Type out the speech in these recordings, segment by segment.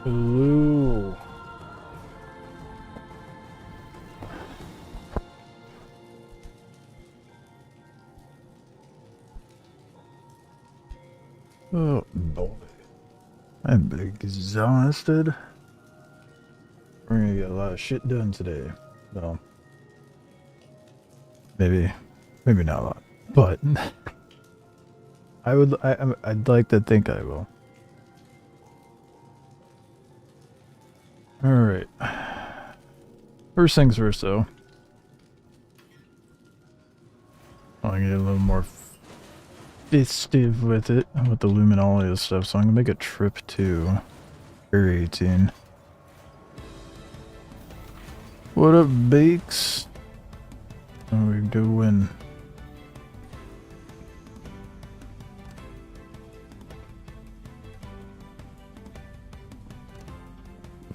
Ooh. Oh boy. I'm exhausted. We're gonna get a lot of shit done today. So maybe not a lot. But I'd like to think I will. Alright. First things first though. I want to get a little more festive with it, with the Luminalia stuff, so I'm gonna make a trip to Area 18. What up, Bakes? How we doing?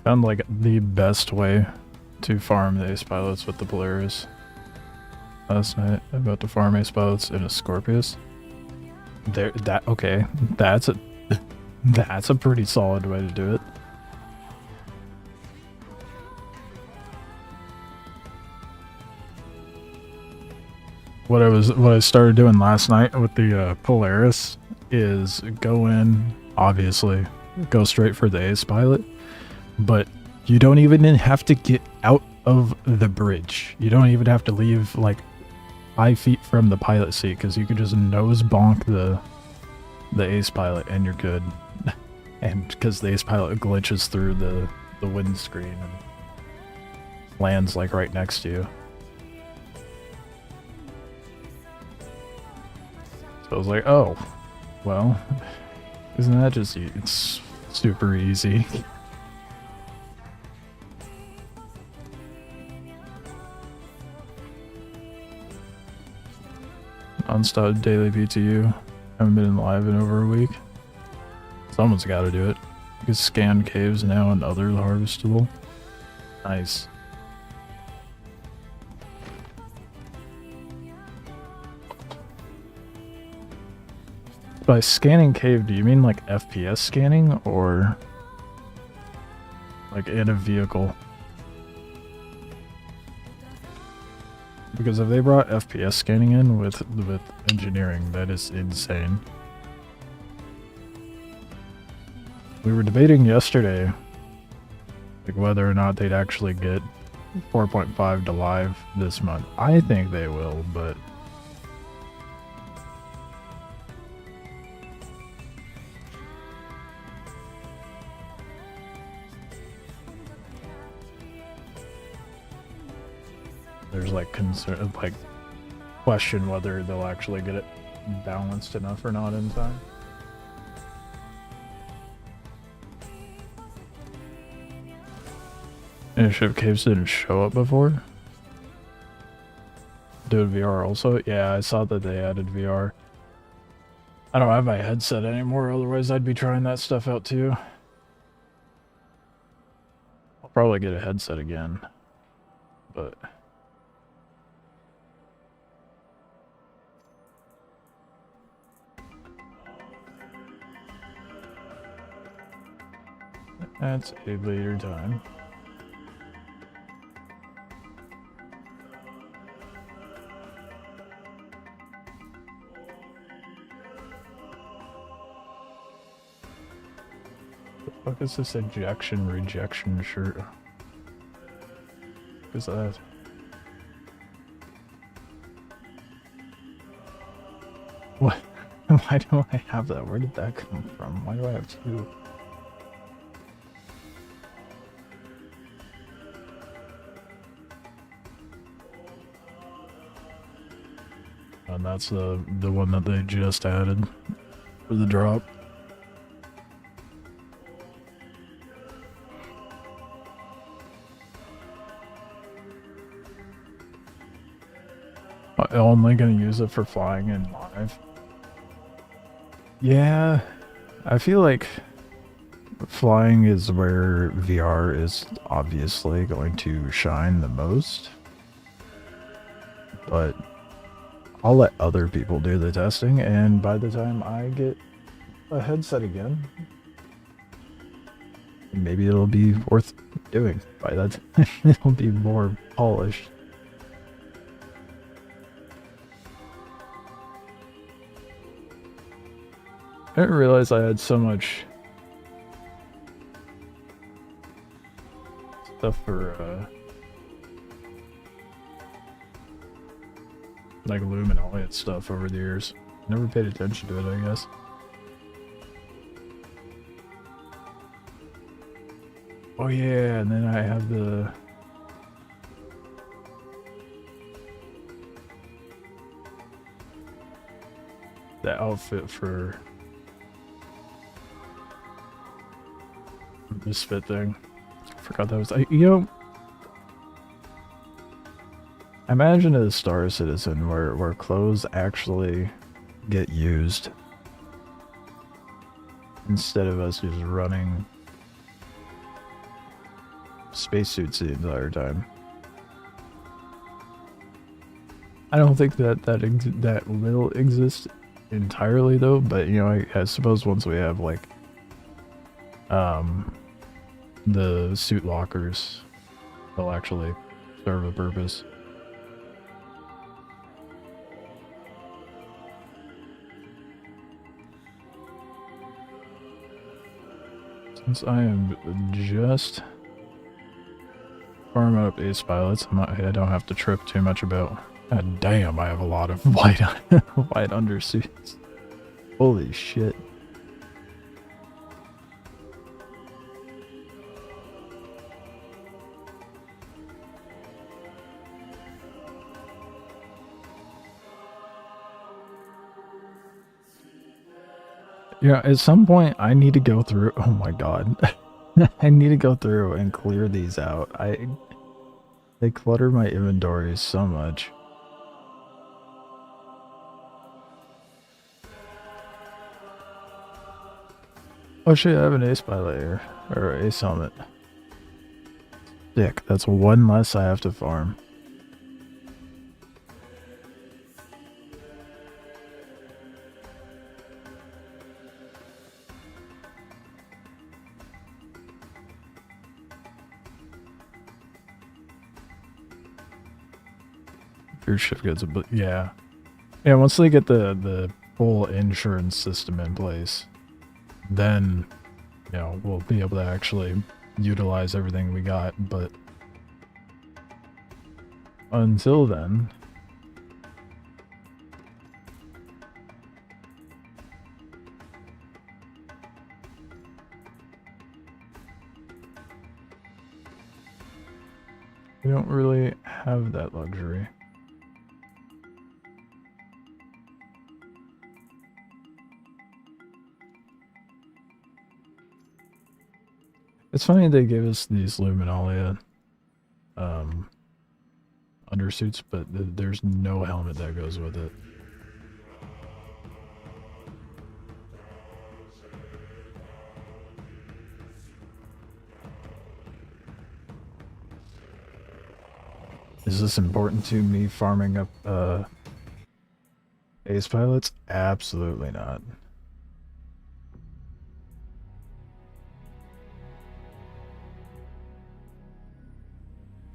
Found like the best way to farm the ace pilots with the Polaris last night. I'm about to farm ace pilots in a Scorpius. Okay, that's a pretty solid way to do it. What I started doing last night with the Polaris is go in, obviously, go straight for the ace pilot, but you don't even have to get out of the bridge. You don't even have to leave like 5 feet from the pilot seat, because you can just nose bonk the ace pilot and you're good. And because the ace pilot glitches through the windscreen and lands like right next to you. So I was like, oh, well, isn't that just, it's super easy. Unstopped daily PTU. Haven't been in live in over a week. Someone's got to do it. You can scan caves now and other harvestable. Nice. By scanning cave, do you mean like FPS scanning or like in a vehicle? Because if they brought FPS scanning in with engineering, that is insane. We were debating yesterday like whether or not they'd actually get 4.5 to live this month. I think they will, but there's like concern, like question whether they'll actually get it balanced enough or not in time. Initiative caves didn't show up before. Do VR also? Yeah, I saw that they added VR. I don't have my headset anymore, otherwise I'd be trying that stuff out too. I'll probably get a headset again, but that's a later time. What is this ejection rejection shirt? What is that? What? Why do I have that? Where did that come from? Why do I have two? And that's the one that they just added for the drop. I'm only gonna use it for flying in live. Yeah, I feel like flying is where VR is obviously going to shine the most. But I'll let other people do the testing, and by the time I get a headset again, maybe it'll be worth doing by that time. It'll be more polished. I didn't realize I had so much stuff for like luminol stuff over the years. Never paid attention to it, I guess. Oh yeah, and then I have the outfit for Misfit thing. I forgot that was you know, imagine a Star Citizen where clothes actually get used instead of us just running spacesuits the entire time. I don't think that will exist entirely though, but you know, I suppose once we have like the suit lockers, they'll actually serve a purpose. Since I am just farming up ace pilots, I don't have to trip too much about. God damn, I have a lot of white white undersuits. Holy shit. Yeah, at some point I need to go through. Oh my god. I need to go through and clear these out. They clutter my inventory so much. Oh shit, I have an ace pilot here. Or ace helmet. Dick, that's one less I have to farm. Your ship gets a bit, yeah. Yeah, once they get the full insurance system in place, then, you know, we'll be able to actually utilize everything we got, but until then, we don't really have that luxury. It's funny they gave us these Luminalia undersuits, but there's no helmet that goes with it. Is this important to me farming up ace pilots? Absolutely not.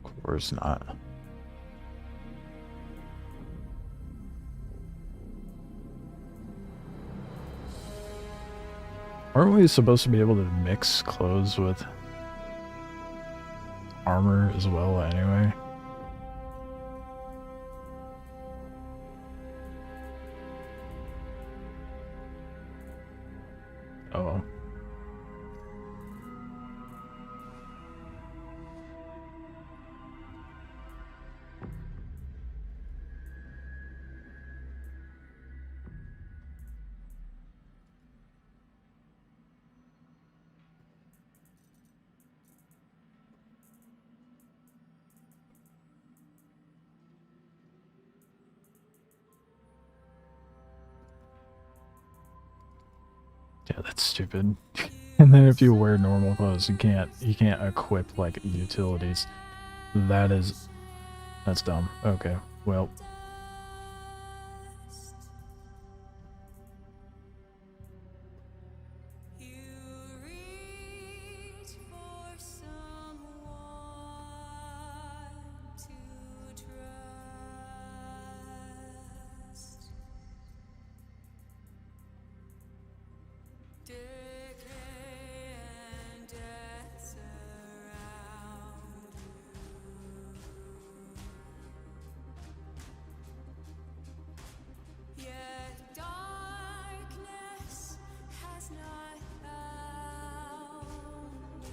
Of course not. Aren't we supposed to be able to mix clothes with armor as well anyway? Oh. Yeah, that's stupid. And then if you wear normal clothes, you can't equip like utilities. That's dumb. Okay, well.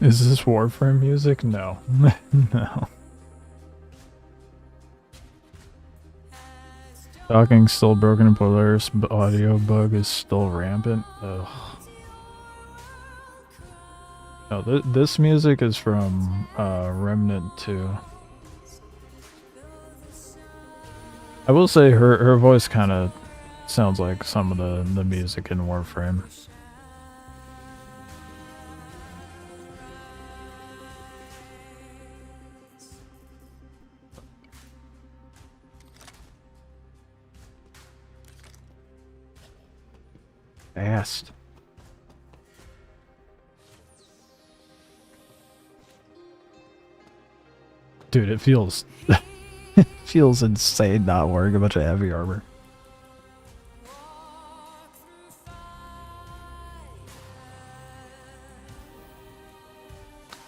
Is this Warframe music? No. No. Talking still broken in Polaris, but audio bug is still rampant. Ugh. No, this music is from Remnant 2. I will say her voice kind of sounds like some of the music in Warframe. Fast. Dude, it feels it feels insane not wearing a bunch of heavy armor.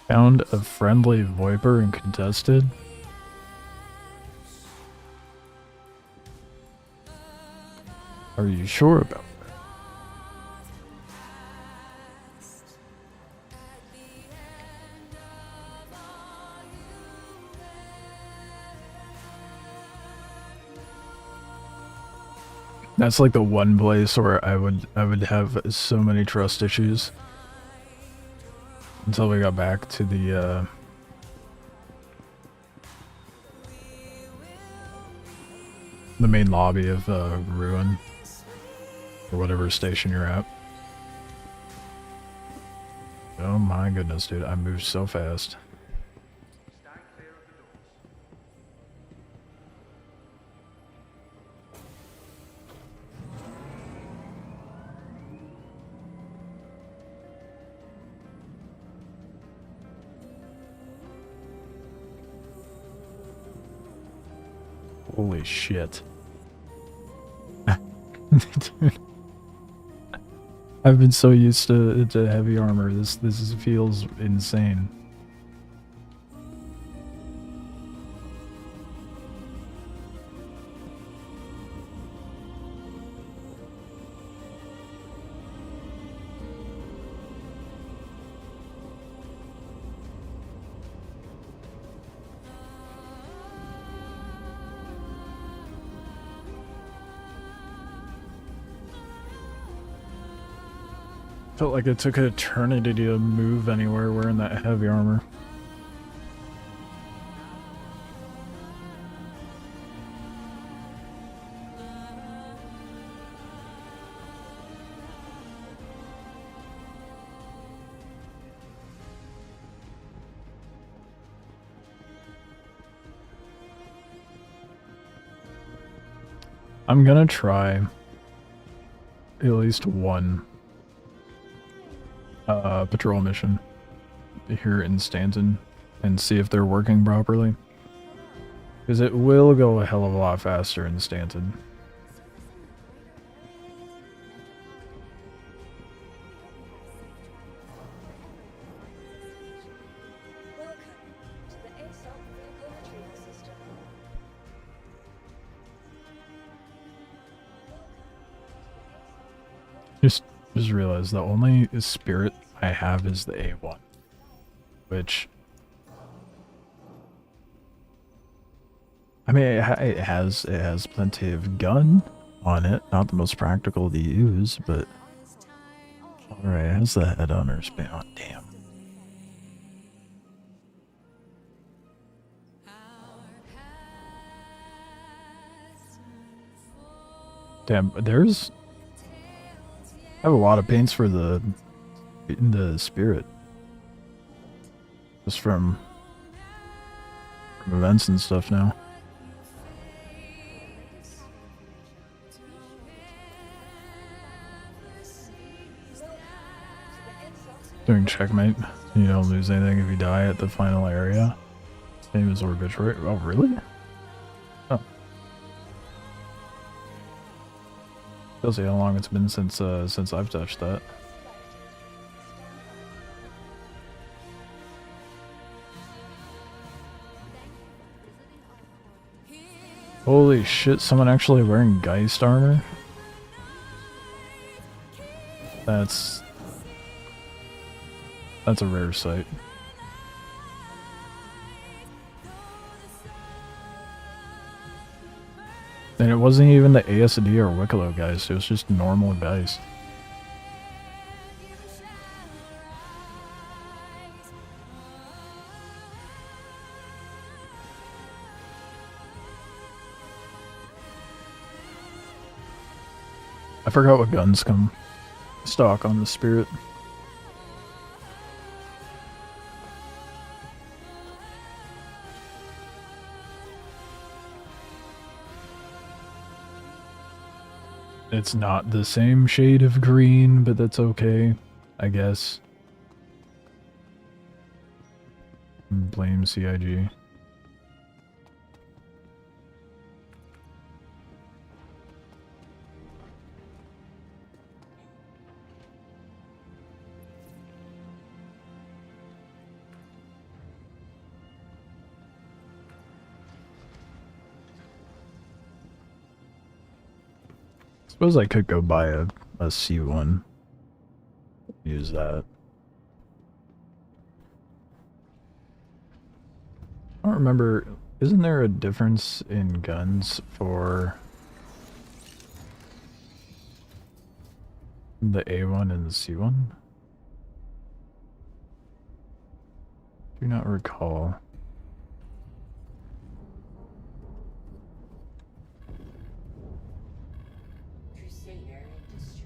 Found a friendly Viper and contested. Are you sure about that? That's like the one place where I would have so many trust issues until we got back to the main lobby of Ruin or whatever station you're at. Oh my goodness, dude, I moved so fast. Holy shit. Dude. I've been so used to heavy armor. This feels insane. Felt like it took an eternity to move anywhere wearing that heavy armor. I'm gonna try at least one patrol mission here in Stanton and see if they're working properly, because it will go a hell of a lot faster in Stanton. Just realized the only spirit I have is the A1, which, I mean, it has plenty of gun on it. Not the most practical to use, but all right. It has the head on span. Oh, damn. Damn, I have a lot of paints for the spirit, just from events and stuff now. Doing checkmate. You don't lose anything if you die at the final area. Same as Obituary. Oh, really? Oh. Tells you how long it's been since I've touched that. Holy shit, someone actually wearing Geist armor? That's That's a rare sight. And it wasn't even the ASD or Wikelo guys, it was just normal guys. I forgot what guns come stock on the Spirit. It's not the same shade of green, but that's okay, I guess. Blame CIG. Suppose I could go buy a C1. Use that. I don't remember, isn't there a difference in guns for the A1 and the C1? Do not recall.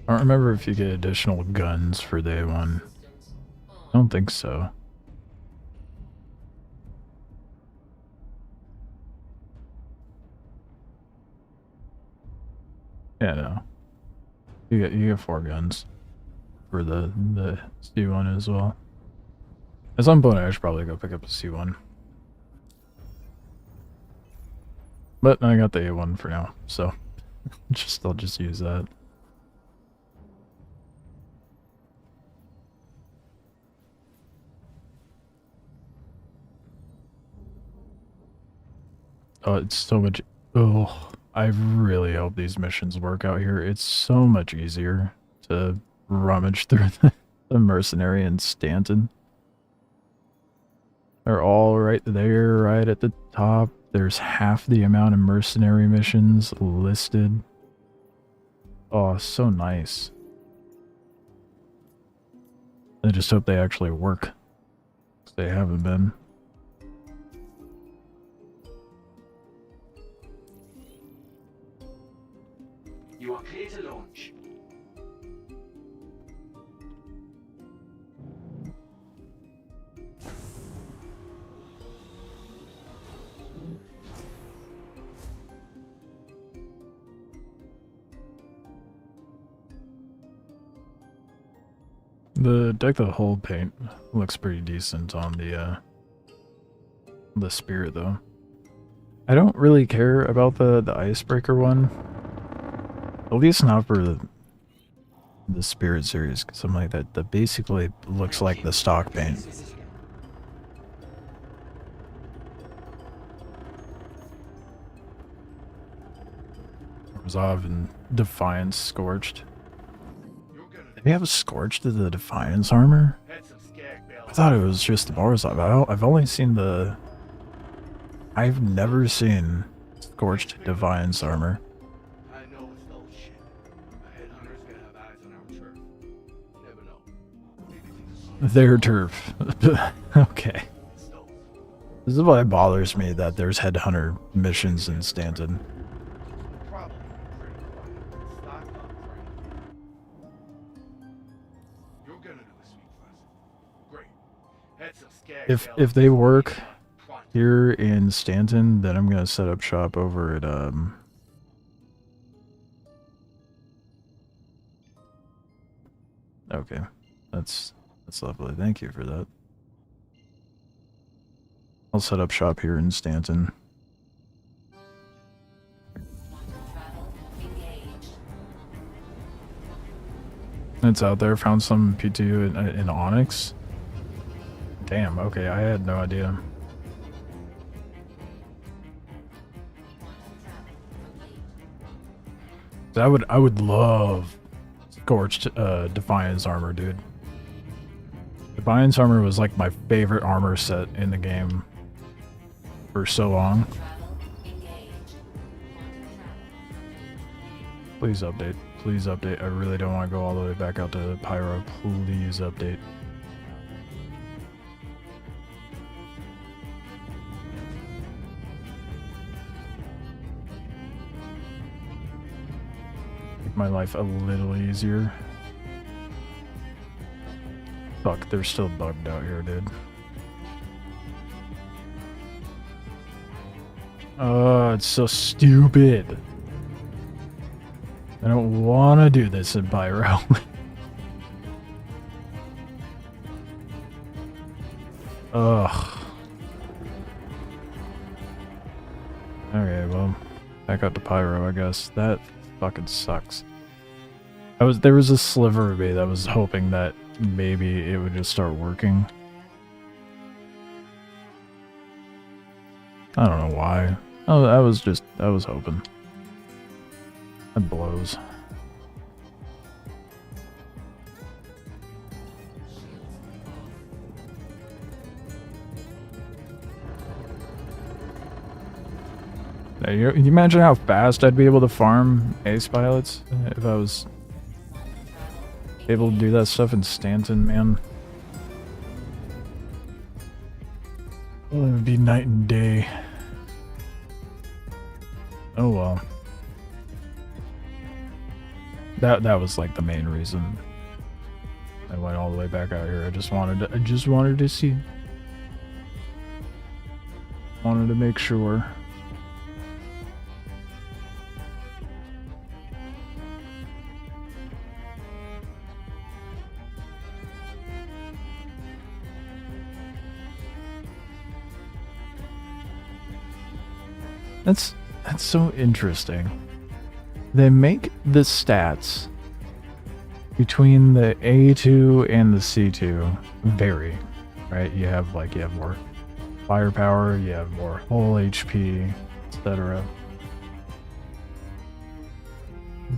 I don't remember if you get additional guns for the A1. I don't think so. Yeah, no. You get 4 guns for the C1 as well. At some point I should probably go pick up the C1. But I got the A1 for now, so I'll just use that. Oh, it's so much. Oh, I really hope these missions work out here. It's so much easier to rummage through the mercenary in Stanton. They're all right there, right at the top. There's half the amount of mercenary missions listed. Oh, so nice. I just hope they actually work. 'Cause they haven't been. You are clear to launch. The deck the hull paint looks pretty decent on the Spirit though. I don't really care about the icebreaker one. At least not for the Spirit series, because I'm like that basically looks like the stock paint. Resolve and Defiance Scorched. Did they have a Scorched to the Defiance armor? I thought it was just the Borzov. I've only seen the... I've never seen Scorched Defiance armor. Their turf. Okay. This is why it bothers me that there's headhunter missions in Stanton. If they work here in Stanton, then I'm gonna set up shop over at Okay, that's lovely. Thank you for that. I'll set up shop here in Stanton. It's out there. Found some PTU in Onyx. Damn. Okay, I had no idea. I would love Scorched Defiance armor, dude. Defiance armor was like my favorite armor set in the game for so long. Please update. Please update. I really don't want to go all the way back out to Pyro. Please update. Make my life a little easier. Fuck, they're still bugged out here, dude. Oh, it's so stupid. I don't want to do this in Pyro. Ugh. Okay, well, back out to Pyro, I guess. That fucking sucks. There was a sliver of me that was hoping that maybe it would just start working. I don't know why. Oh, I was hoping. That blows. Now, you imagine how fast I'd be able to farm ace pilots if I was able to do that stuff in Stanton, man. Well, it would be night and day. Oh well. That was like the main reason I went all the way back out here. I just wanted to see. Wanted to make sure. That's so interesting. They make the stats between the A2 and the C2 vary, right? You have more firepower, you have more hull HP, etc.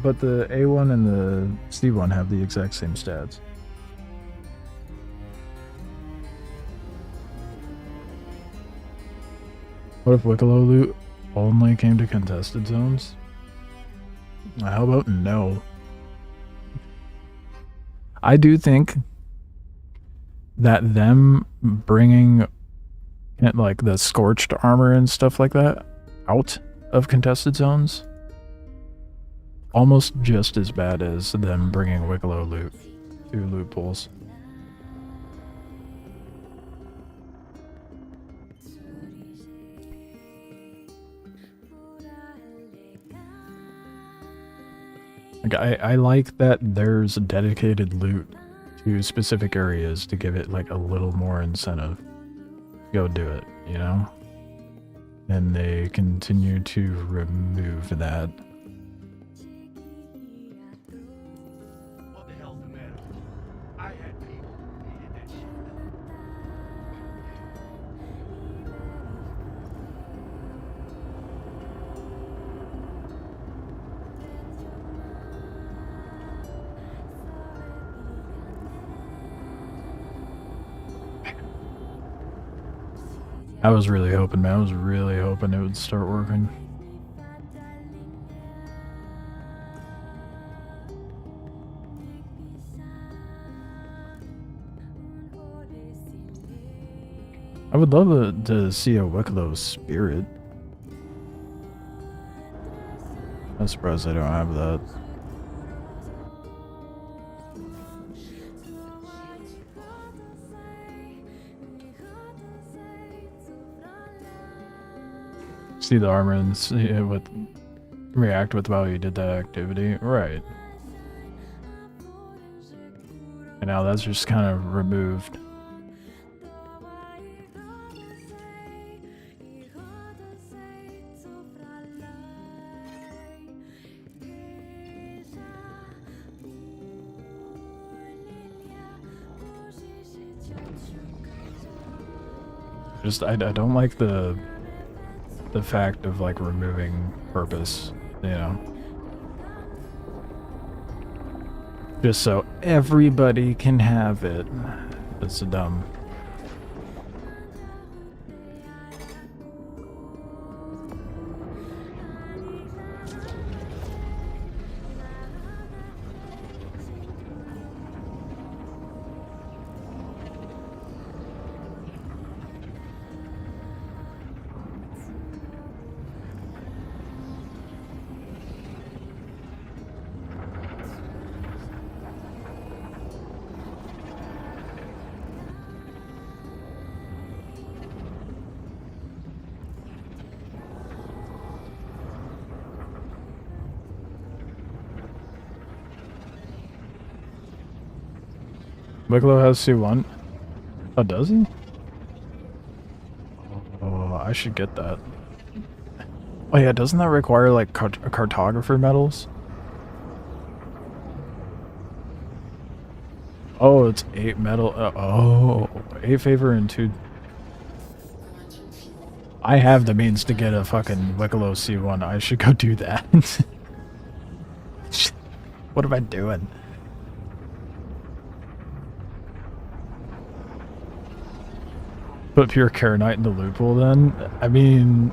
But the A1 and the C1 have the exact same stats. What if Wikelo loot only came to contested zones? How about no? I do think that them bringing like the scorched armor and stuff like that out of contested zones almost just as bad as them bringing Wikelo loot to loot pools. Like, I like that there's dedicated loot to specific areas to give it like a little more incentive. Go do it, you know? And they continue to remove that. What the hell's the matter? I had people who needed that shit. I was really hoping, man. I was really hoping it would start working. I would love to see a Wikelo spirit. I'm surprised I don't have that. See the armor and see it with react with how you did that activity, right? And now that's just kind of removed. Just I don't like the fact of like removing purpose, you know. Just so everybody can have it. It's a dumb. Wikelo has C1. Oh, does he? Oh, I should get that. Oh yeah, doesn't that require like cartographer medals? Oh, it's 8 medal. Oh, 8 favor and 2. I have the means to get a fucking Wikelo C1. I should go do that. What am I doing? Put pure Karenite in the loophole then? I mean...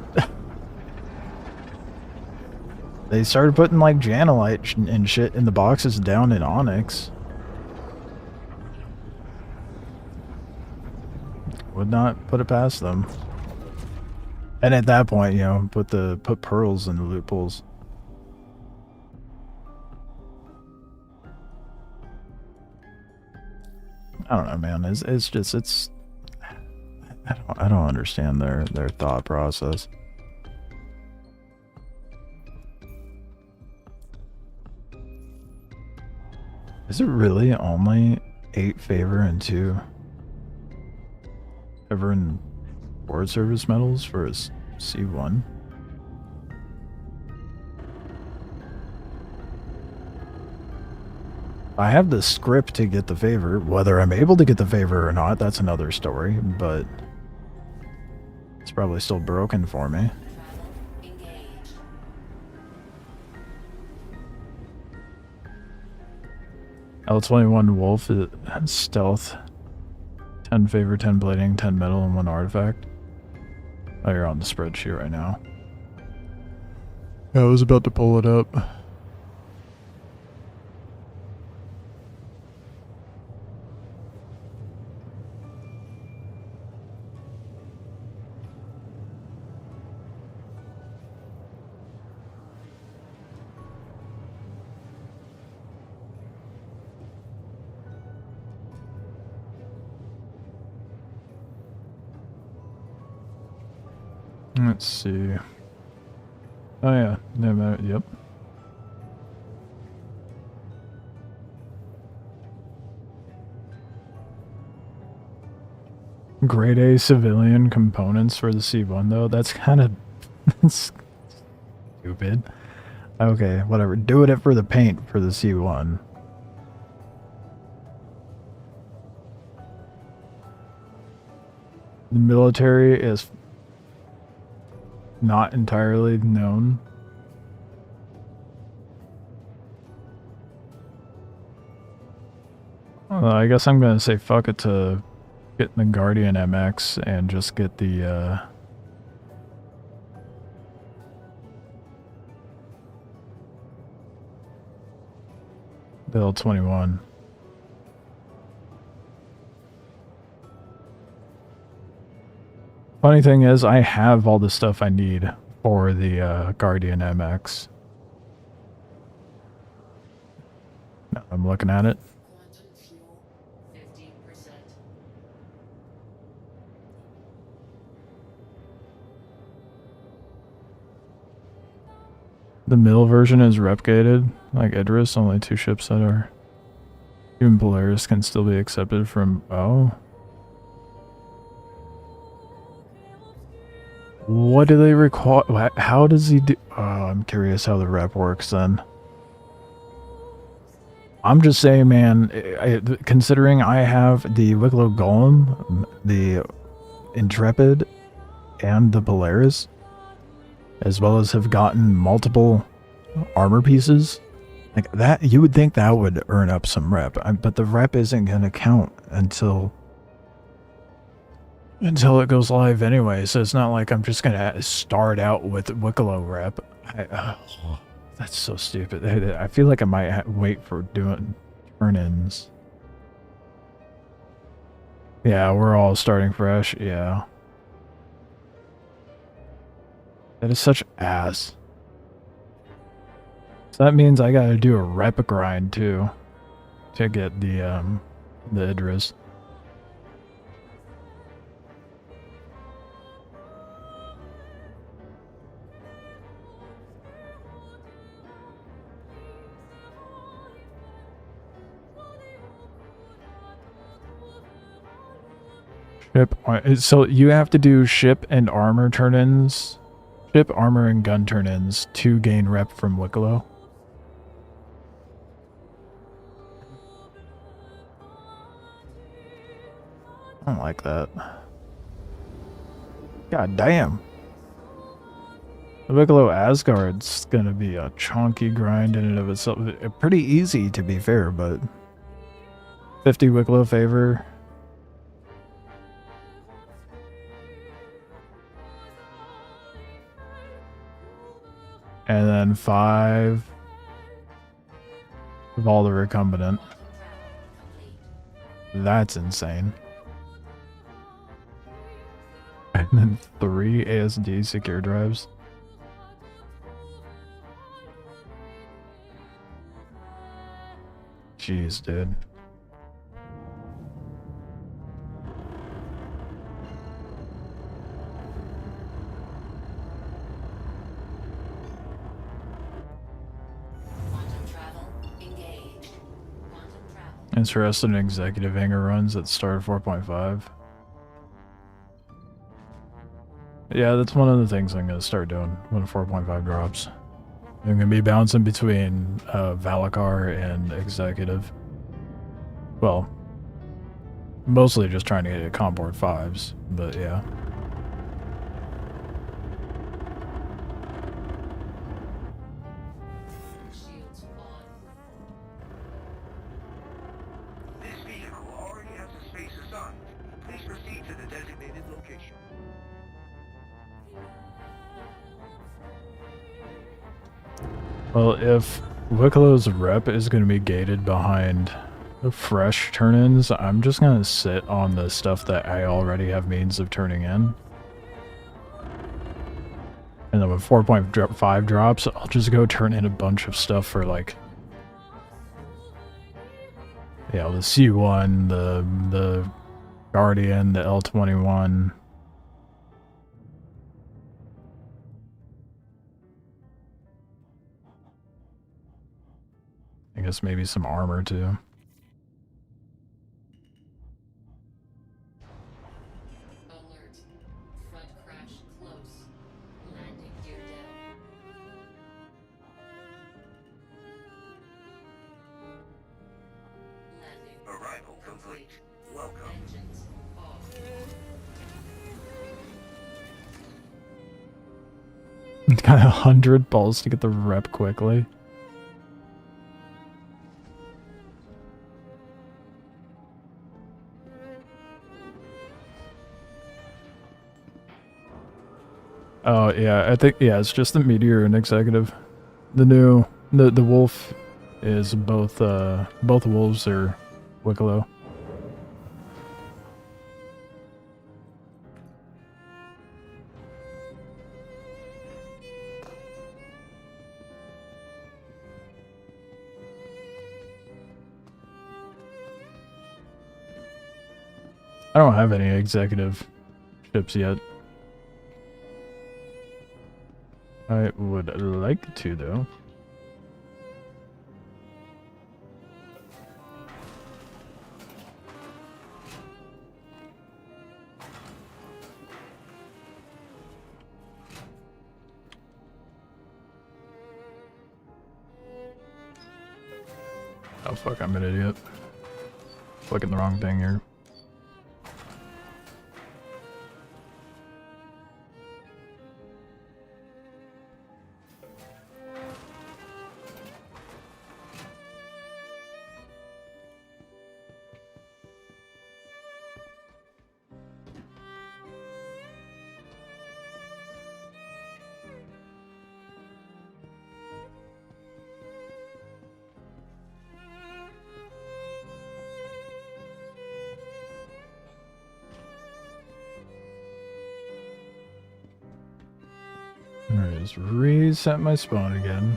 they started putting like Janelite and shit in the boxes down in Onyx. Would not put it past them. And at that point, you know, put pearls in the loopholes. I don't know, man. It's just I don't understand their thought process. Is it really only 8 favor and 2 ever in board service medals for a C1? I have the script to get the favor. Whether I'm able to get the favor or not, that's another story, but it's probably still broken for me. L21 Wolf is stealth. 10 favor, 10 blading, 10 metal, and 1 artifact. Oh, you're on the spreadsheet right now. Yeah, I was about to pull it up. Let's see. Oh yeah, no, yep. Grade A civilian components for the C1 though, that's kind of stupid. Okay, whatever. Doing it for the paint for the C1. The military is not entirely known. I guess I'm gonna say fuck it to getting the Guardian MX and just get the L21. Funny thing is, I have all the stuff I need for the Guardian MX. I'm looking at it. The mill version is replicated, like Idris, only 2 ships that are... Even Polaris can still be accepted from... Oh. What do they require? How does he do... Oh, I'm curious how the rep works then. I'm just saying, man, considering I have the Wikelo Golem, the Intrepid, and the Polaris, as well as have gotten multiple armor pieces, like that, you would think that would earn up some rep, but the rep isn't going to count until until it goes live anyway, so it's not like I'm just gonna start out with Wikelo rep. That's so stupid. I feel like I might wait for doing turn-ins. Yeah, we're all starting fresh, yeah. That is such ass. So that means I gotta do a rep grind too to get the Idris. Ship, so you have to do ship and armor turn-ins, ship, armor, and gun turn-ins to gain rep from Wikelo. I don't like that. God damn. The Wikelo Asgard's gonna be a chunky grind in and of itself. Pretty easy to be fair, but 50 Wikelo favor. And then 5 of all the recombinant. That's insane. And then 3 ASD secure drives. Jeez, dude. Interested in executive hangar runs that start at 4.5. Yeah, that's one of the things I'm going to start doing when 4.5 drops. I'm going to be bouncing between Valakar and executive. Well, mostly just trying to get Comboard 5s, but yeah. Well, if Wikelo's rep is going to be gated behind the fresh turn-ins, I'm just going to sit on the stuff that I already have means of turning in. And then when 4.5 drops, I'll just go turn in a bunch of stuff for like... Yeah, the C1, the Guardian, the L21... I guess maybe some armor too. Alert. Front crash close. Landing gear down. Landing. Arrival complete. Welcome. Engines off. Got 100 balls to get the rep quickly. Oh yeah, I think it's just the Meteor and Executive. The new the Wolf is both wolves are Wikelo. I don't have any executive ships yet. I would like to, though. Oh fuck, I'm an idiot. Clicking the wrong thing here. just reset my spawn again.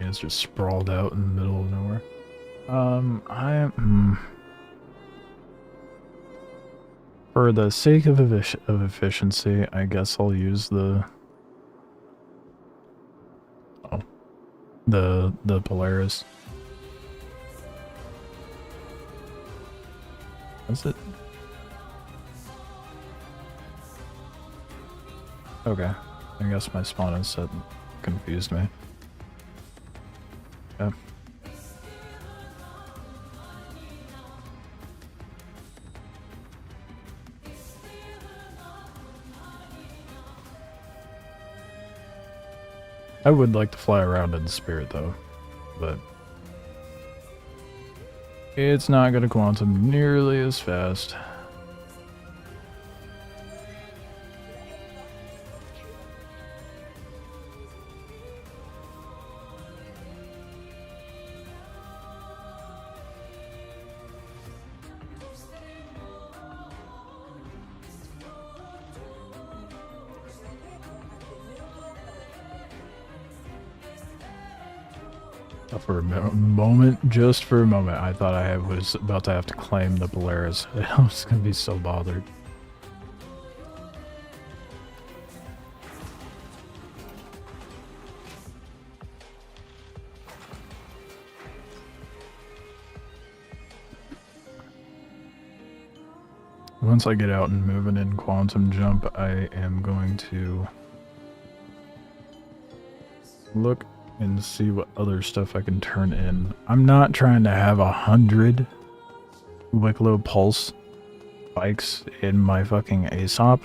Yeah, it's just sprawled out in the middle of nowhere. For the sake of efficiency, I guess I'll use the Polaris. That's it. Okay, I guess my spawn is set confused me. Yeah. I would like to fly around in spirit though, but it's not gonna quantum nearly as fast. For a moment, just for a moment, I thought I was about to have to claim the Polaris. I was gonna be so bothered. Once I get out and moving in Quantum Jump, I am going to look and see what other stuff I can turn in. I'm not trying to have 100 Wikelo Pulse bikes in my fucking ASOP.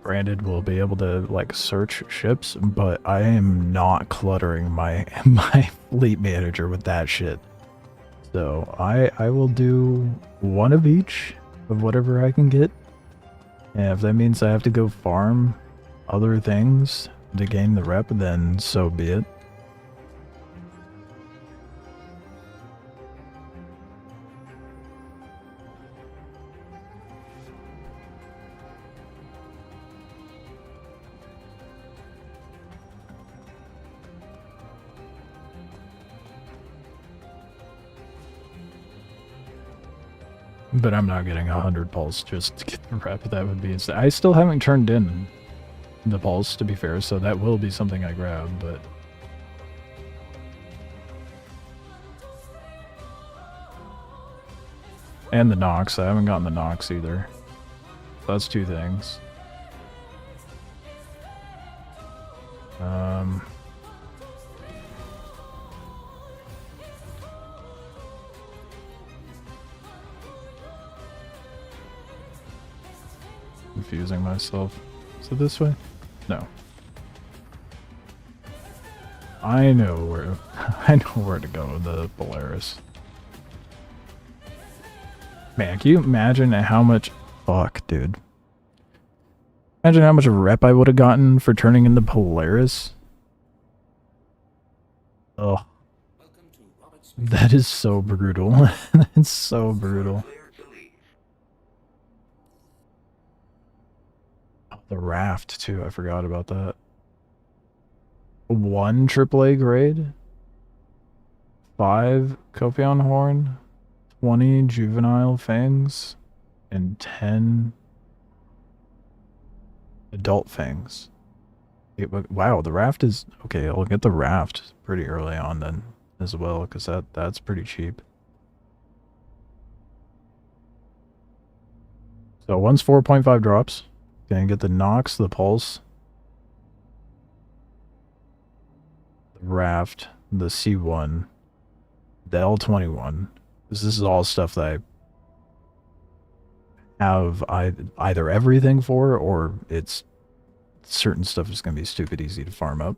Granted, we'll be able to like search ships, but I am not cluttering my my fleet manager with that shit. So I will do one of each of whatever I can get. And if that means I have to go farm other things to gain the rep, then so be it. But I'm not getting 100 pulse just to get the rep. That would be insane. I still haven't turned in the pulse, to be fair, so that will be something I grab, but and the Nox. I haven't gotten the Nox either. So that's two things. Confusing myself. Is it this way? No. I know where to go with the Polaris. Man, can you imagine how much fuck, dude? Imagine how much rep I would have gotten for turning in the Polaris. Oh. That is so brutal. That's so brutal. The raft, too. I forgot about that. 1 AAA grade. 5 Copion Horn. 20 Juvenile Fangs. And 10 Adult Fangs. Wow, the raft is... Okay, I'll get the raft pretty early on then as well, because that's pretty cheap. So one's 4.5 drops. Gonna get the Nox, the Pulse, the Raft, the C1, the L21. This is all stuff that I have either everything for, or it's certain stuff is gonna be stupid easy to farm up.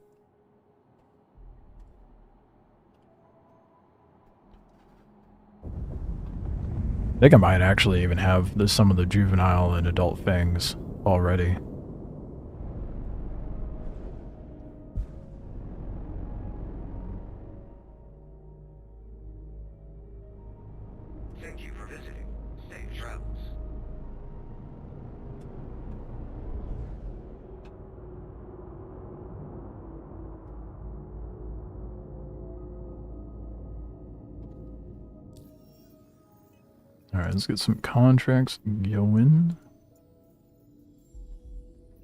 I think I might actually even have some of the Juvenile and Adult Fangs already. Thank you for visiting. Safe travels. Alright, let's get some contracts going.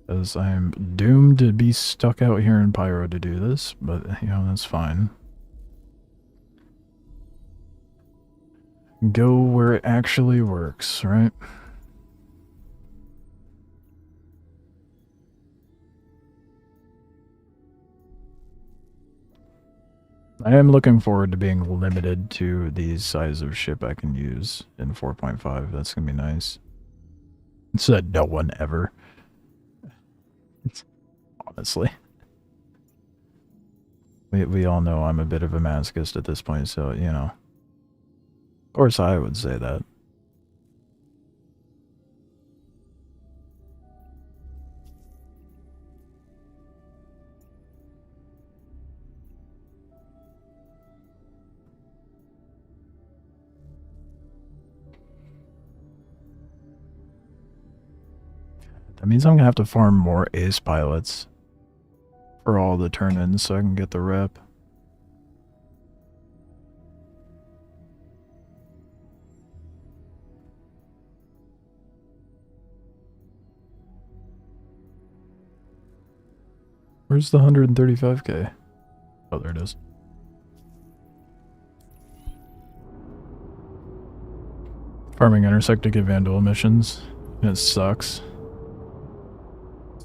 Because I'm doomed to be stuck out here in Pyro to do this, but, you know, that's fine. Go where it actually works, right? I am looking forward to being limited to the size of ship I can use in 4.5. That's gonna be nice. Said no one ever. Honestly. We all know I'm a bit of a masochist at this point, so, you know. Of course I would say that. That means I'm gonna have to farm more ace pilots for all the turn-ins so I can get the rep. Where's the 135k? Oh, there it is. Farming intersect to get Vandal missions. And it sucks.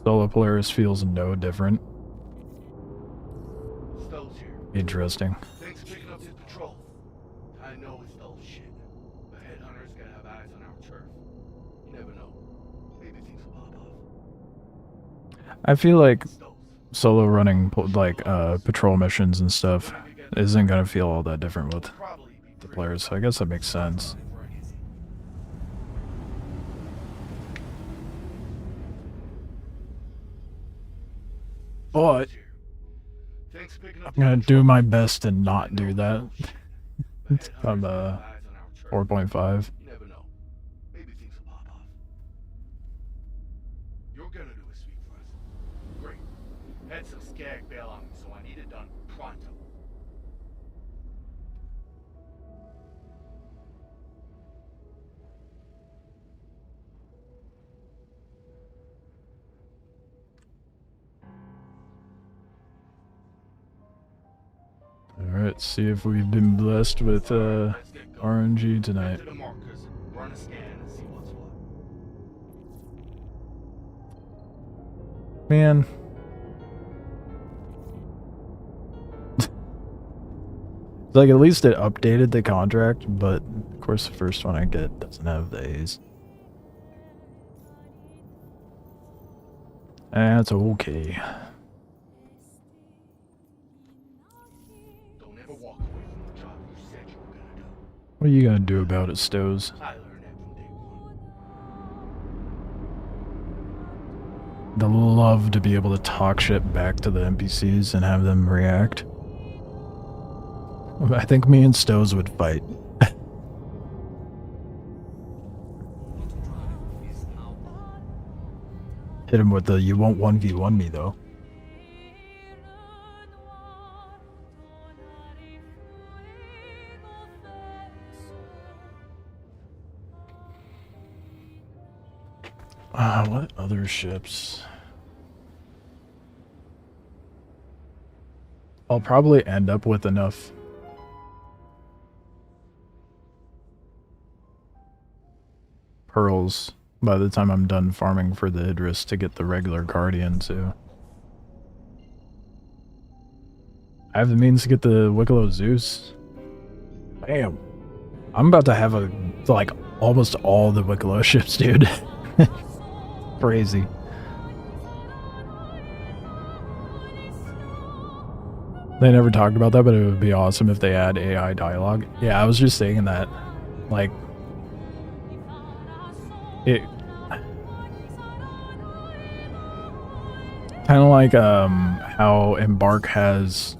Solo Polaris feels no different. Stowe's here. Interesting. Thanks for picking up his patrol. I know it's Stowe's shit, but headhunters gotta have eyes on our turf. You never know. Maybe things will pop off. I feel like Stowe's. solo running like patrol missions and stuff isn't gonna feel all that different with Probably be the players, so I guess that makes sense. But Thanks for picking I'm up gonna his do patrol. my best to not do that. But headhunters I'm gotta have eyes on our turf. 4.5. You never know. Maybe things will pop off. You're gonna do a sweep for us. Great. Had some skag bail on me, so I need it done pronto. Alright, see if we've been blessed with Let's get going. RNG Head tonight. to the markers, run a scan, and see what's what. Man. Like, at least it updated the contract, but of course the first one I get doesn't have the A's. That's okay. Don't ever walk away from the job you said you were gonna do. What are you gonna do about it, Stows? I learned that from day one. The love to be able to talk shit back to the NPCs and have them react. I think me and Stows would fight. Hit him with the "you won't 1v1 me though." What other ships? I'll probably end up with enough pearls by the time I'm done farming for the Idris to get the regular Guardian too. I have the means to get the Wikelo Zeus. Bam. I'm about to have like almost all the Wikelo ships, dude. Crazy. They never talked about that, but it would be awesome if they add AI dialogue. Yeah, I was just saying that. Like, it kind of like how Embark has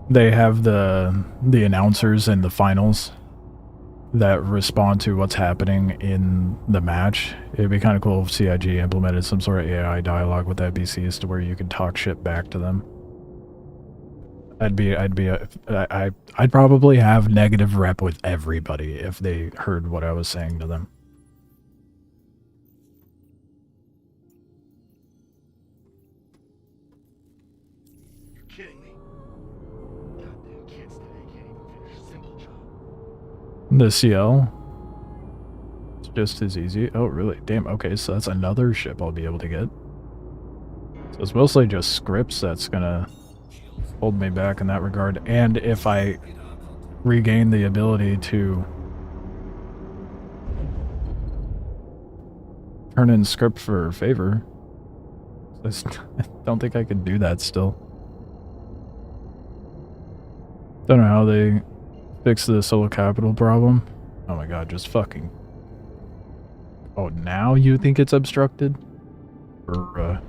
they have the announcers and the finals that respond to what's happening in the match. It'd be kind of cool if CIG implemented some sort of AI dialogue with NPCs to where you could talk shit back to them. I'd probably have negative rep with everybody if they heard what I was saying to them. You're kidding me. Goddamn kids today can't even finish a simple job. The CL? It's just as easy. Oh, really? Damn, okay, so that's another ship I'll be able to get. So it's mostly just scripts that's gonna hold me back in that regard. And if I regain the ability to turn in script for favor, I don't think I could do that still. Don't know how they fix the solo capital problem. Oh my god, just fucking... Oh, now you think it's obstructed? Or,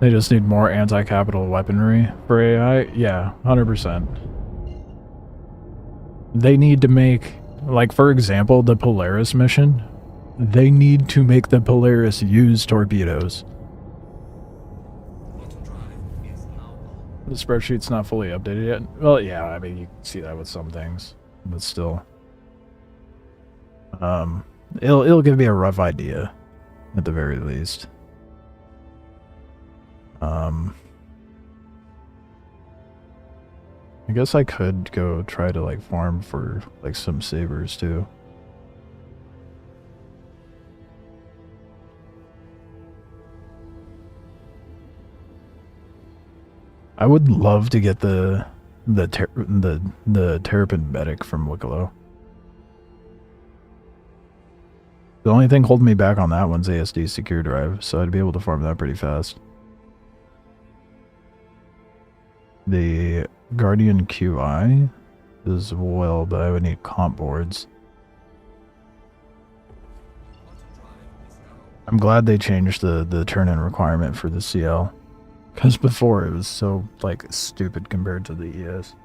They just need more anti-capital weaponry for AI? Yeah, 100%. They need to make, like, for example, the Polaris mission. They need to make the Polaris use torpedoes. The spreadsheet's not fully updated yet. Well, yeah, I mean, you can see that with some things, but still. It'll give me a rough idea, at the very least. I guess I could go try to, like, farm for, like, some sabers, too. I would love to get the Terrapin Medic from Wikelo. The only thing holding me back on that one's ASD secure drive, so I'd be able to farm that pretty fast. The Guardian QI as well, but I would need comp boards. I'm glad they changed the turn-in requirement for the CL. Because before it was so, like, stupid compared to the ES.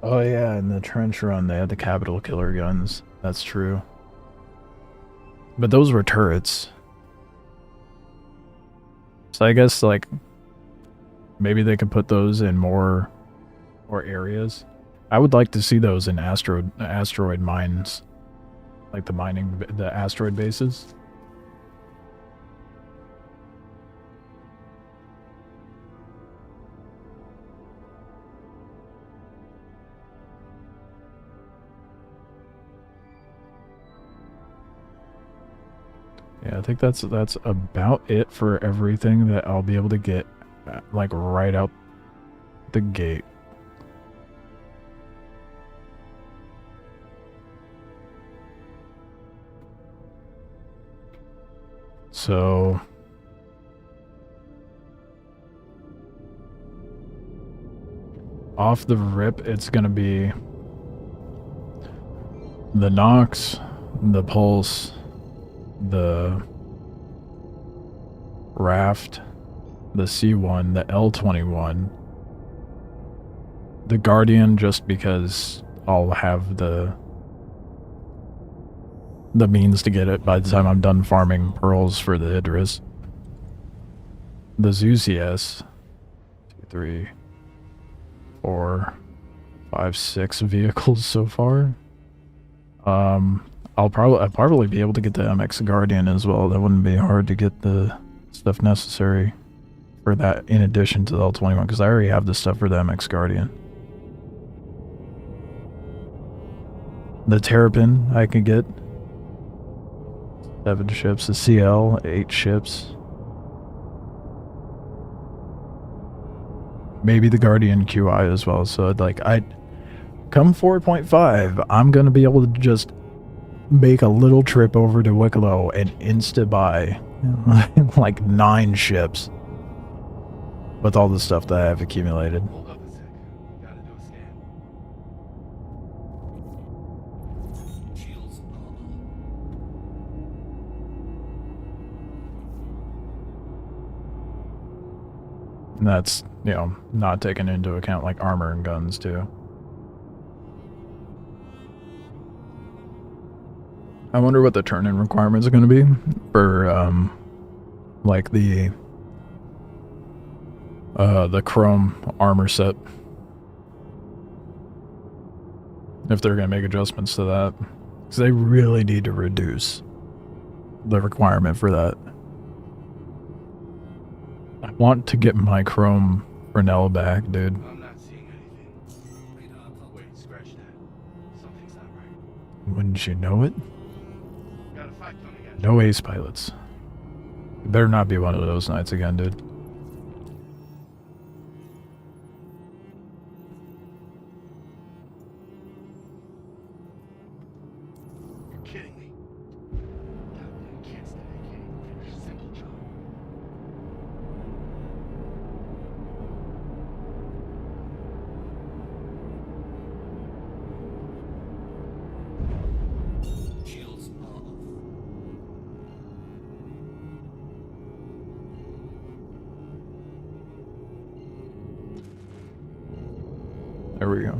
Oh yeah, in the trench run they had the capital killer guns. That's true. But those were turrets. So I guess, like, maybe they could put those in more areas. I would like to see those in asteroid mines. Like the asteroid bases. Yeah, I think that's about it for everything that I'll be able to get, like, right out the gate. So off the rip, it's gonna be the Nox, the Pulse, the Raft, the C1, the L21, the Guardian, just because I'll have the means to get it by the time I'm done farming pearls for the Idris. The Zeus ES, 2, 3, 4, 5, 6 vehicles so far. I'll probably be able to get the MX Guardian as well. That wouldn't be hard to get the stuff necessary for that in addition to the L21, because I already have the stuff for the MX Guardian. The Terrapin I could get. 7 ships. The CL, 8 ships. Maybe the Guardian QI as well. So, like, come 4.5, I'm gonna be able to just make a little trip over to Wikelo and insta-buy like 9 ships with all the stuff that I have accumulated. Hold up a sec. Gotta do a scan. And that's, you know, not taking into account, like, armor and guns, too. I wonder what the turn-in requirements are going to be for, like the chrome armor set. If they're going to make adjustments to that. Because they really need to reduce the requirement for that. I want to get my chrome Fresnel back, dude. I'm not seeing anything. Wait, scratch that. Something's not right. Wouldn't you know it? Got a fight coming at you. No ace pilots. It better not be one of those nights again, dude. You're kidding me. Goddamn kids that they can't even finish a simple job. Shields are off. There we go.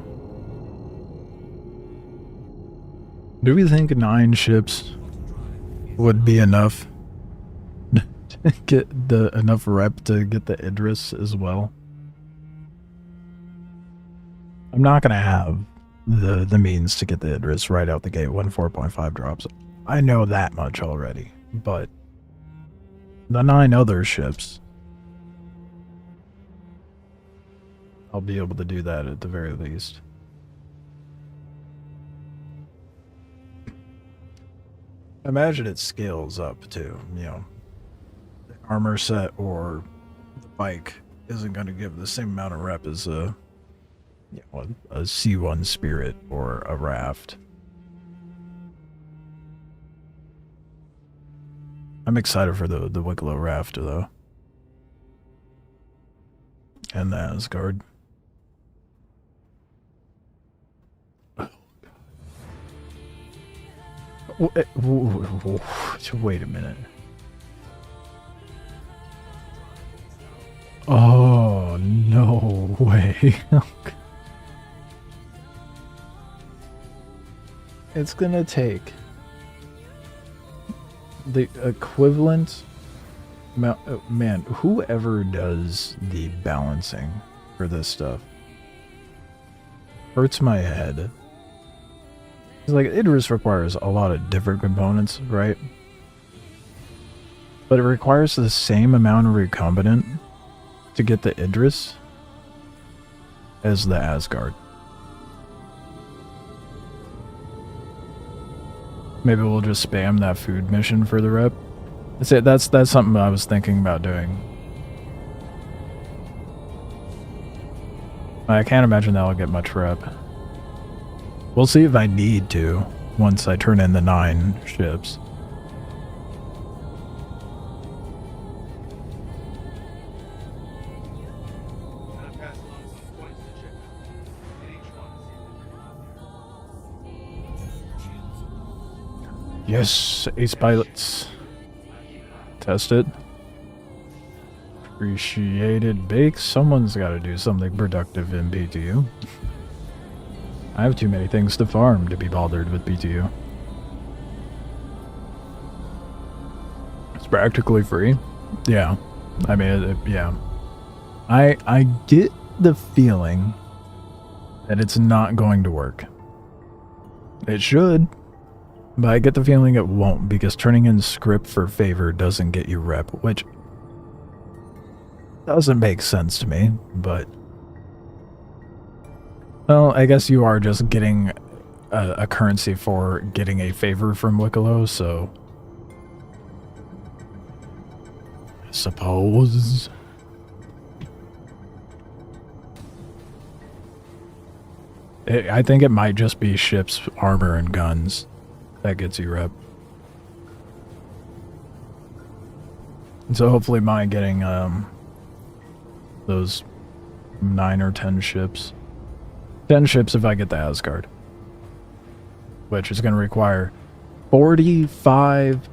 Do we think 9 ships would be enough to get enough rep to get the Idris as well? I'm not gonna have the means to get the Idris right out the gate when 4.5 drops. I know that much already, but the 9 other ships, I'll be able to do that at the very least. Imagine it scales up too, you know. The armor set or the bike isn't going to give the same amount of rep as a C1 Spirit or a Raft. I'm excited for the Wikelo Raft though. And the Asgard. Wait a minute. Oh, no way. It's gonna take the equivalent amount. Man, whoever does the balancing for this stuff hurts my head. Like, Idris requires a lot of different components, right? But it requires the same amount of recombinant to get the Idris as the Asgard. Maybe we'll just spam that food mission for the rep. That's it. That's something I was thinking about doing. I can't imagine that'll get much rep. We'll see if I need to once I turn in the 9 ships. And I passed along some points to check out. Hit each one to see if they're out there. Yes, ace pilots. Test it. Appreciated bake. Someone's got to do something productive in BTU. I have too many things to farm to be bothered with BTU. It's practically free. Yeah. I mean, yeah. I get the feeling that it's not going to work. It should. But I get the feeling it won't, because turning in script for favor doesn't get you rep, which doesn't make sense to me, but... Well, I guess you are just getting a currency for getting a favor from Wikelo, so... I suppose... I think it might just be ships, armor, and guns that gets you rep. And so hopefully mine getting those 9 or 10 ships. 10 ships if I get the Asgard. Which is going to require 45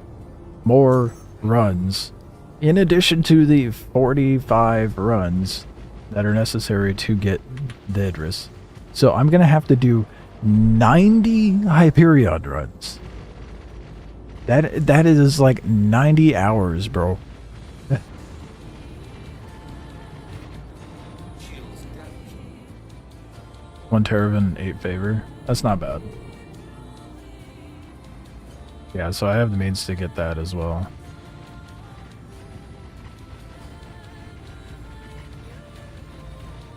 more runs. In addition to the 45 runs that are necessary to get the Idris. So I'm going to have to do 90 Hyperion runs. That is like 90 hours, bro. 1 Terravan, 8 favor. That's not bad. Yeah, so I have the means to get that as well.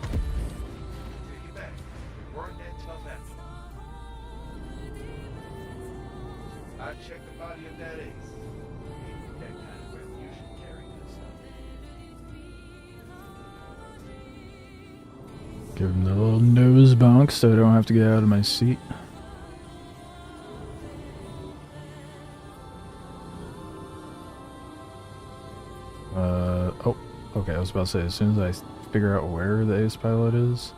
Take it back. We weren't that tough after all. I checked the body of that ace. Ain't that kind of refuge carry good stuff. Give him the little nose bunk so I don't have to get out of my seat. Oh, okay, I was about to say, as soon as I figure out where the ace pilot is.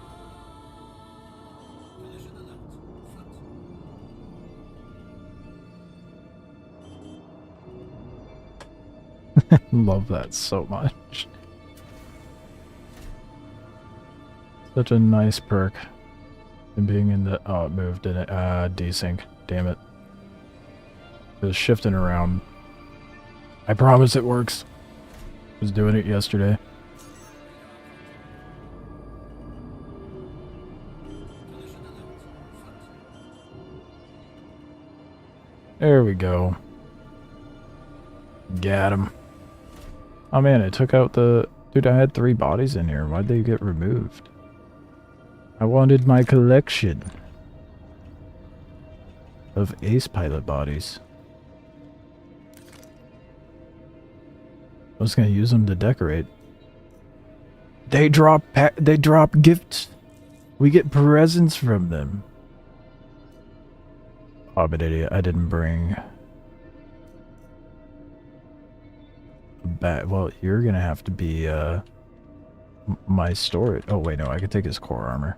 Love that so much. Such a nice perk. And being in the... Oh, it moved, didn't it? Desync. Damn it. It was shifting around. I promise it works. Was doing it yesterday. There we go. Got him. Oh man, it took out the... Dude, I had 3 bodies in here. Why'd they get removed? I wanted my collection of ace pilot bodies. I was gonna use them to decorate. They drop gifts. We get presents from them. Oh, I'm an idiot. I didn't bring a bat. Well, you're gonna have to be my storage. Oh wait, no, I could take his core armor.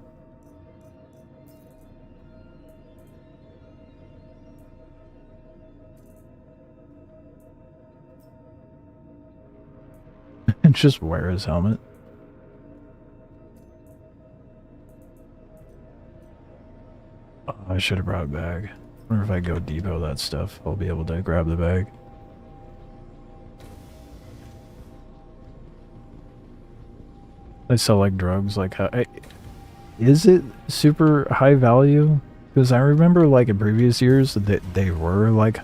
And just wear his helmet. Oh, I should have brought a bag. I wonder if I go depot that stuff, I'll be able to grab the bag. They sell like drugs, like how... Is it super high value? Because I remember like in previous years that they were like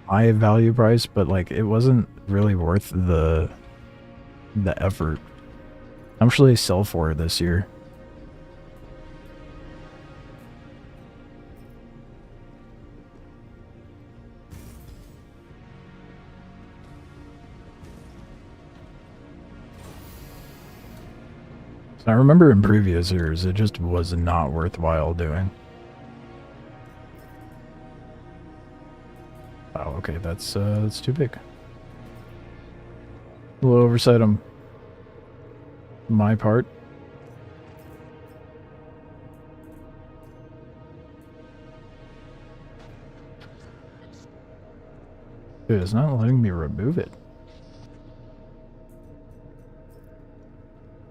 high value price, but like it wasn't really worth the effort. How much do they sell for this year? I remember in previous years it just was not worthwhile doing. Oh, okay, that's too big. A little oversight on my part. Dude, it's not letting me remove it.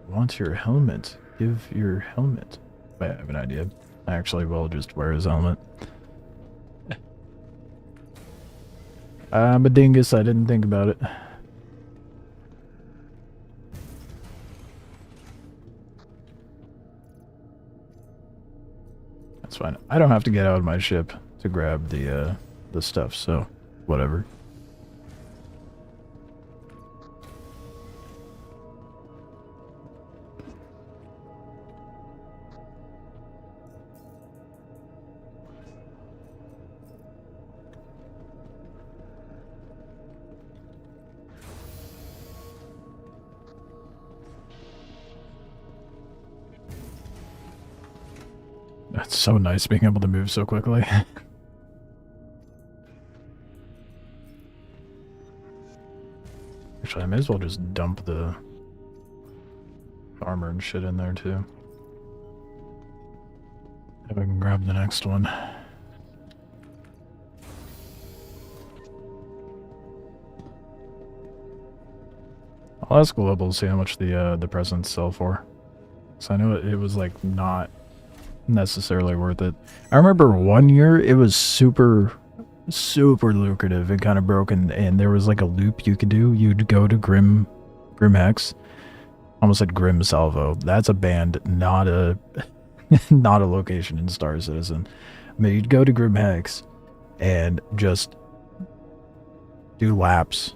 Want your helmet? Give your helmet. Wait, I have an idea. I actually will just wear his helmet. I'm a dingus, I didn't think about it. That's fine. I don't have to get out of my ship to grab the stuff, so whatever. That's so nice being able to move so quickly. Actually, I may as well just dump the armor and shit in there too. If I can grab the next one. I'll ask Global to see how much the presents sell for. So I know it was like not necessarily worth it. I remember one year it was super super lucrative and kind of broken. And there was like a loop you could do. You'd go to Grim Hex. Almost said Grim Salvo. That's a band, not a not a location in Star Citizen. I mean, you'd go to Grim Hex and just do laps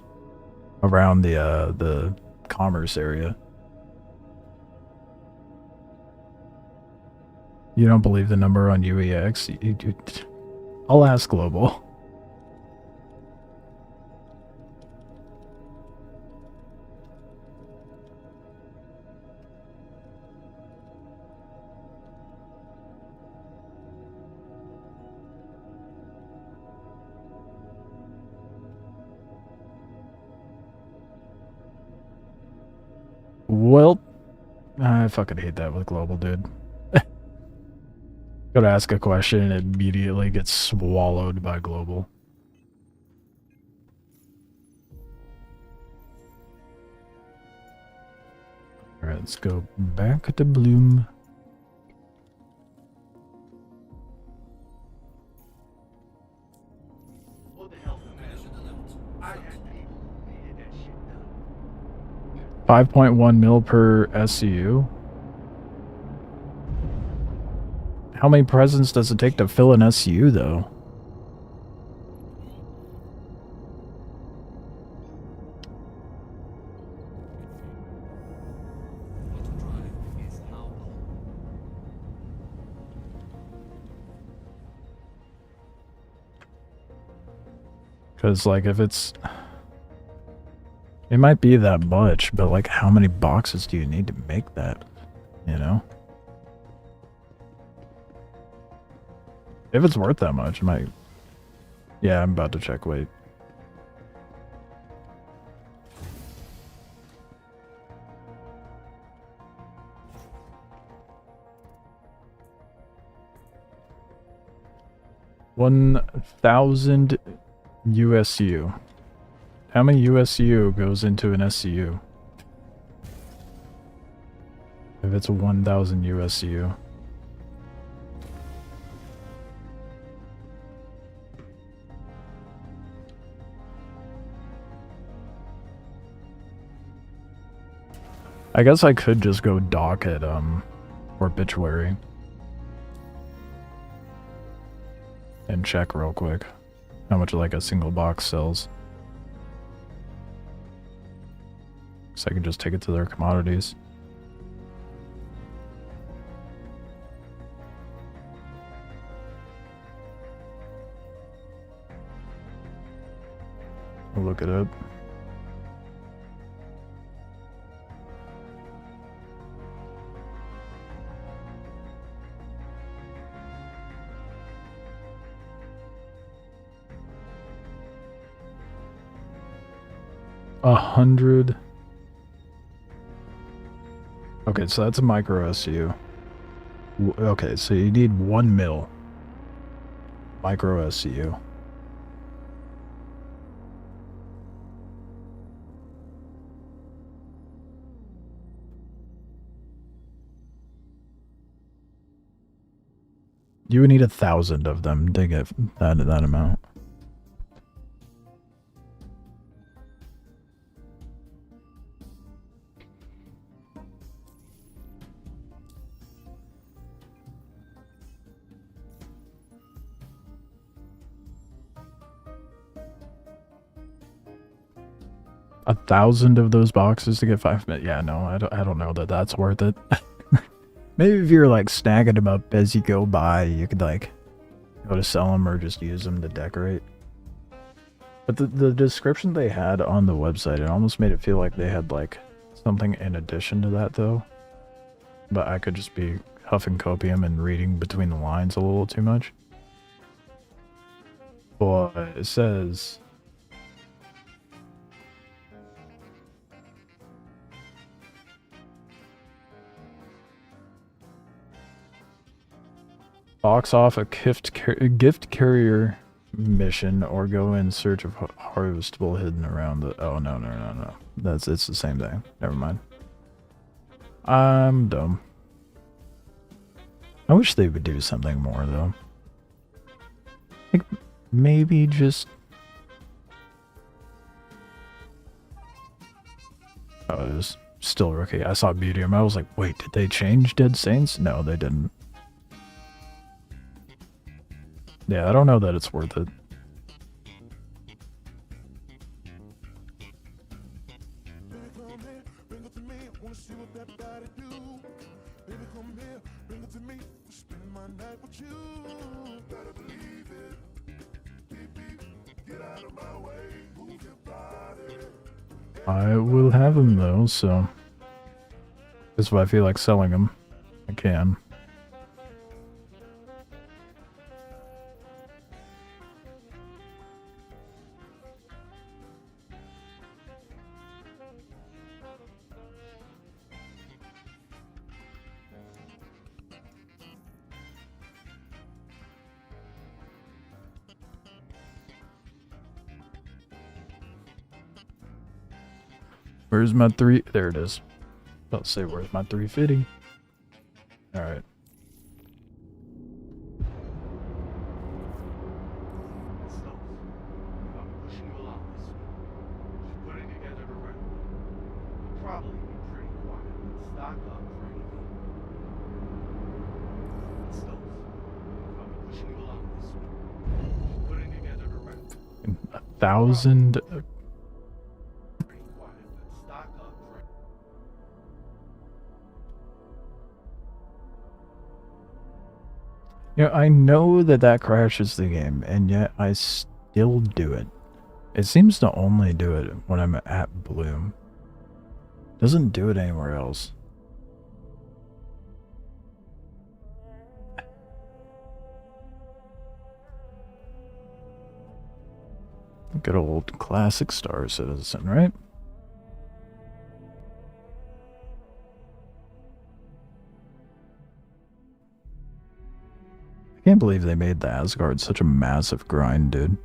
around the commerce area. You don't believe the number on UEX? I'll ask Global. Well, I fucking hate that with Global, dude. Go to ask a question and it immediately gets swallowed by Global. Alright, let's go back to Bloom. What the hell, man? I had people who needed that shit done. 5.1 mil per SCU. How many presents does it take to fill an SCU, though? Because, like, if it's... It might be that much, but, like, how many boxes do you need to make that? You know? If it's worth that much, it might... Yeah, I'm about to check, wait. $1,000 USU. How many USU goes into an SCU? If it's 1,000 USU. I guess I could just go dock at, Obituary. And check real quick how much, like, a single box sells. So I can just take it to their commodities. I'll look it up. $100. Okay, so that's a micro SU. Okay, so you need 1 mil. Micro SCU. You would need 1,000 of them to get that amount. $1,000 of those boxes to get 5 minutes. Yeah, no, I don't know that that's worth it. Maybe if you're like snagging them up as you go by, you could like go to sell them or just use them to decorate. But the description they had on the website, it almost made it feel like they had like something in addition to that though. But I could just be huffing copium and reading between the lines a little too much. But it says... box off a gift carrier mission or go in search of harvestable hidden around the... Oh, no. It's the same thing. Never mind. I'm dumb. I wish they would do something more, though. Like, maybe just... Oh, it was still rookie. I saw medium. I was like, wait, did they change Dead Saints? No, they didn't. Yeah, I don't know that it's worth it. I will have them though, so if I feel like selling them, I can. Where's my 3? There it is. Let's say, where's my 350? Alright. So, I'm pushing you along this week. Just putting together the rep. You'll probably be pretty quiet, but stock up for anything. So, I'm pushing you along this week. Just putting together the rep. 1,000. You know, I know that that crashes the game, and yet I still do it. It seems to only do it when I'm at Bloom. Doesn't do it anywhere else. Good old classic Star Citizen, right? I can't believe they made the Asgard such a massive grind, dude.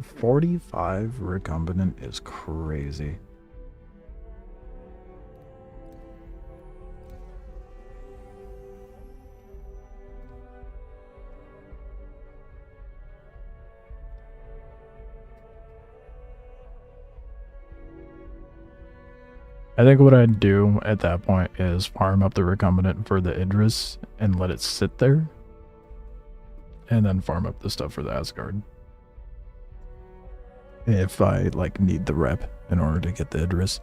45 recombinant is crazy. I think what I'd do at that point is farm up the recombinant for the Idris and let it sit there. And then farm up the stuff for the Asgard. If I, like, need the rep in order to get the Idris.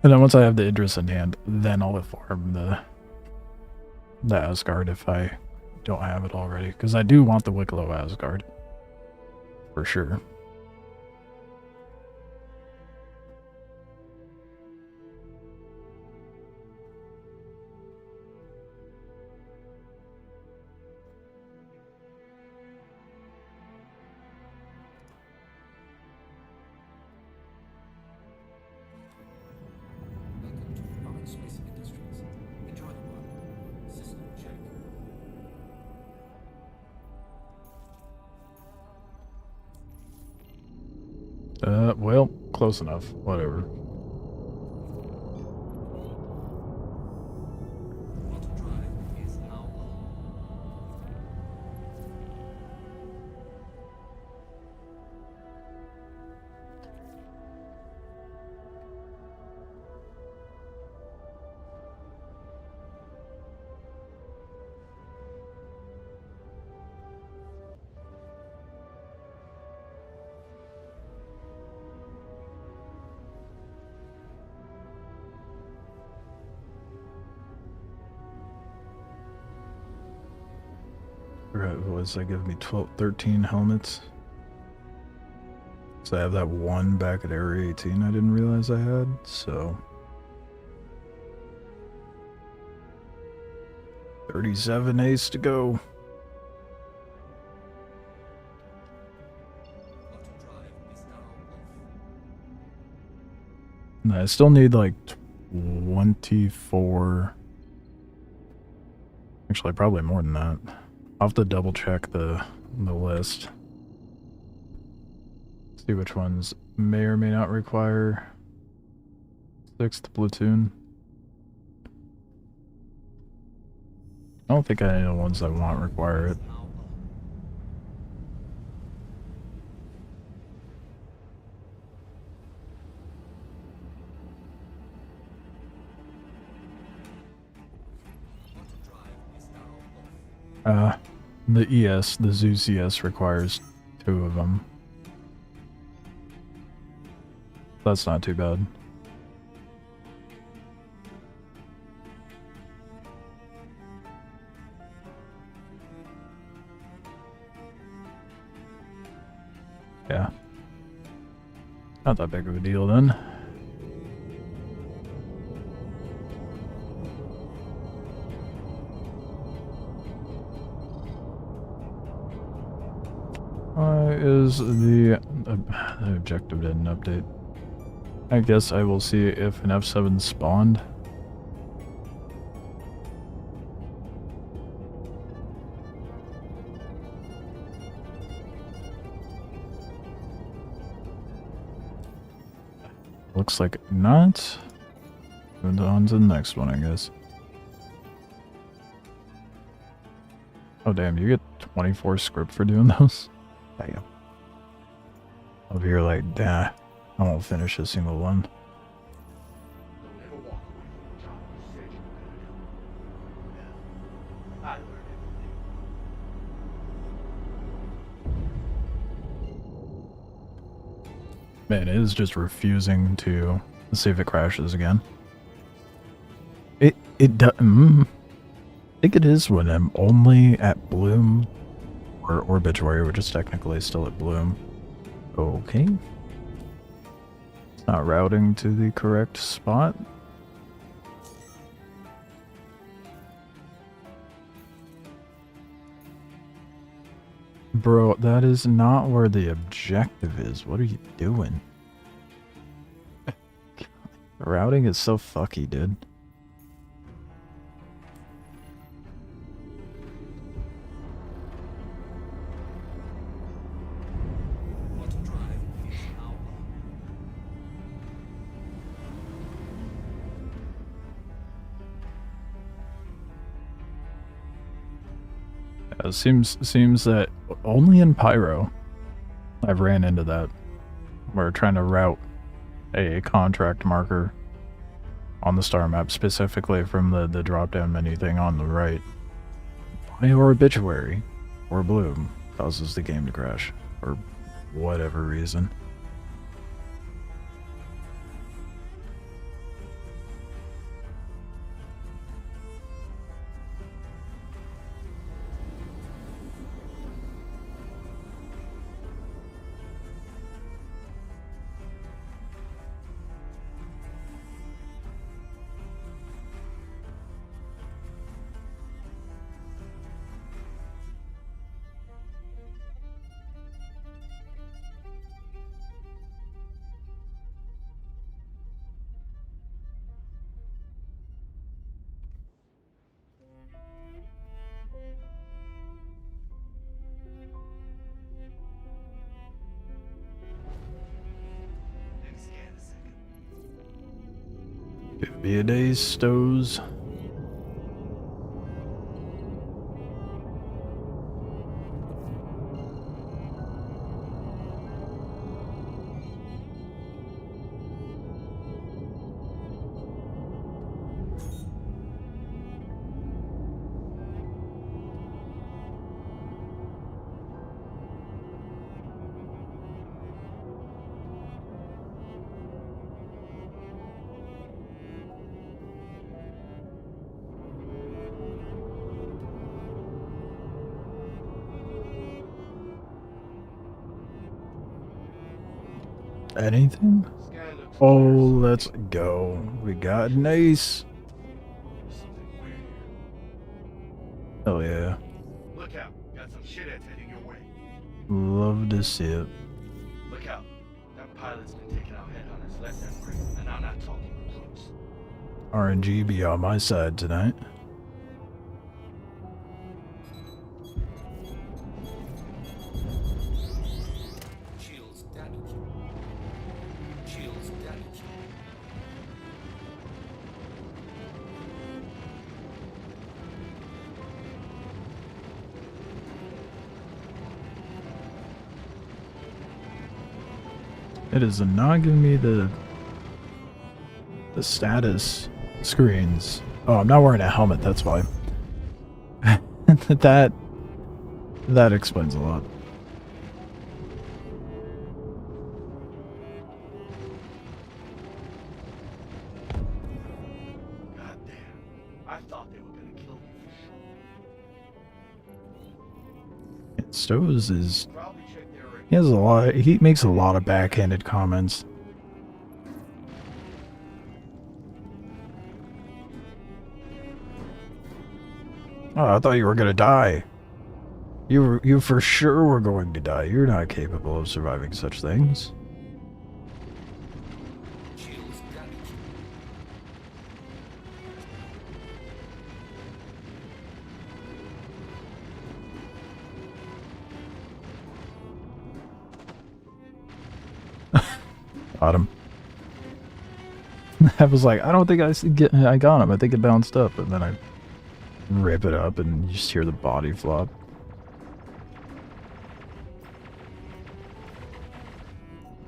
And then once I have the Idris in hand, then I'll farm the Asgard if I don't have it already. Because I do want the Wikelo Asgard. For sure. Well, close enough. Whatever. What was that? Give me 13 helmets. So I have that one back at Area 18 I didn't realize I had, so 37 ace to go. And I still need like 24. Actually, probably more than that. I'll have to double check the list. See which ones may or may not require 6th platoon. I don't think any of the ones I want require it. The ES, the Zeus ES requires 2 of them. That's not too bad. Yeah. Not that big of a deal then. Why is the objective didn't update? I guess I will see if an F7 spawned. Looks like not. Moving on to the next one, I guess. Oh damn, you get 24 script for doing those? Damn. Over here like, nah, I won't finish a single one. Don't ever walk away from the job you said you were gonna do. Yeah, I learned everything. Man, it is just refusing to see if it crashes again. It does. I think it is when I'm only at Bloom or Obituary, which is technically still at Bloom. Okay. It's not routing to the correct spot. Bro, that is not where the objective is. What are you doing? Routing is so fucky, dude. It seems that only in Pyro I've ran into that. We're trying to route a contract marker on the star map, specifically from the drop-down menu thing on the right. Or Obituary or Bloom causes the game to crash for whatever reason. Could be a day's stows. Anything? Scan looks Oh, clear, so let's go. We got an ace. there's something weird here. Hell yeah. Look out, got some shitheads heading your way. Love to see it. Look out, that pilot's been taking out headhunters left and right, and I'm not talking recruits. RNG be on my side tonight. Shields damaged. Shields damaged. It is not giving me the status screens. Oh, I'm not wearing a helmet, that's why. that explains a lot. God damn. I thought they were gonna kill me for sure. Stows is Probably check their record. he has a lot. He makes a lot of backhanded comments. Oh, I thought you were gonna die. You for sure were going to die. You're not capable of surviving such things. Shields damaged. Got him. I was like, I don't think I got him. I think it bounced up, and then I rip it up, and you just hear the body flop.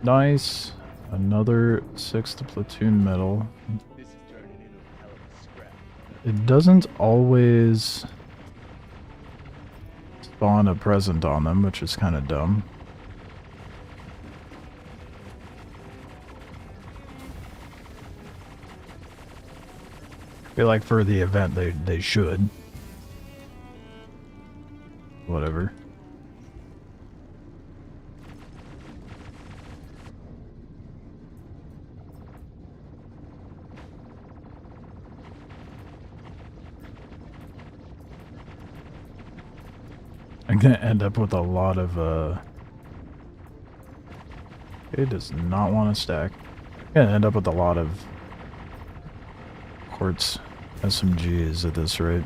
Nice. Another 6th platoon medal. This is turning into a hell of a scrap. It doesn't always spawn a present on them, which is kind of dumb. I feel like for the event they should. Whatever. I'm gonna end up with a lot of it does not want to stack. I'm gonna end up with a lot of quartz SMGs at this rate.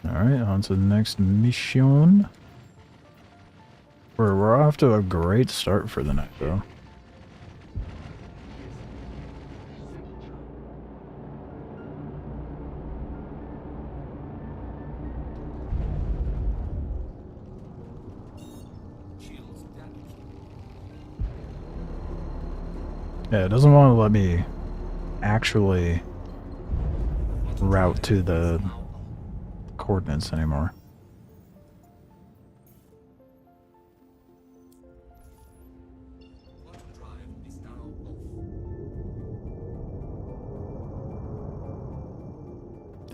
Alright, on to the next mission. We're off to a great start for the night, though. Shields damaged. Yeah, it doesn't want to let me actually route to the coordinates anymore. Quantum drive is now off.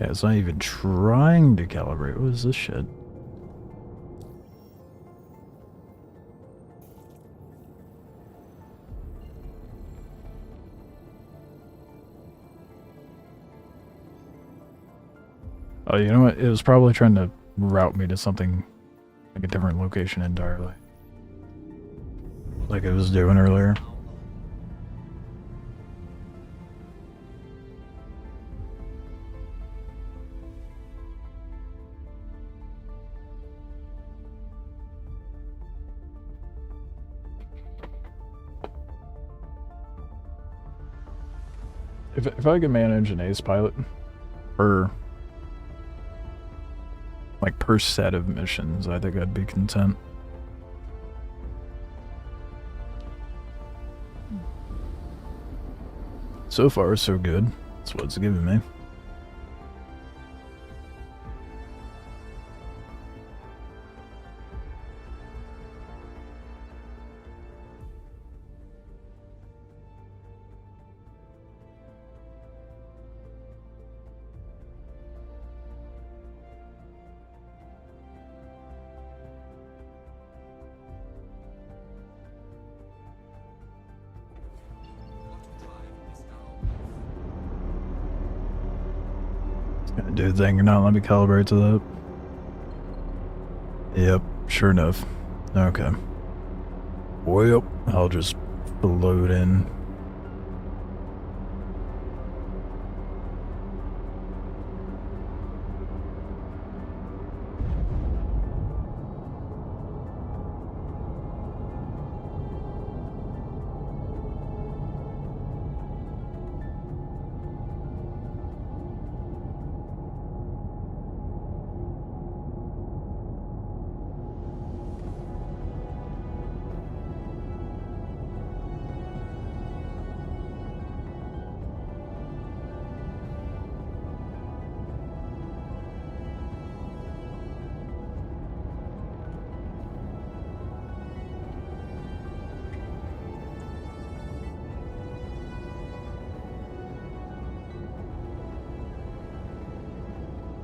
Yeah, it's not even trying to calibrate. What is this shit? Oh, you know what? It was probably trying to route me to something like a different location entirely. Like it was doing earlier. If I could manage an ace pilot per set of missions, I think I'd be content. So far, so good. That's what it's giving me. Gonna do a thing or not let me calibrate to that. Yep, sure enough. Okay. Well, I'll just float in.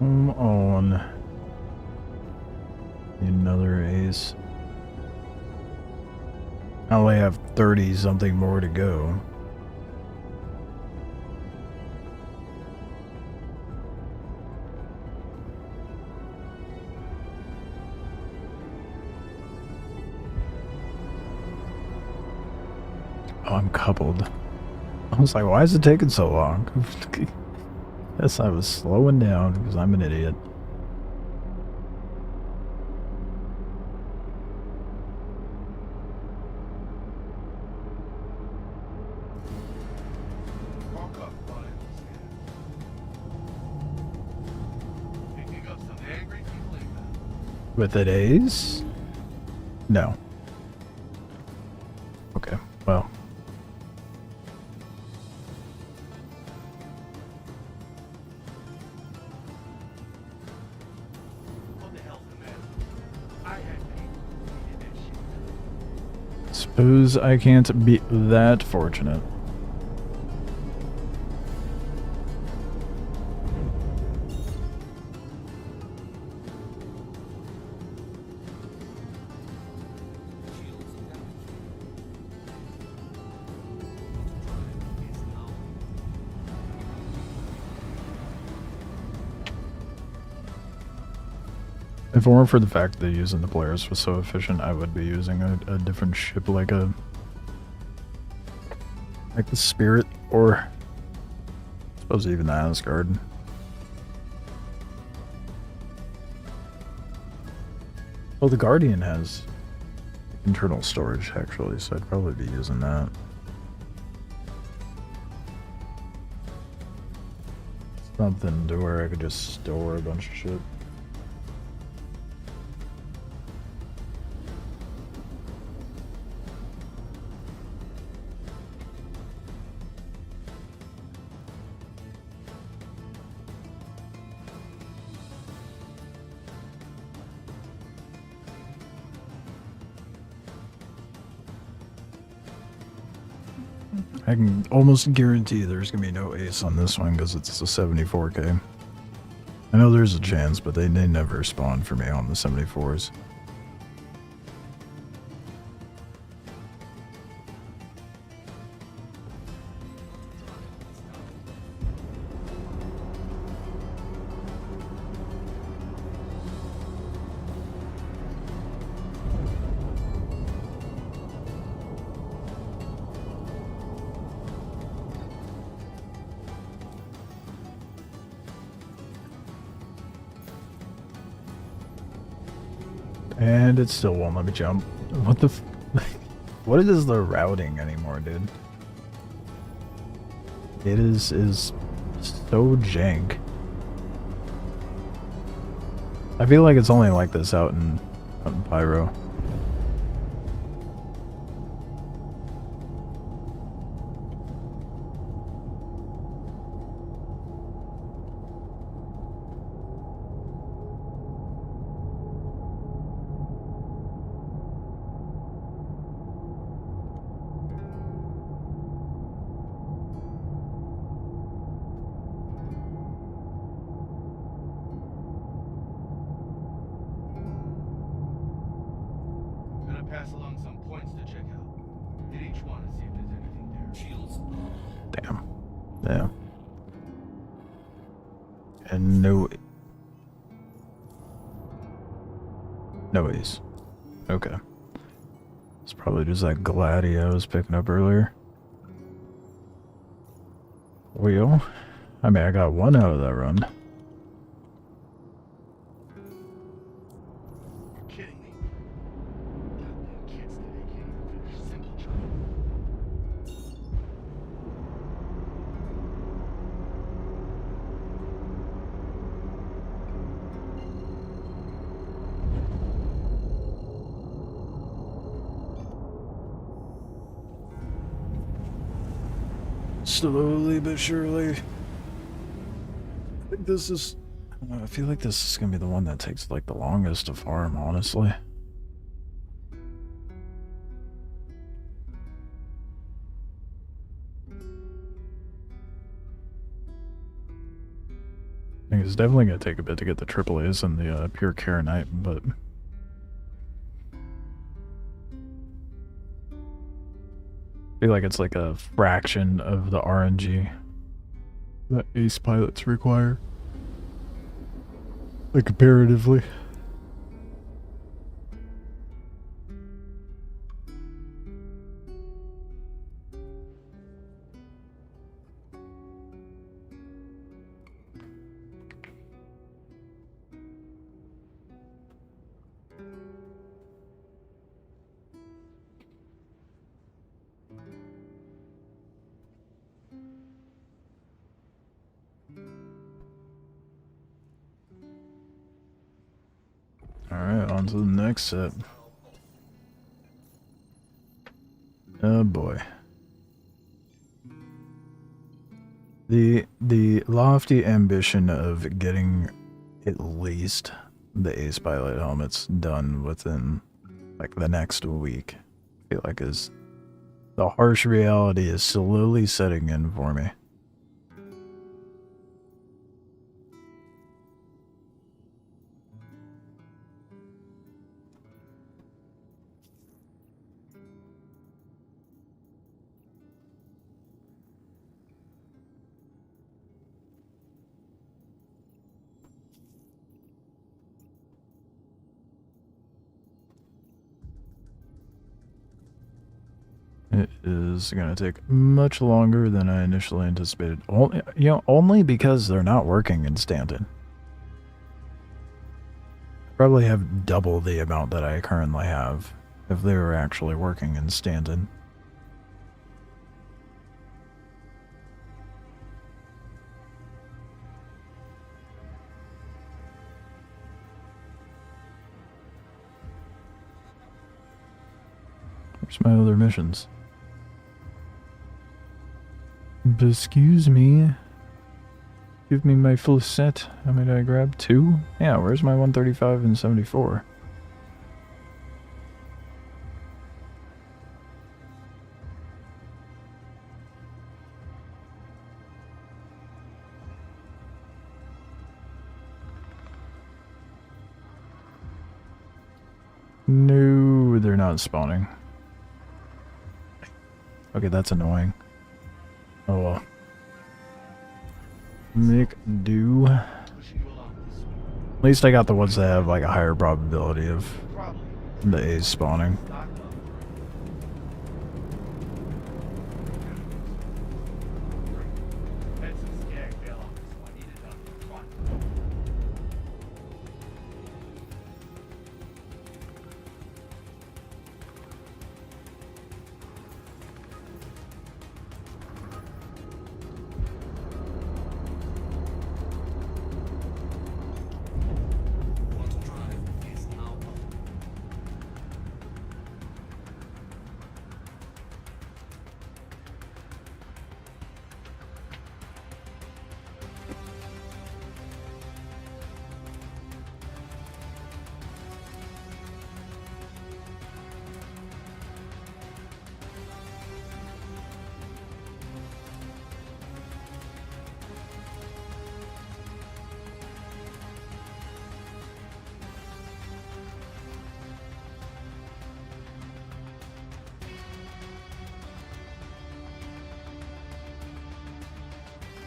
Come on. Another ace. I only have 30 something more to go. Oh, I'm coupled. I was like, why is it taking so long? Guess I was slowing down because I'm an idiot. Walk up, buddy. Picking up some angry people inbound. With an ace? No. Okay, well. What the hell's the matter? I had people who needed that shit. Suppose I can't be that fortunate. If it weren't for the fact that using the Polaris was so efficient, I would be using a different ship like the Spirit, or I suppose even the Asgard. Well, the Guardian has internal storage actually, so I'd probably be using that. Something to where I could just store a bunch of shit. I can almost guarantee there's gonna be no ace on this one because it's a 74k. I know there's a chance, but they never spawn for me on the 74s. And it still won't let me jump. What the f- What is the routing anymore, dude? It is so jank. I feel like it's only like this out in Pyro. Gonna pass along some points to check out. Hit each one and see if there's anything there. Shields. Damn. Yeah. And no ace. Okay. It's probably just that Gladio I was picking up earlier. Wheel. I mean, I got one out of that run. You're kidding me. Goddamn kids today can't even finish a simple job. Slowly but surely. I think this is... I feel like this is gonna be the one that takes like the longest to farm, honestly. I think it's definitely going to take a bit to get the AAAs and the pure Karenite, but I feel like it's like a fraction of the RNG that ace pilots require, like comparatively. Alright, on to the next set. Oh boy. The lofty ambition of getting at least the ace pilot helmets done within like the next week, I feel like is the harsh reality is slowly setting in for me. It is going to take much longer than I initially anticipated. Only because they're not working in Stanton. Probably have double the amount that I currently have if they were actually working in Stanton. Where's my other missions? Excuse me. Give me my full set. How many did I grab? 2? Yeah, where's my 135 and 74? No, they're not spawning. Okay, that's annoying. Oh well. Make do. At least I got the ones that have like a higher probability of the A's spawning.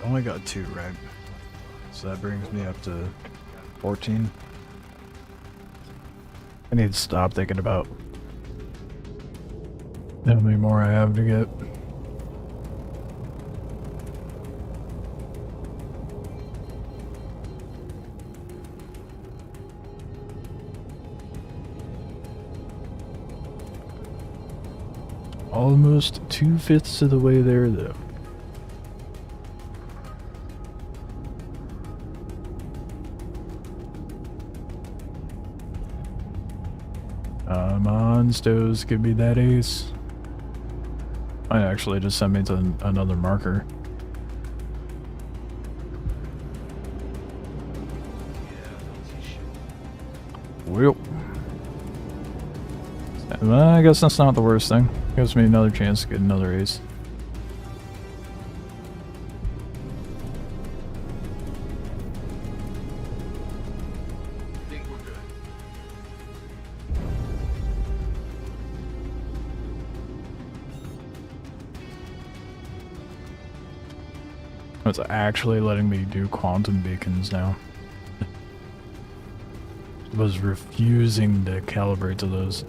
Only got 2, right? So that brings me up to 14. I need to stop thinking about how many more I have to get. Almost 2/5 of the way there, though. Come on, Stows, give me that ace. Might actually just send me to another marker. Well, I guess that's not the worst thing. Gives me another chance to get another ace. It's actually letting me do quantum beacons now. It was refusing to calibrate to those.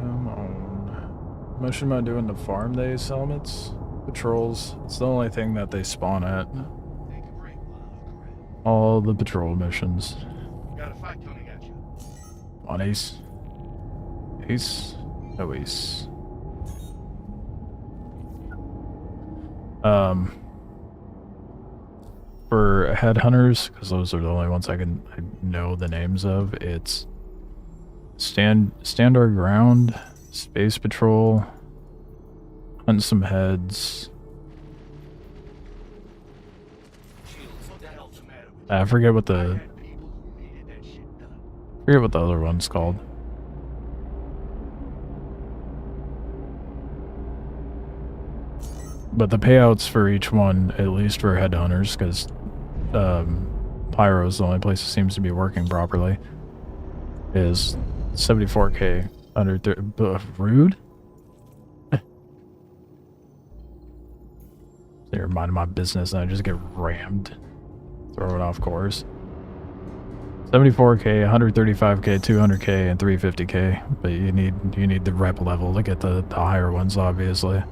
Come on. How much am I doing to farm these helmets? Patrols. It's the only thing that they spawn at. Take a break while I look around. All the patrol missions. Got a fight coming at you. On Ace. Ace. No Ace. For headhunters, because those are the only ones I know the names of, it's stand our ground, space patrol, hunt some heads. What the hell's the matter with I forget what you? I the had people who needed that shit done. other one's called. But the payouts for each one, at least for headhunters, because Pyro is the only place it seems to be working properly, is 74k under rude. They're minding my business and I just get rammed, throw it off course. 74k, 135k, 200k, and 350k. But you need the rep level to get the higher ones, obviously.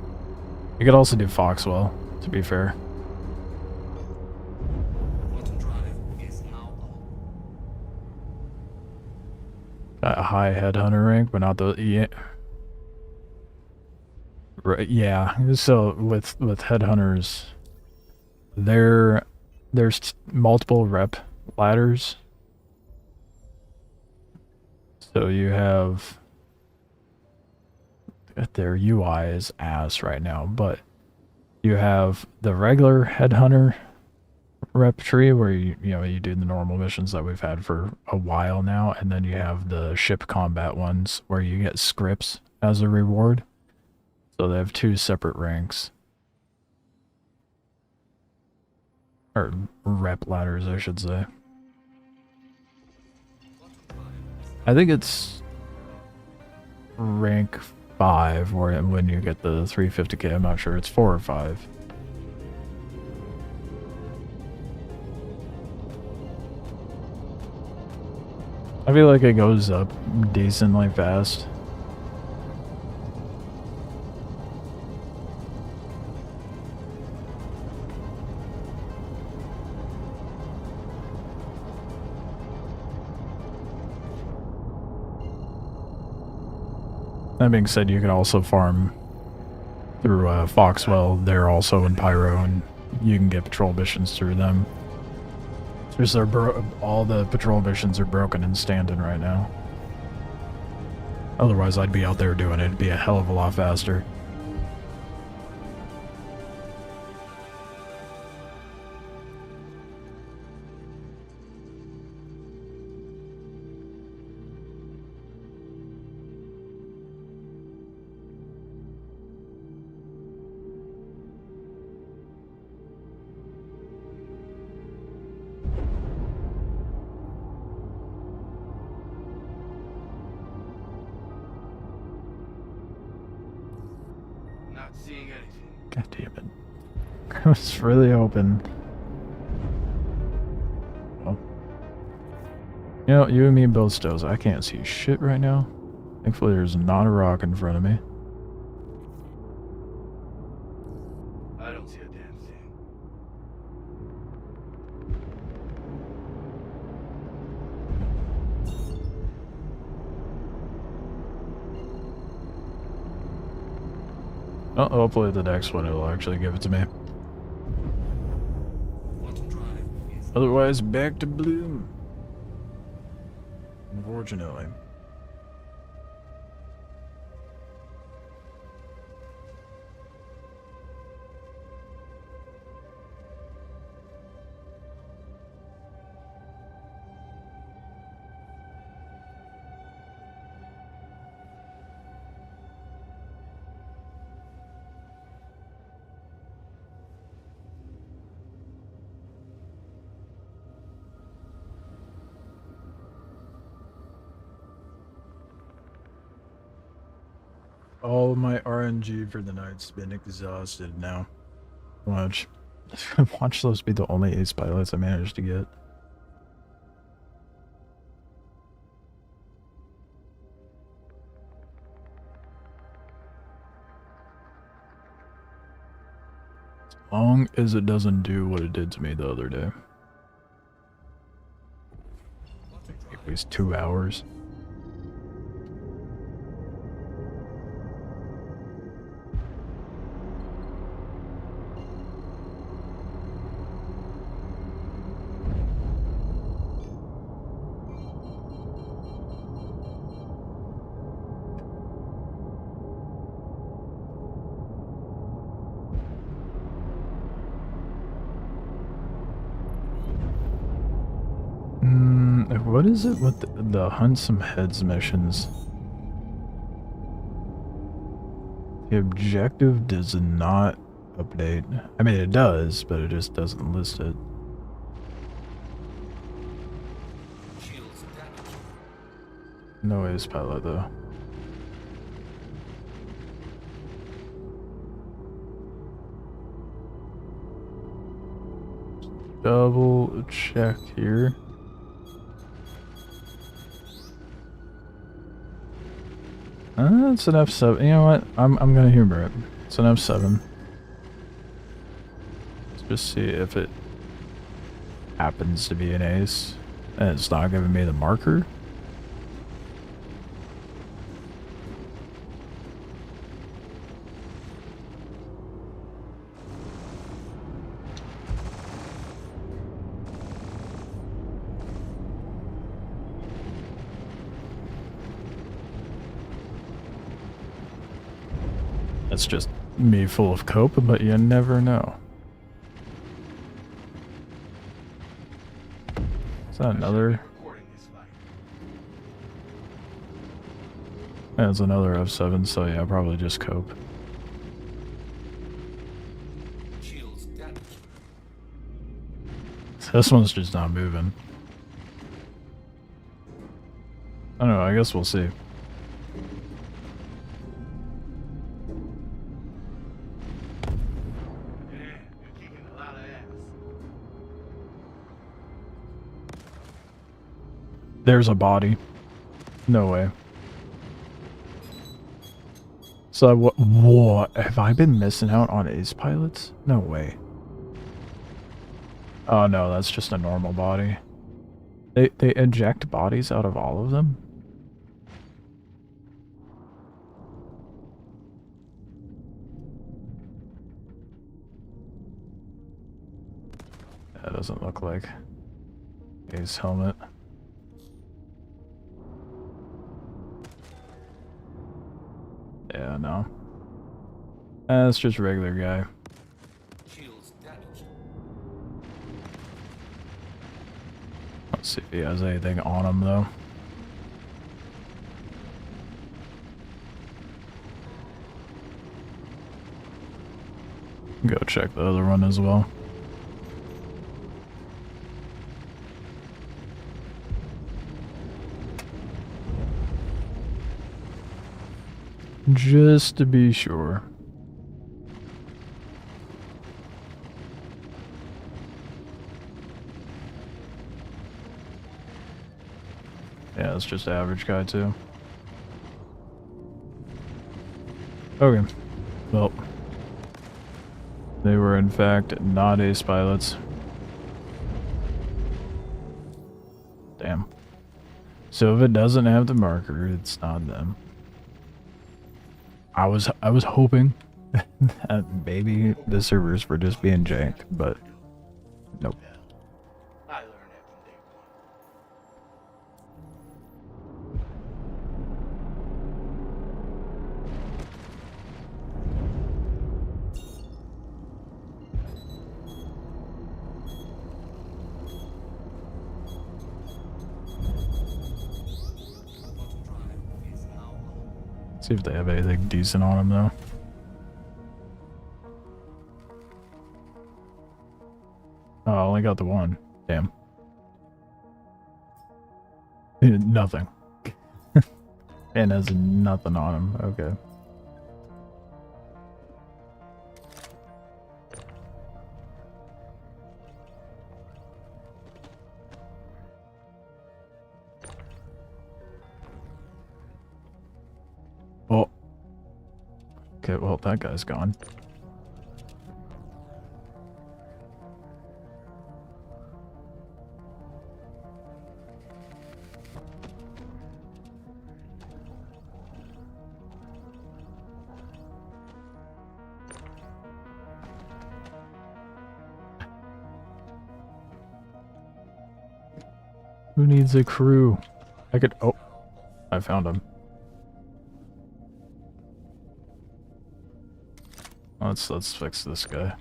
You could also do Foxwell, to be fair. Quantum drive is now on. Got a high headhunter rank, but not the yeah. Right, yeah. So with headhunters, there's multiple rep ladders. So you have their UI is ass right now, but you have the regular headhunter rep tree where you do the normal missions that we've had for a while now, and then you have the ship combat ones where you get scripts as a reward. So they have two separate ranks. Or rep ladders, I should say. I think it's rank 5 when you get the 350k. I'm not sure. It's 4 or 5. I feel like it goes up decently fast. That being said, you can also farm through Foxwell. They're also in Pyro, and you can get patrol missions through them. Just all the patrol missions are broken and standing right now. Otherwise, I'd be out there doing it. It'd be a hell of a lot faster. Not seeing anything. God damn it. I was really hoping. Well, you know, you and me both, Stills. I can't see shit right now. Thankfully, there's not a rock in front of me. I don't see a damn thing. Oh, hopefully the next one it'll actually give it to me. Otherwise, back to Bloom. Unfortunately. All of my RNG for the night's been exhausted now. Watch. Watch those be the only ace pilots I managed to get. As long as it doesn't do what it did to me the other day. It was 2 hours. What is it with the hunt some heads missions? The objective does not update. I mean, it does, but it just doesn't list it. No ace pilot though. Double check here. It's an F7. You know what? I'm gonna humor it. It's an F7. Let's just see if it happens to be an ace. And it's not giving me the marker. It's just me full of cope, but you never know. Is that another? Yeah, it's another F7, so yeah, probably just cope. This one's just not moving. I don't know, I guess we'll see. There's a body. No way. So what? Have I been missing out on ace pilots? No way. Oh no, that's just a normal body. They eject bodies out of all of them? That doesn't look like ace helmet. Yeah, no. That's just a regular guy. Let's see if he has anything on him, though. Go check the other one as well. Just to be sure. Yeah, it's just average guy too. Okay. Well. They were in fact not ace pilots. Damn. So if it doesn't have the marker, it's not them. I was hoping Maybe the servers were just being janked, but nope. I learned that from day one. See if they have anything decent on them though. Oh, I only got the one. Damn. Nothing. And has nothing on him. Okay. Oh. Okay, well, that guy's gone. Who needs a crew? I could. Oh, I found him. Let's fix this guy.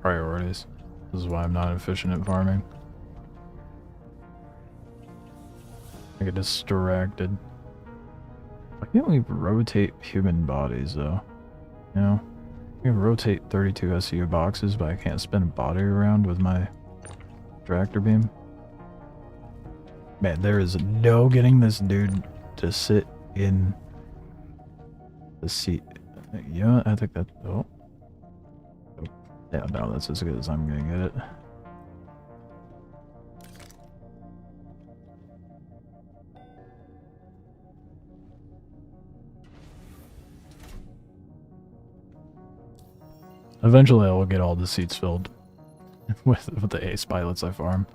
Priorities. This is why I'm not efficient at farming. I get distracted. Why can't we rotate human bodies though? You know? I can rotate 32 SU boxes, but I can't spin a body around with my tractor beam. Man, there is no getting this dude to sit in the seat. You know what? I think that. Oh. Yeah, no, that's as good as I'm gonna get it. Eventually, I will get all the seats filled with the ace pilots I farm.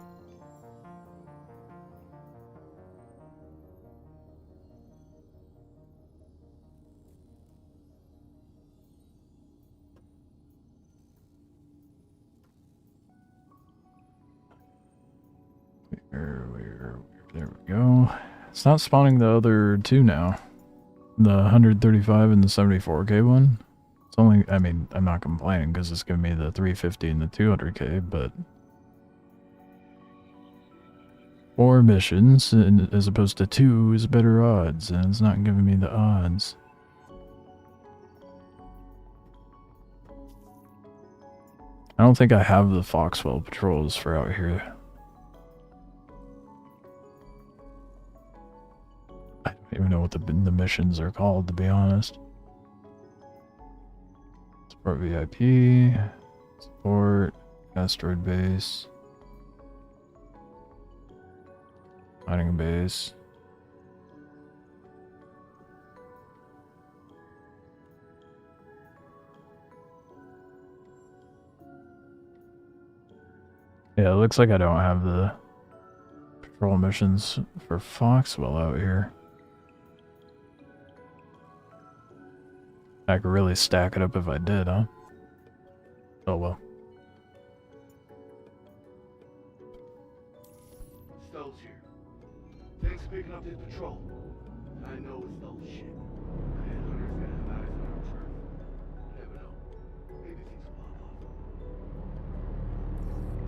There we go. It's not spawning the other two now. The 135 and the 74k one. It's only, I mean, I'm not complaining because it's giving me the 350 and the 200k, but 4 missions as opposed to 2 is better odds, and it's not giving me the odds. I don't think I have the Foxwell patrols for out here. I don't even know what the missions are called, to be honest. Support VIP, support, asteroid base, mining base. Yeah, it looks like I don't have the patrol missions for Foxwell out here. I could really stack it up if I did, huh? Oh well. Stowe's here. Thanks for picking up this patrol. I know it's Stowe's shit. The headhunter's gonna have eyes on our turf. You never know. Maybe things will pop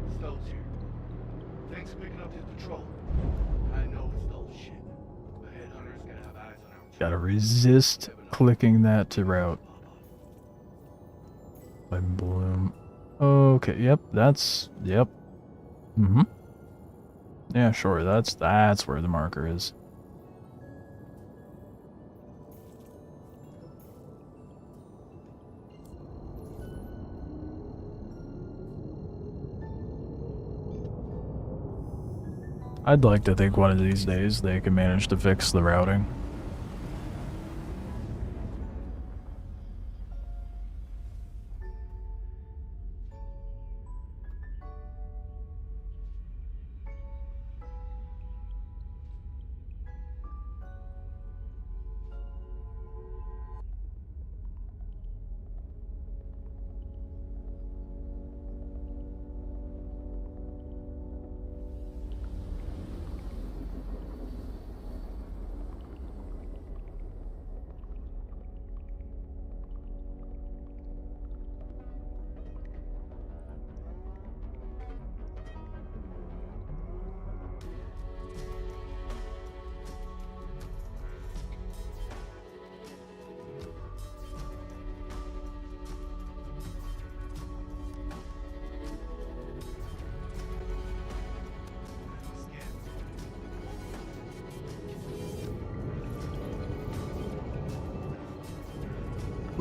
off. Stowe's here. Thanks for picking up this patrol. I know it's Stowe's shit. The headhunter's gonna have eyes on our turf. Gotta resist clicking that to route. By Bloom. Okay, yep, that's, yep. Mm-hmm. Yeah, sure, that's where the marker is. I'd like to think one of these days they can manage to fix the routing.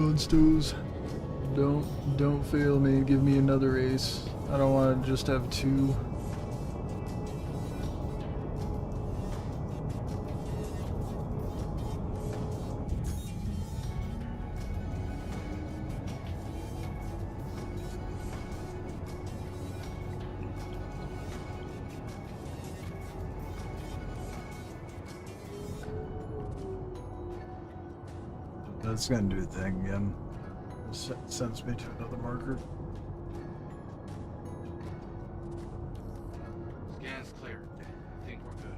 Monsters. Don't fail me. Give me another ace. I don't want to just have two. That's gonna do the thing again. Sends me to another marker. Scan's clear. I think we're good.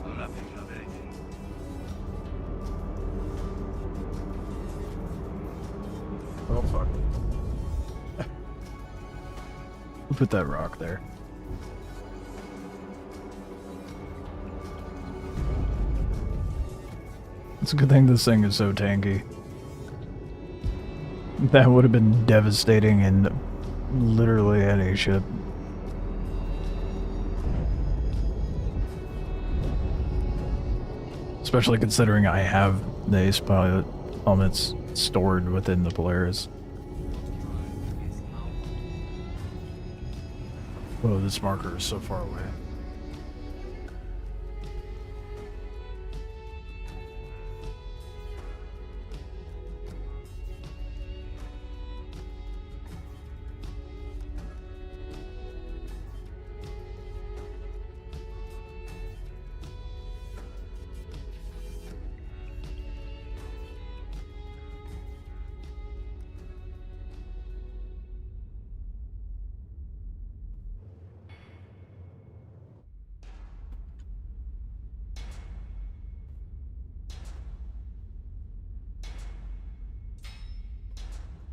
I'm not picking up anything. Oh fuck. Who put that rock there? It's a good thing this thing is so tanky. That would have been devastating in literally any ship. Especially considering I have the ace pilot helmets stored within the Polaris. Whoa, this marker is so far away.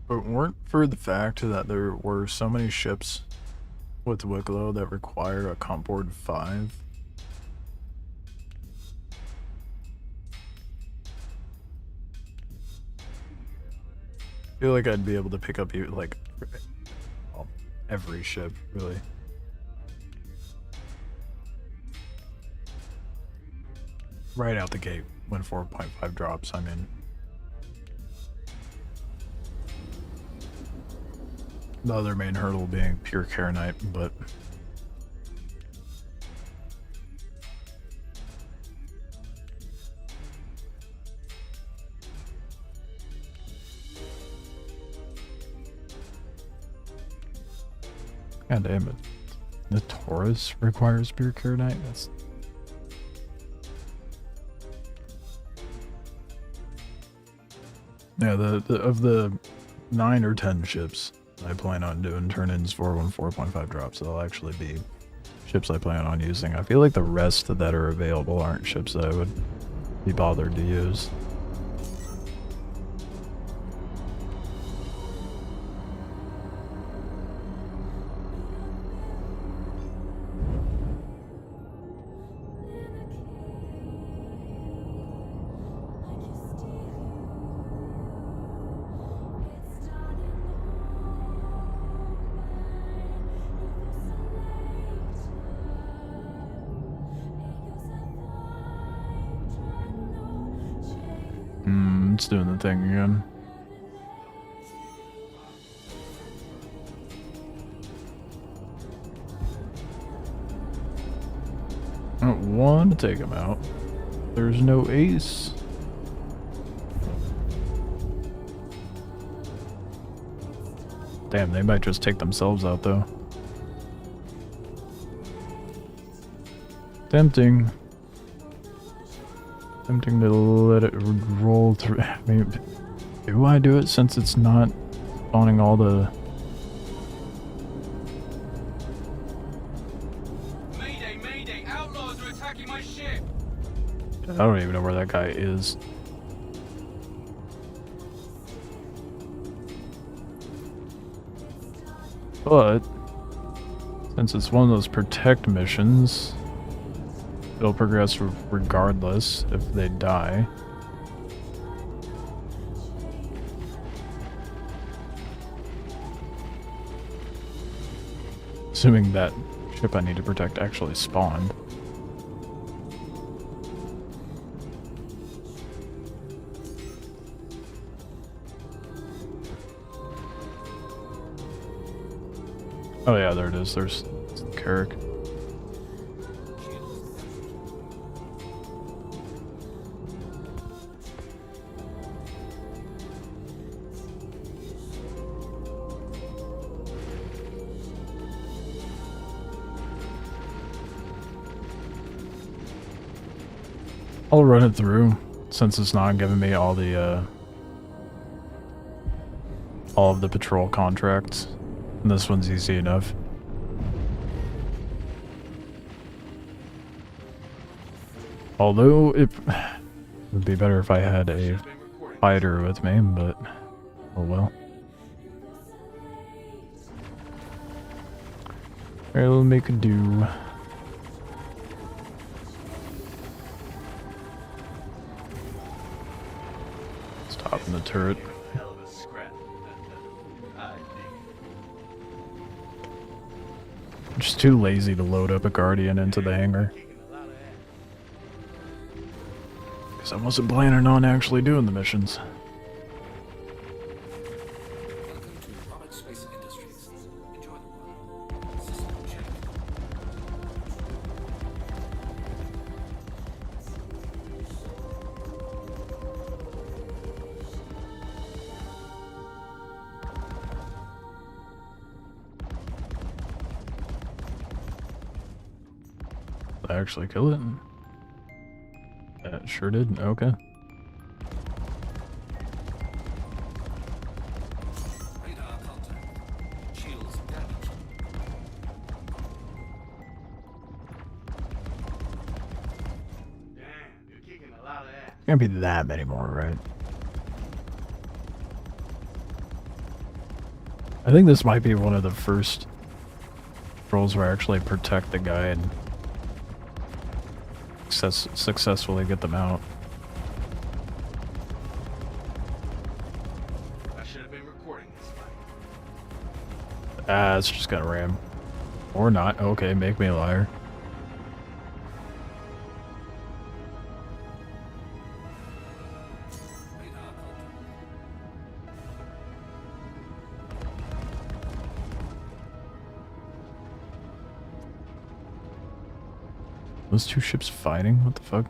But weren't for the fact that there were so many ships with Wikelo that require a comp board 5. I feel like I'd be able to pick up like well, every ship, really. Right out the gate when 4.5 drops, I mean. The other main hurdle being pure Karenite, but god damn it. The Taurus requires pure Karenite? That's yeah, of the 9 or 10 ships I plan on doing turn-ins for when 4.5 drops, they'll actually be ships I plan on using. I feel like the rest that are available aren't ships that I would be bothered to use. It's doing the thing again. I don't want to take him out. There's no ace. Damn, they might just take themselves out though. Tempting. Tempting to let it roll through. I mean, do I do it since it's not spawning all the... Mayday, mayday! Outlaws are attacking my ship! I don't even know where that guy is. But since it's one of those protect missions, it'll progress regardless if they die. Assuming that ship I need to protect actually spawned. Oh yeah, there it is. There's Carrick. I'll run it through, since it's not giving me all the, all of the patrol contracts. And this one's easy enough. Although, it would be better if I had a fighter with me, but oh well. Alright, we'll make a do. Stopping the turret. I'm just too lazy to load up a Guardian into the hangar. Because I wasn't planning on actually doing the missions. Did I actually kill it? That sure did. Okay. Can't be that many more, right? I think this might be one of the first roles where I actually protect the guy and successfully get them out. I should have been recording this fight. Ah, it's just got a ram. Or not. Okay, make me a liar. Those two ships fighting? What the fuck?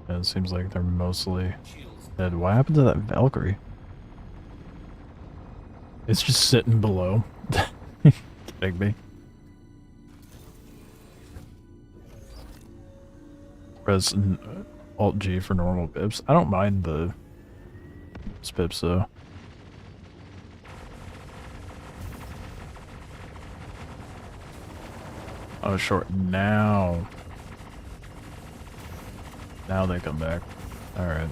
Yeah, it seems like they're mostly dead. What happened to that Valkyrie? It's just sitting below. Kidding me. Press Alt G for normal pips. I don't mind the pips though. Oh, short. Now they come back. Alright.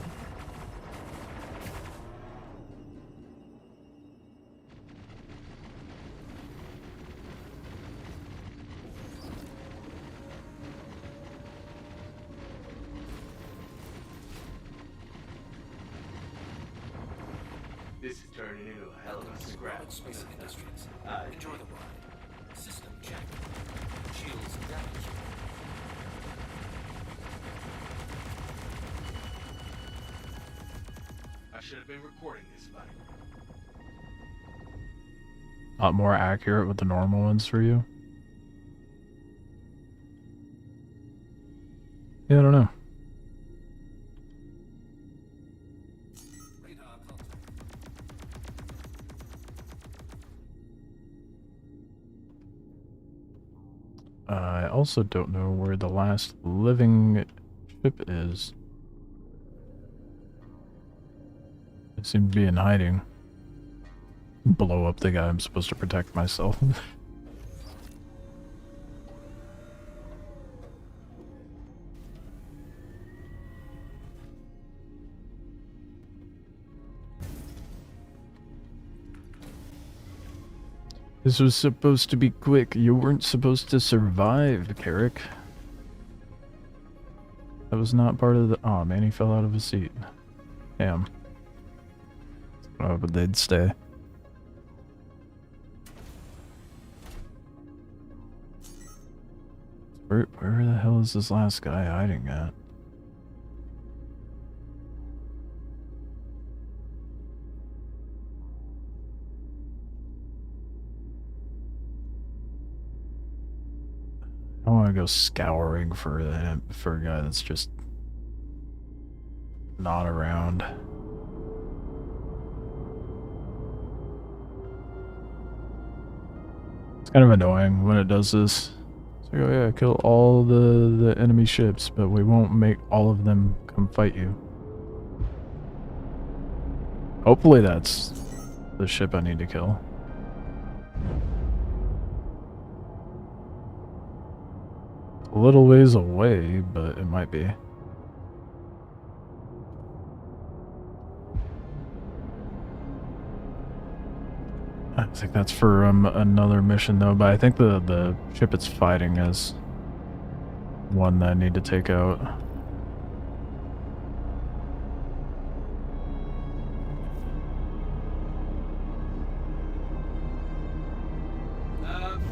This is turning into a hell of a scrap. Space Industries. Enjoy the ride. System check. Shields damaged. I should have been recording this fight. A lot more accurate with the normal ones for you. Yeah, I don't know. I also don't know where the last living ship is. It seemed to be in hiding. Blow up the guy I'm supposed to protect myself. This was supposed to be quick. You weren't supposed to survive, Carrick. That was not part of the... Oh man, he fell out of his seat. Damn. Oh, but they'd stay. Where the hell is this last guy hiding at? I want to go scouring for a guy that's just not around. It's kind of annoying when it does this. It's like, oh yeah, kill all the enemy ships, but we won't make all of them come fight you. Hopefully that's the ship I need to kill. A little ways away, but it might be. I think that's for another mission though, but I think the ship it's fighting is one that I need to take out.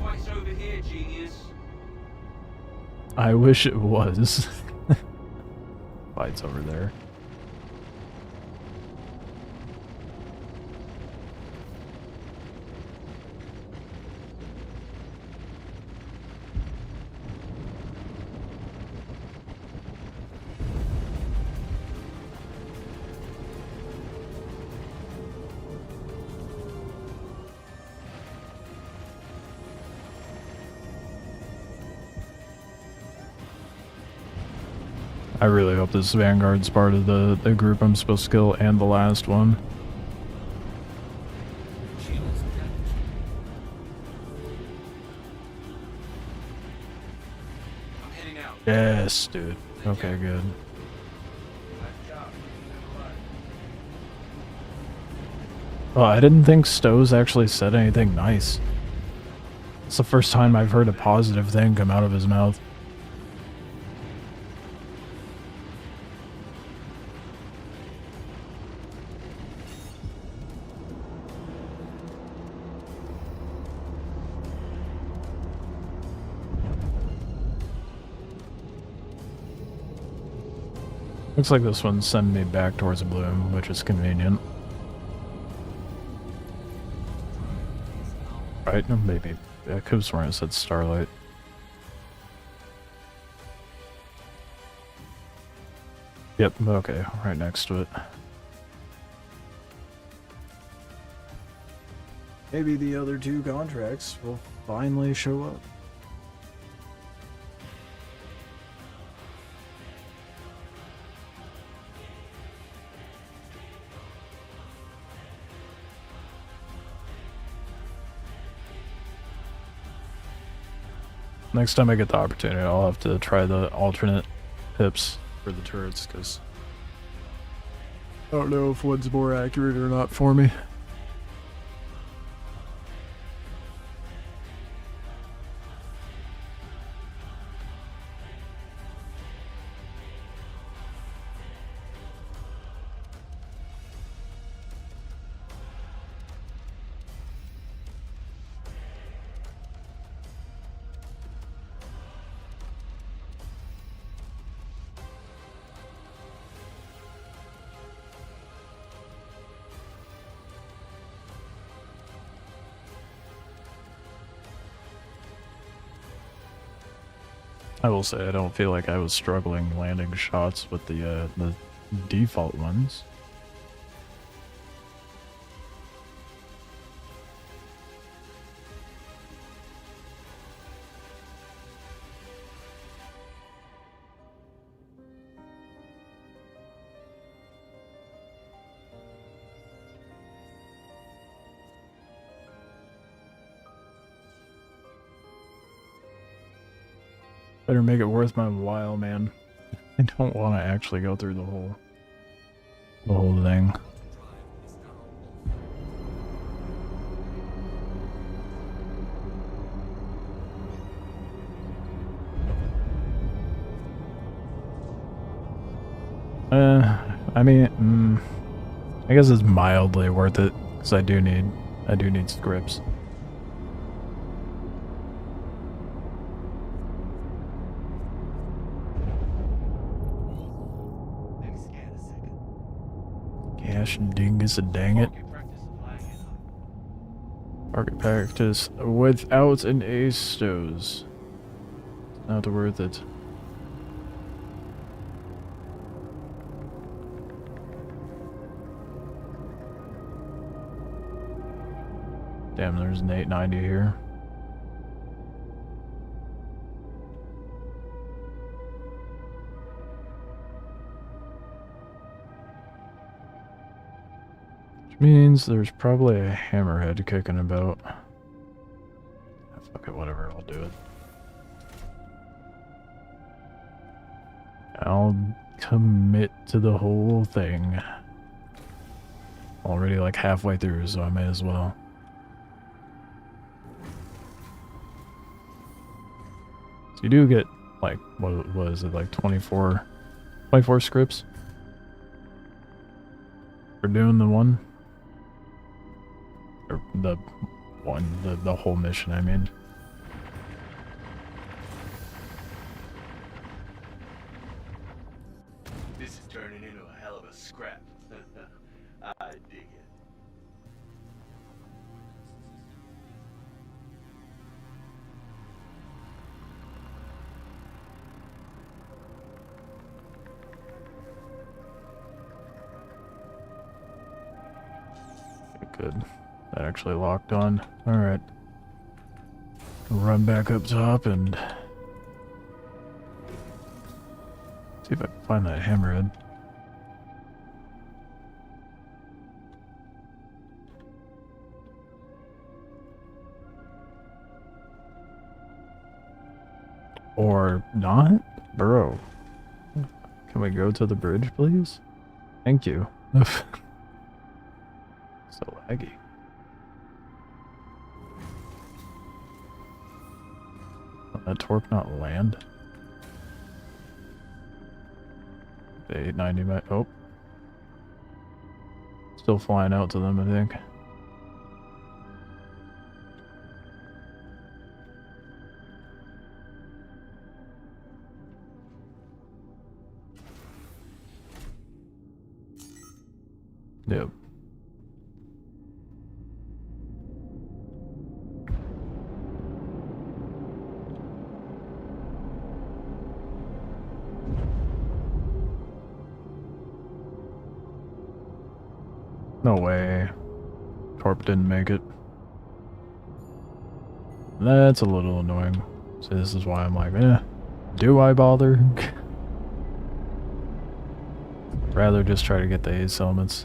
Fight's over here, genius. I wish it was. Fight's over there. I really hope this Vanguard's part of the group I'm supposed to kill and the last one. Shields damaged. I'm heading out. Yes, dude. Okay, good. Nice job. Oh, I didn't think Stowe's actually said anything nice. It's the first time I've heard a positive thing come out of his mouth. Looks like this one's sending me back towards Bloom, which is convenient. Right? No, maybe. Yeah, I could have sworn it said Starlight. Yep, okay, right next to it. Maybe the other two contracts will finally show up. Next time I get the opportunity, I'll have to try the alternate pips for the turrets, because I don't know if one's more accurate or not for me. I will say I don't feel like I was struggling landing shots with the default ones. Better make it worth my while, man. I don't want to actually go through the whole thing. I mean, I guess it's mildly worth it because I do need scripts. Let me scan a second. Gosh dingus a dang it. Okay, practice flying it up. Target practice without an ASTOS. Not worth it. Damn, there's an 890 here. Which means there's probably a hammerhead kicking about. Fuck it, whatever, I'll do it. I'll commit to the whole thing. Already like halfway through, so I may as well. So you do get like, what is it, like 24 scripts? For doing the one? Or the one, the whole mission, I mean. This is turning into a hell of a scrap. I dig it. Good. That actually locked on. Alright. Run back up top and see if I can find that hammerhead. Or not? Bro. Can we go to the bridge, please? Thank you. So laggy. Will that torp not land? The 890 might. Oh. Still flying out to them, I think. Yep. No way. Torp didn't make it. That's a little annoying. So this is why I'm like, do I bother? Rather just try to get the ace elements.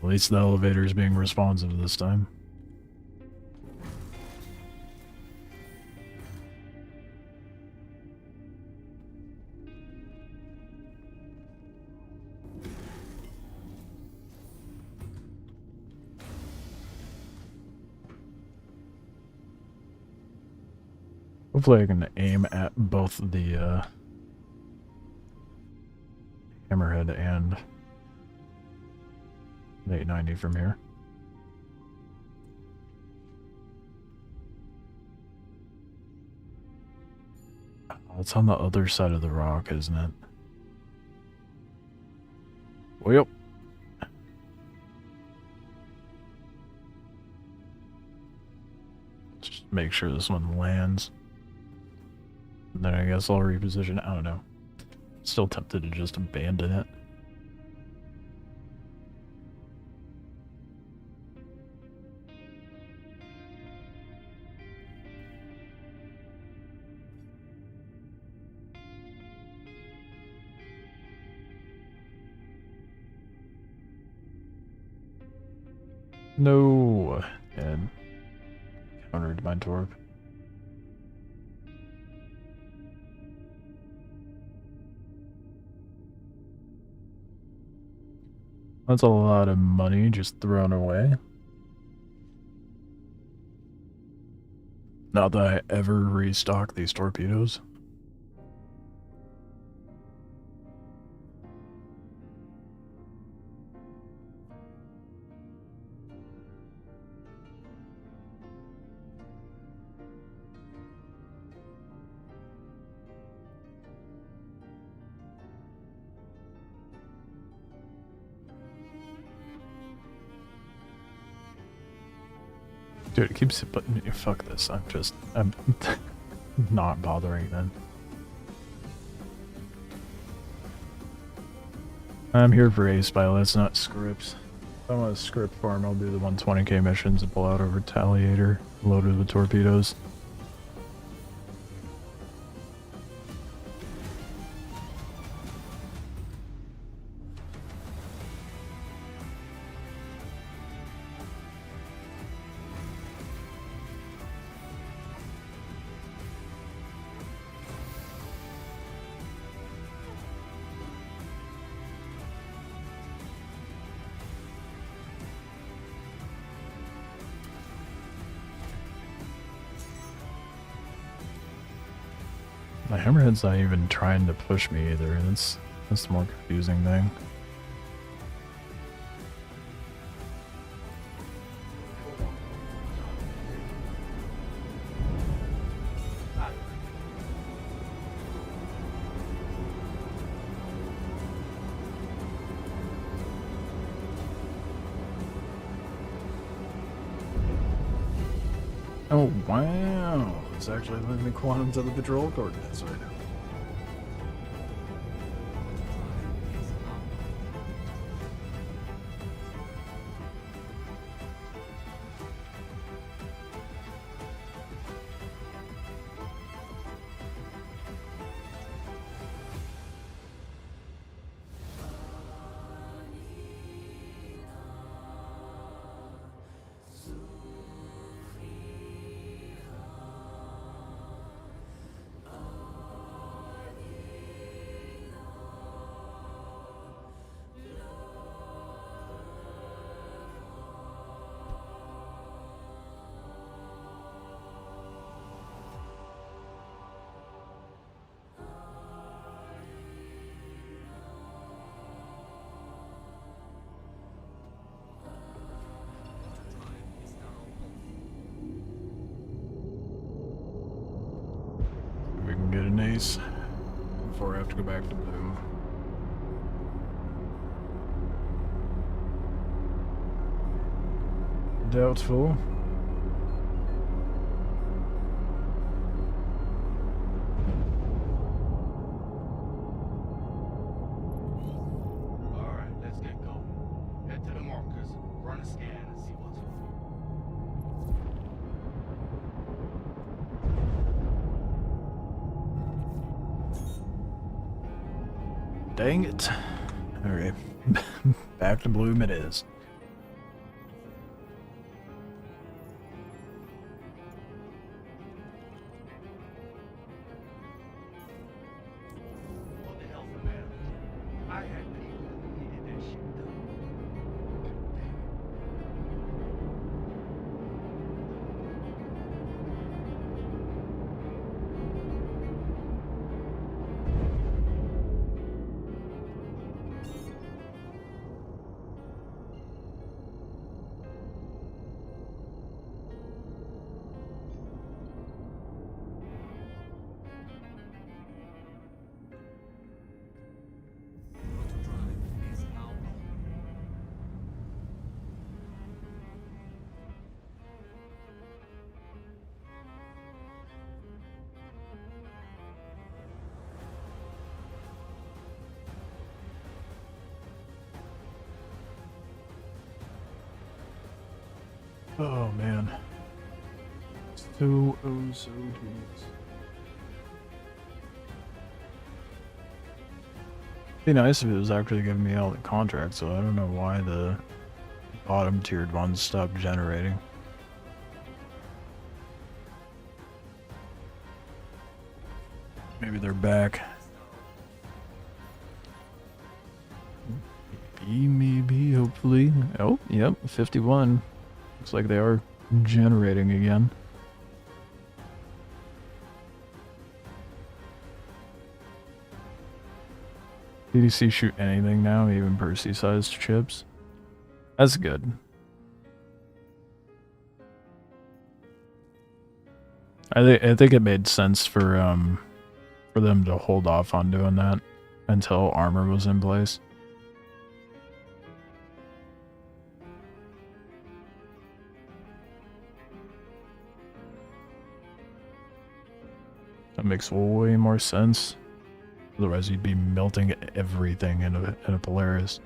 At least the elevator is being responsive this time. Hopefully I can aim at both the hammerhead and the 890 from here. Oh, it's on the other side of the rock, isn't it? Well, just make sure this one lands. And then I guess I'll reposition. I don't know. Still tempted to just abandon it. No. And countered my torp. That's a lot of money just thrown away. Not that I ever restock these torpedoes. Dude, it keeps putting. Fuck this. I'm not bothering then. I'm here for ace pilots, not scripts. If I want a script farm, I'll do the 120k missions and pull out a retaliator loaded with torpedoes. My hammerhead's not even trying to push me either. That's the more confusing thing. Oh wow! It's actually letting me quantum to the patrol coordinates right now. We can get an ace before I have to go back to blue. Doubtful. Alright, let's get going. Head to the markers, run a scan, and see what's up. Dang it. Alright. Back to bloom it is. What the hell's the matter? I had people who needed that shit done. Oh man. So tedious. Be nice if it was actually giving me all the contracts, so I don't know why the bottom tiered ones stopped generating. Maybe they're back. Maybe, hopefully. Oh, yep, 51. Looks like they are generating again. DDC shoot anything now, even Percy-sized chips. That's good. I think it made sense for them to hold off on doing that until armor was in place. That makes way more sense. Otherwise, you'd be melting everything in a Polaris.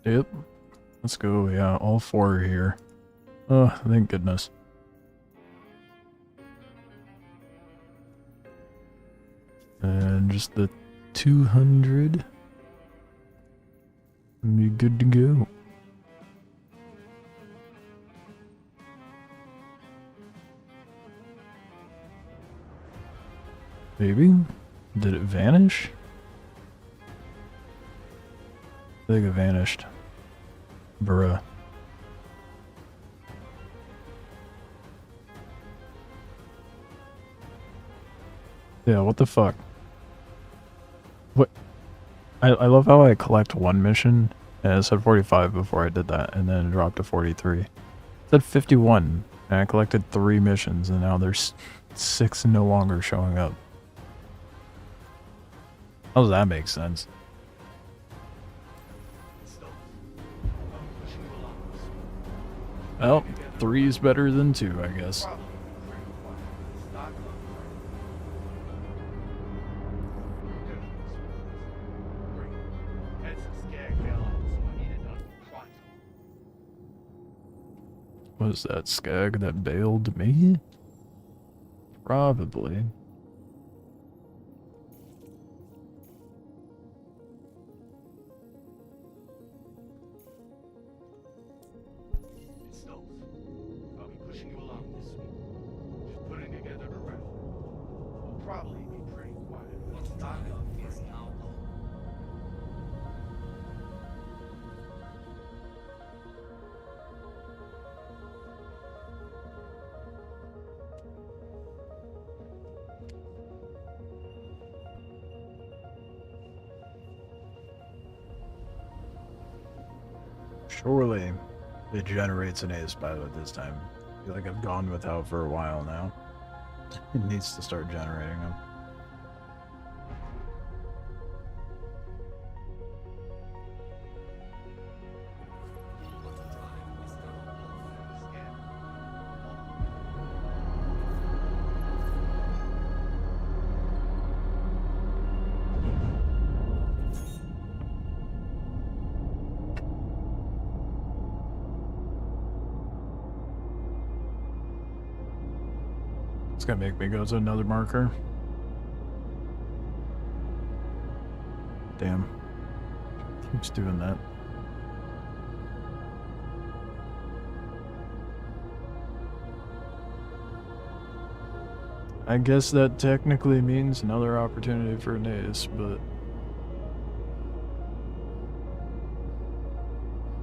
Yep. Let's go. Yeah, all four are here. Oh, thank goodness. And just the 200. Be good to go. Maybe? Did it vanish? I think it vanished. Bruh. Yeah, what the fuck? What? I love how I collect one mission, and it said 45 before I did that, and then it dropped to 43. It said 51, and I collected 3 missions, and now there's 6 no longer showing up. How does that make sense? Well, 3 is better than 2, I guess. Was that Skag that bailed me? Probably. I'll be pushing you along this week. Just putting together a record. We'll probably be pretty quiet. What's dialogue is now low. Surely it generates an ace pilot this time. I feel like I've gone without for a while now. It needs to start generating them. It's gonna make me go to another marker. Damn. Keeps doing that. I guess that technically means another opportunity for an ace, but...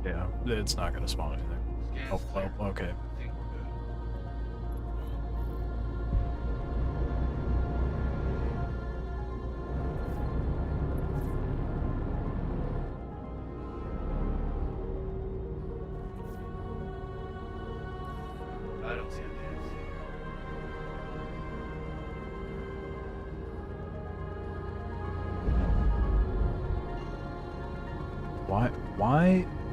yeah, it's not gonna spawn anything. Oh, well, okay.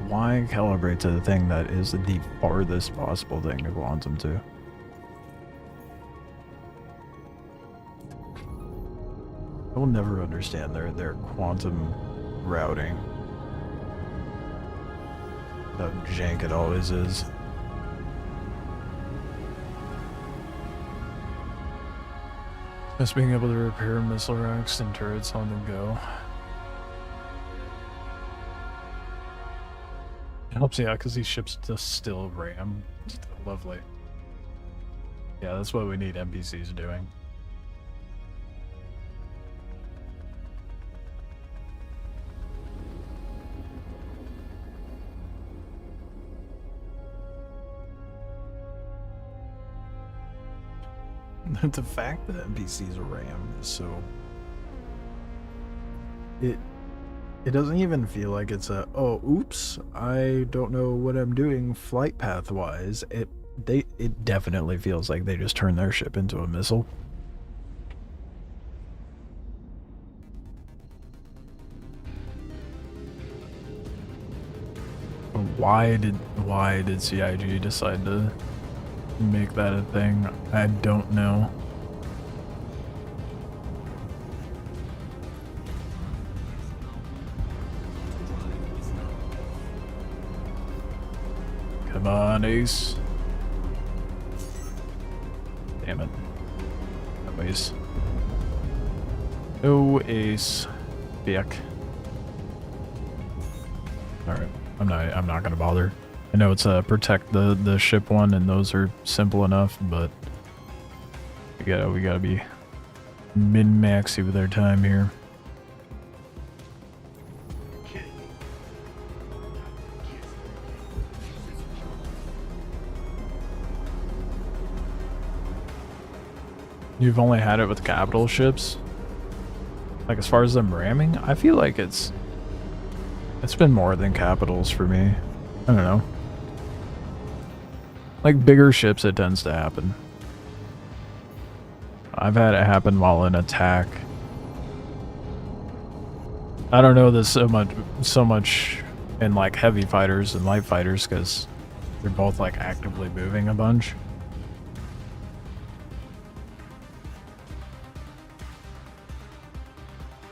Why calibrate to the thing that is the farthest possible thing to quantum to? I will never understand their quantum routing. How jank it always is. Just being able to repair missile racks and turrets on the go. It helps, yeah, because these ships just still ram. Lovely. Yeah, that's what we need NPCs doing. The fact that NPCs ram is so... It doesn't even feel like it's a, oh, oops, I don't know what I'm doing flight path wise. It definitely feels like they just turn their ship into a missile. Why did CIG decide to make that a thing? I don't know. Come on, Ace. Damn it. No Ace. No Ace. Yuck. Alright. I'm not gonna bother. I know it's protect the ship one, and those are simple enough, but we gotta be min-maxy with our time here. You've only had it with capital ships? Like, as far as them ramming, I feel like it's been more than capitals for me. I don't know. Like, bigger ships, it tends to happen. I've had it happen while in attack. I don't know this so much in, like, heavy fighters and light fighters, because they're both, like, actively moving a bunch.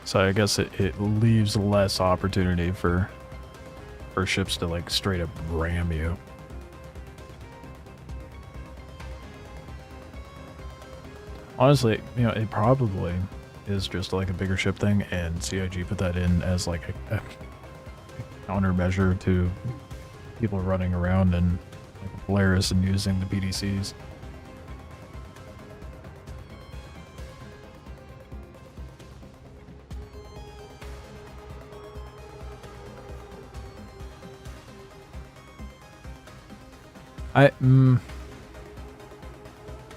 So I guess it leaves less opportunity for ships to, like, straight up ram you. Honestly, you know, it probably is just like a bigger ship thing, and CIG put that in as like a countermeasure to people running around and like Polaris and using the PDCs.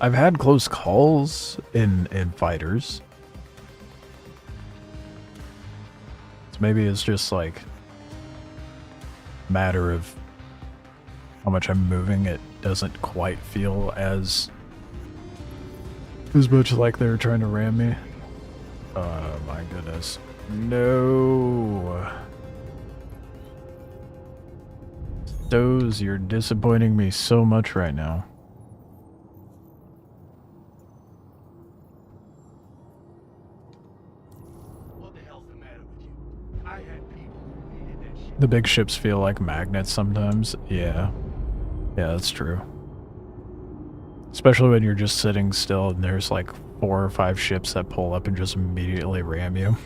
I've had close calls in fighters. So maybe it's just like matter of how much I'm moving. It doesn't quite feel as much like they're trying to ram me. Oh my goodness. No. Stows, you're disappointing me so much right now. What the hell's the matter with you? I had people who needed that shit. The big ships feel like magnets sometimes. Yeah. Yeah, that's true. Especially when you're just sitting still and there's like 4 or 5 ships that pull up and just immediately ram you.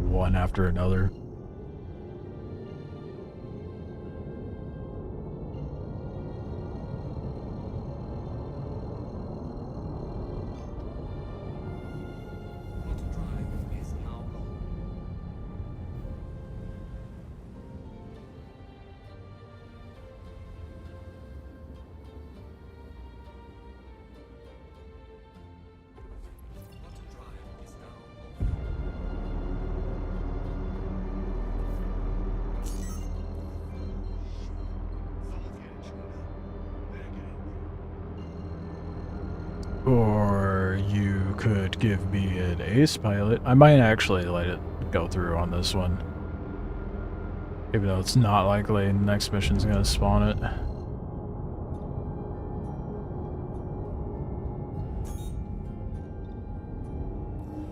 One after another. Or you could give me an ace pilot. I might actually let it go through on this one. Even though it's not likely the next mission's gonna spawn it.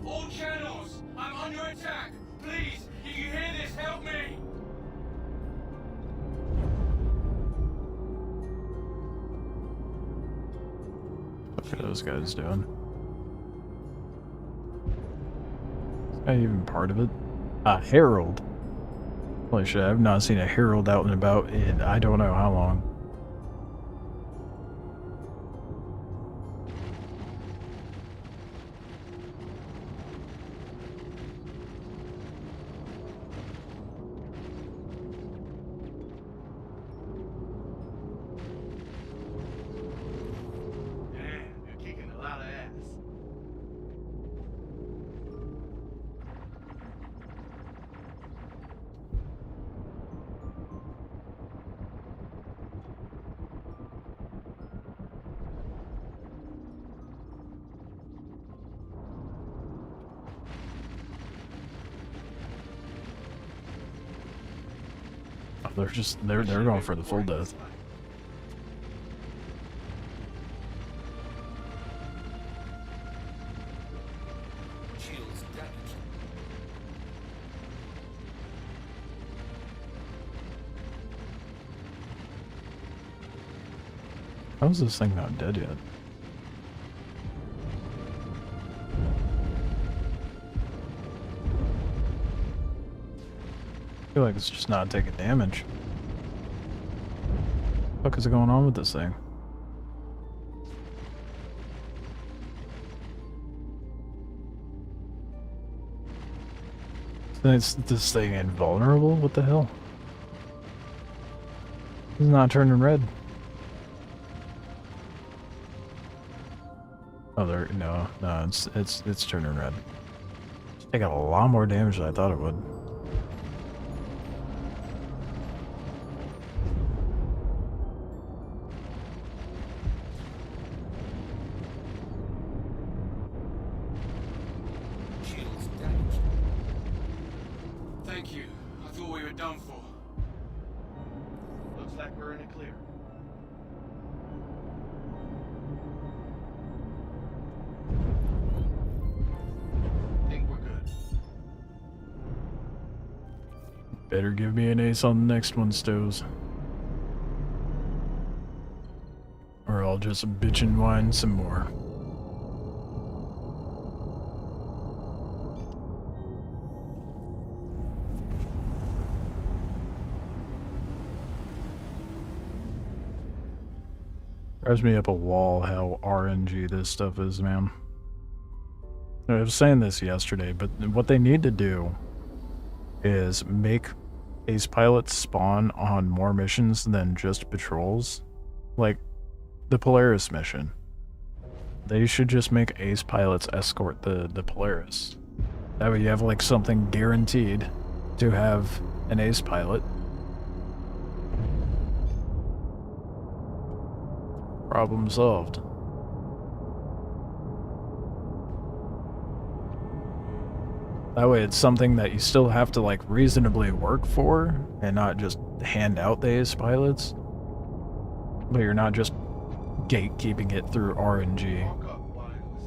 All channels! I'm under attack! Please, if you hear this, help me! those guys doing? Is that even part of it? A herald. Holy shit, I've not seen a herald out and about in I don't know how long. They're going for the full death. Shields damaged. How is this thing not dead yet? I feel like it's just not taking damage. What the fuck is going on with this thing? Is this thing invulnerable? What the hell? It's not turning red. Oh, no, it's turning red. It's taking a lot more damage than I thought it would. Shields damaged. Thank you. I thought we were done for. Looks like we're in the clear. Think we're good. Better give me an ace on the next one, Stows. Or I'll just bitch and whine some more. Drives me up a wall how RNG this stuff is, man. I was saying this yesterday, but what they need to do is make ace pilots spawn on more missions than just patrols. Like the Polaris mission. They should just make ace pilots escort the Polaris. That way you have like something guaranteed to have an ace pilot. Problem solved. That way it's something that you still have to like reasonably work for and not just hand out the ace pilots. But you're not just gatekeeping it through RNG. Walk up while I go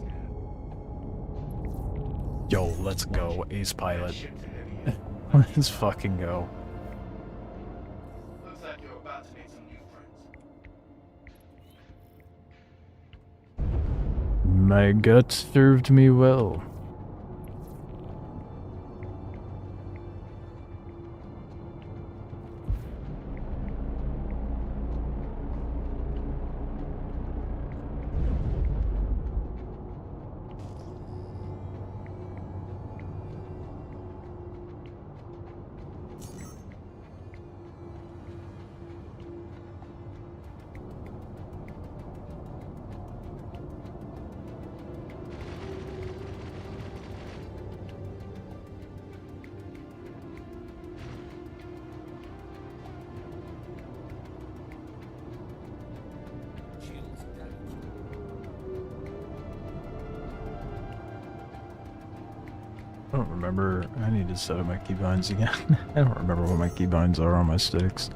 scan. Yo, let's go, ace pilot. Shit's a heavy hit. Let's fucking go. Looks like you're about to meet some new friends. My gut served me well. Shields damaged. I don't remember. I need to set up my keybinds again. I don't remember what my keybinds are on my sticks.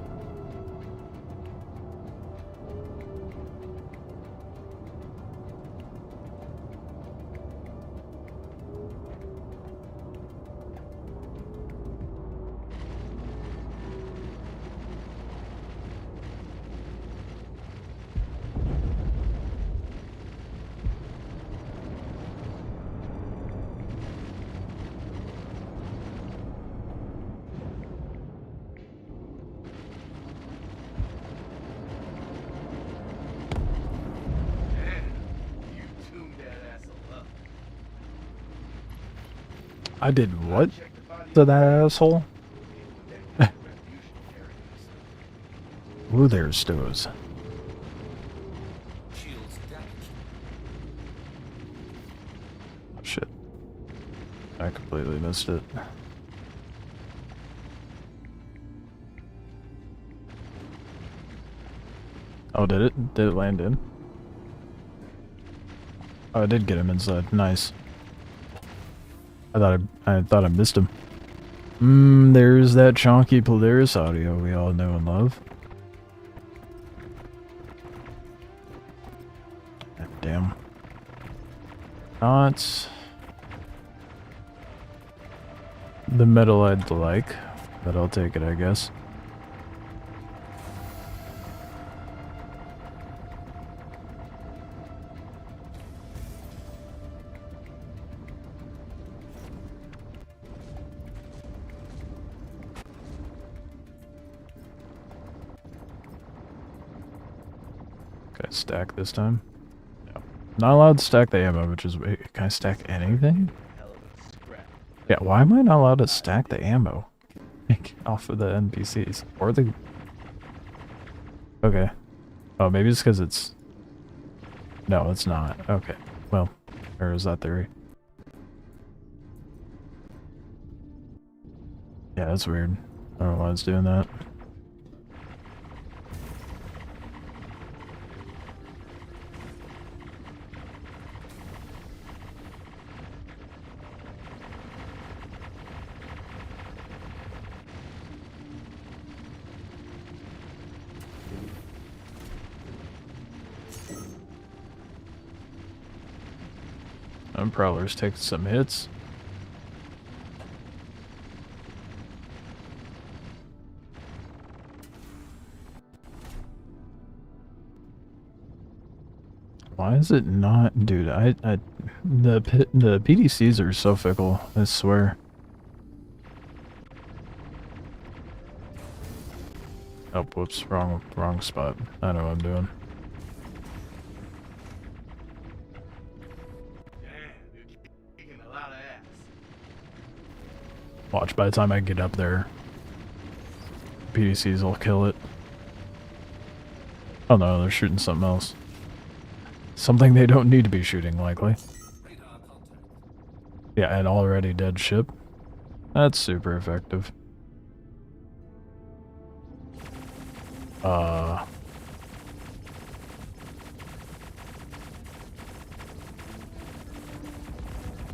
I did what to that asshole? Ooh, there's those. Shields damaged. Shit. I completely missed it. Oh, did it? Did it land in? Oh, I did get him inside. Nice. I thought I missed him. There's that chonky Polaris audio we all know and love. God damn. Not the metal I'd like, but I'll take it, I guess. Can I stack this time? No. Not allowed to stack the ammo, which is... Can I stack anything? Yeah, why am I not allowed to stack the ammo? Off of the NPCs. Or the... Okay. Oh, maybe it's because it's... No, it's not. Okay. Well, there is that theory. Yeah, that's weird. I don't know why it's doing that. Prowlers take some hits. Why is it not, dude? The PDCs are so fickle. I swear. Oh, whoops! Wrong spot. I know what I'm doing. Watch, by the time I get up there, PDCs will kill it. Oh no, they're shooting something else. Something they don't need to be shooting, likely. Yeah, an already dead ship. That's super effective.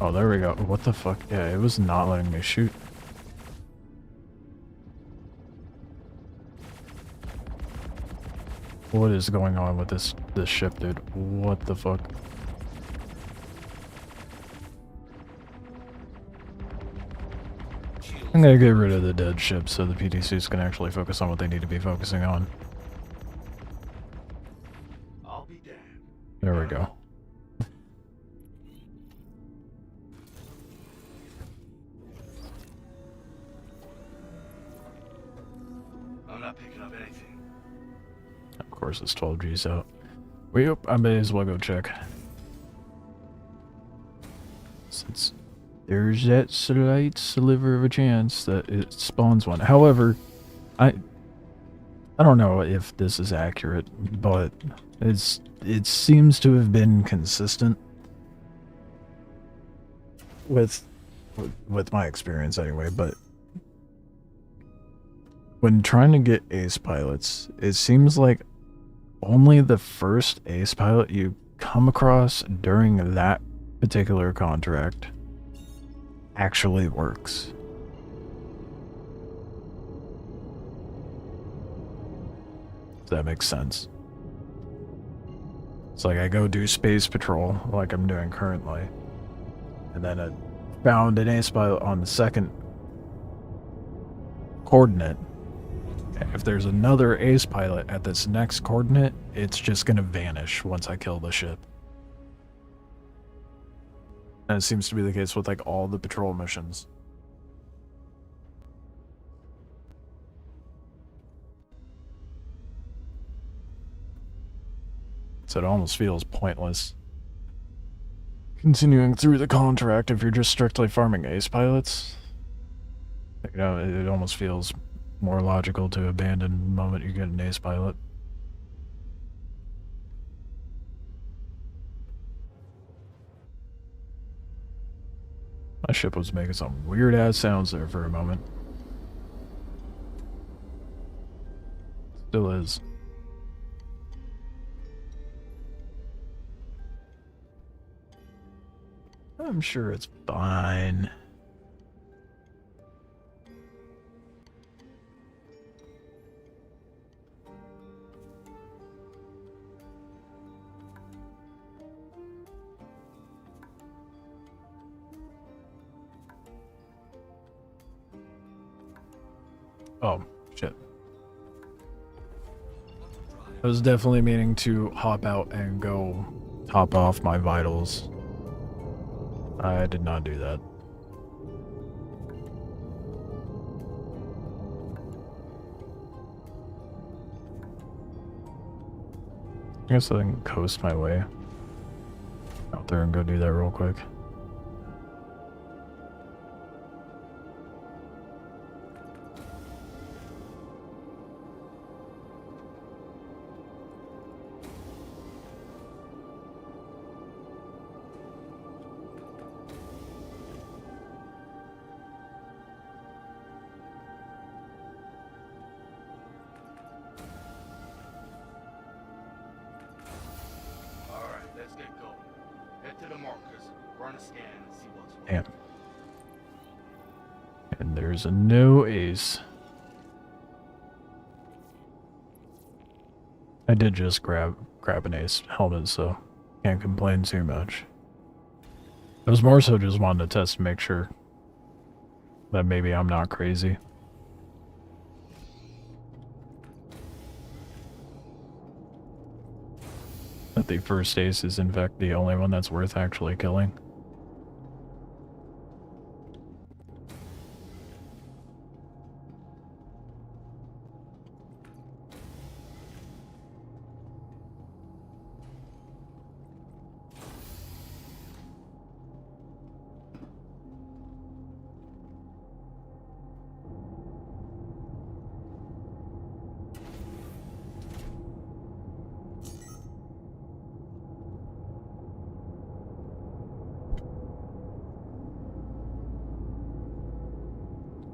Oh, there we go. What the fuck? Yeah, it was not letting me shoot. What is going on with this ship, dude? What the fuck? I'm gonna get rid of the dead ship so the PDCs can actually focus on what they need to be focusing on. I'll be damned. There we go. I'm not picking up anything. Of course, it's 12 G's out. Yep, I may as well go check. Since there's that slight sliver of a chance that it spawns one. However, I don't know if this is accurate, but it seems to have been consistent with my experience anyway, but when trying to get ace pilots, it seems like only the first ace pilot you come across during that particular contract actually works. If that makes sense. It's like I go do space patrol like I'm doing currently, and then I found an ace pilot on the second coordinate. If there's another ace pilot at this next coordinate, it's just gonna vanish once I kill the ship. And it seems to be the case with like all the patrol missions. So it almost feels pointless. continuing through the contract if you're just strictly farming ace pilots. You know, it almost feels more logical to abandon the moment you get an ace pilot. My ship was making some weird ass sounds there for a moment. Still is. I'm sure it's fine. Oh, shit. I was definitely meaning to hop out and go top off my vitals. I did not do that. I guess I can coast my way out there and go do that real quick. Damn. And there's a no ace. I did just grab an ace helmet, so can't complain too much. I was more so just wanting to test to make sure that maybe I'm not crazy. That the first ace is in fact the only one that's worth actually killing.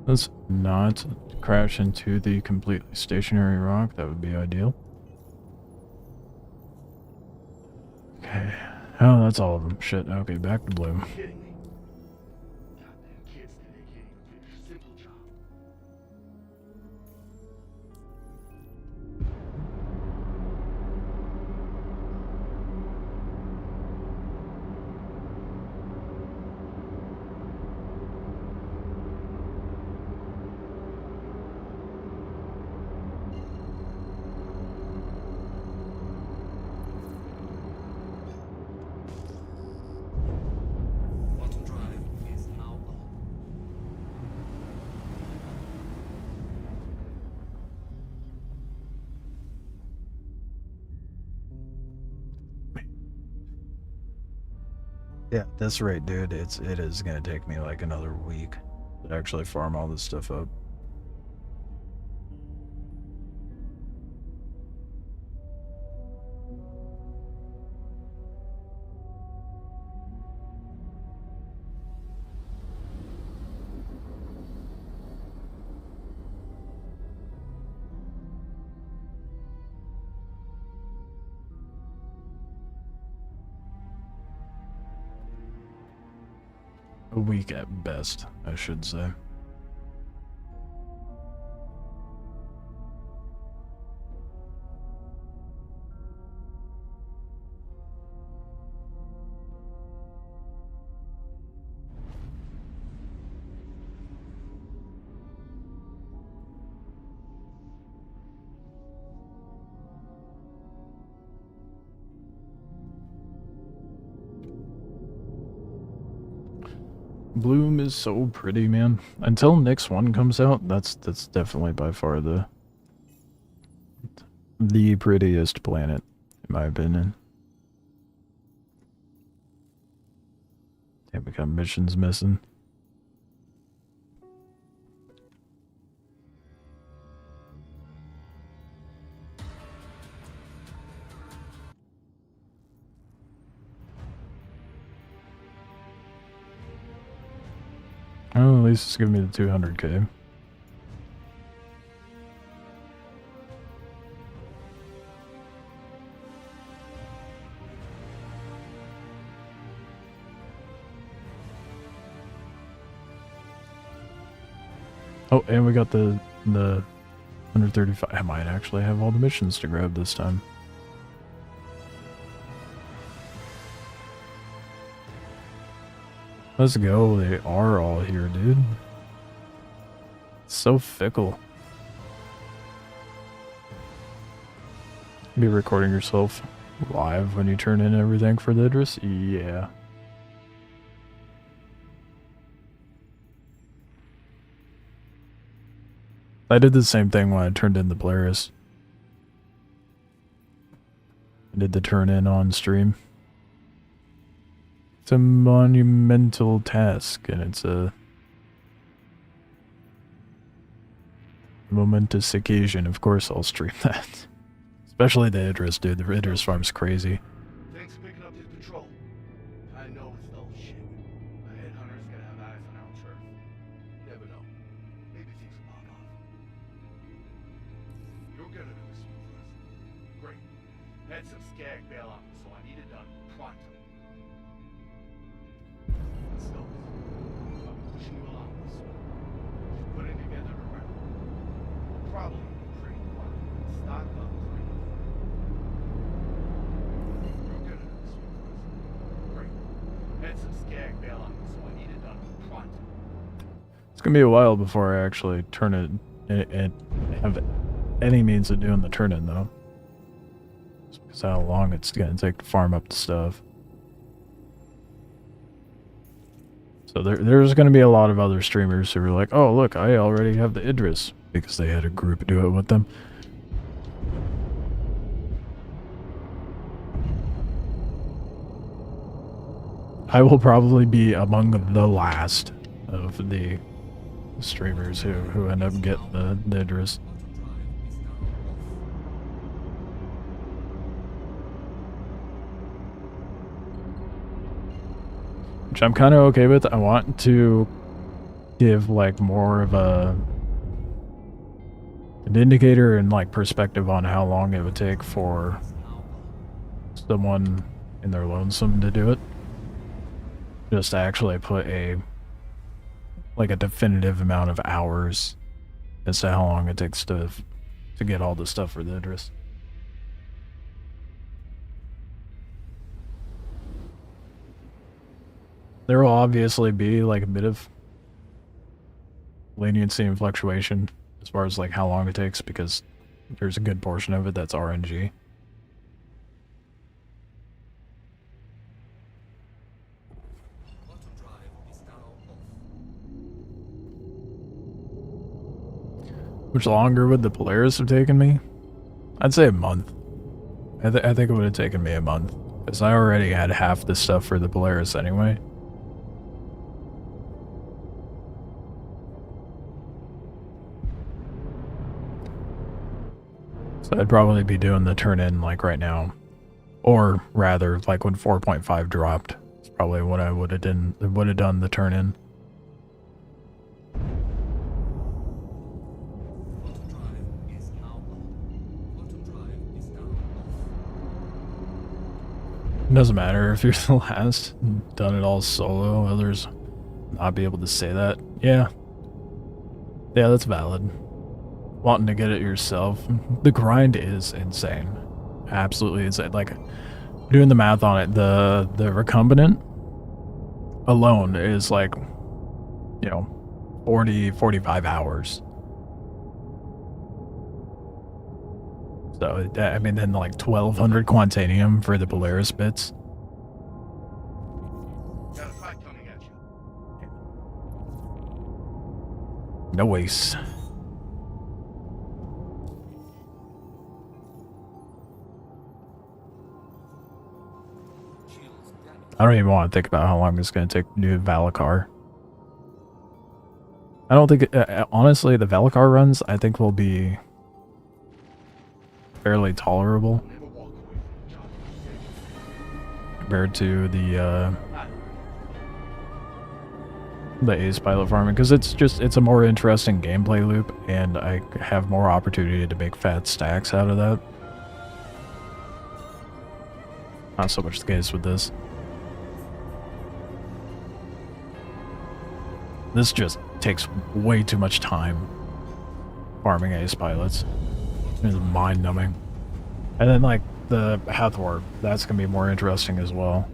Let's not crash into the completely stationary rock. That would be ideal. Okay. Oh, that's all of them. Shit. Okay, back to Bloom. Yeah, at this rate, dude, it is gonna take me like another week to actually farm all this stuff up. A week at best, I should say. Bloom is so pretty, man. Until Nyx 1 comes out, that's definitely by far the prettiest planet, in my opinion. Yeah, we got missions missing. Oh, at least it's giving me the 200k. Oh, and we got the 135. I might actually have all the missions to grab this time. Let's go. They are all here, dude. It's so fickle. Be recording yourself live when you turn in everything for the Idris? Yeah. I did the same thing when I turned in the Polaris. I did the turn in on stream. It's a monumental task, and it's a momentous occasion. Of course I'll stream that. Especially the Idris, dude. The Idris farm's crazy. Thanks for picking up the patrol. I know it's dull shit. A headhunter's gonna have eyes on our turf. You never know. Maybe things will pop off. You're gonna do this for us. Great. Had some skag bail on me, so I need it done pronto. So, I'll be pushing you along this one. You're putting together a round. Probably pretty quiet. Stock up pretty. You're gonna do this one for us. Great. Had some skag bail on me, so I need it done pronto. It's gonna be a while before I actually turn it and have any means of doing the turn-in, though. Just because how long it's gonna take to farm up the stuff. So there's gonna be a lot of other streamers who are like, oh look, I already have the Idris, because they had a group do it with them. I will probably be among the last of the streamers who end up getting the Idris. Which I'm kind of okay with. I want to give like more of an indicator and like perspective on how long it would take for someone in their lonesome to do it. Just to actually put a definitive amount of hours as to how long it takes to get all the stuff for the Idris. There will obviously be like a bit of leniency and fluctuation as far as like how long it takes, because there's a good portion of it that's RNG. Which longer would the Polaris have taken me? I'd say a month. I think it would have taken me a month, because I already had half the stuff for the Polaris anyway. So I'd probably be doing the turn-in like right now. Or rather, like when 4.5 dropped. It's probably what I would have done the turn-in. It doesn't matter if you're the last, done it all solo, others not be able to say that. Yeah, that's valid. Wanting to get it yourself, the grind is insane. Absolutely insane. Like, doing the math on it, the recombinant alone is like, 45 hours. So, I mean, then like 1,200 Quantanium for the Polaris bits. Got a fight coming at you. No waste. I don't even want to think about how long it's going to take to do Valacar. I don't think, honestly, the Valacar runs, I think, will be fairly tolerable Never walk away from the job you said. compared to the Ace Pilot farming, because it's a more interesting gameplay loop, and I have more opportunity to make fat stacks out of that. Not so much the case with this. This just takes way too much time farming Ace Pilots. It's mind-numbing. And then, like, the Hathor, that's going to be more interesting as well.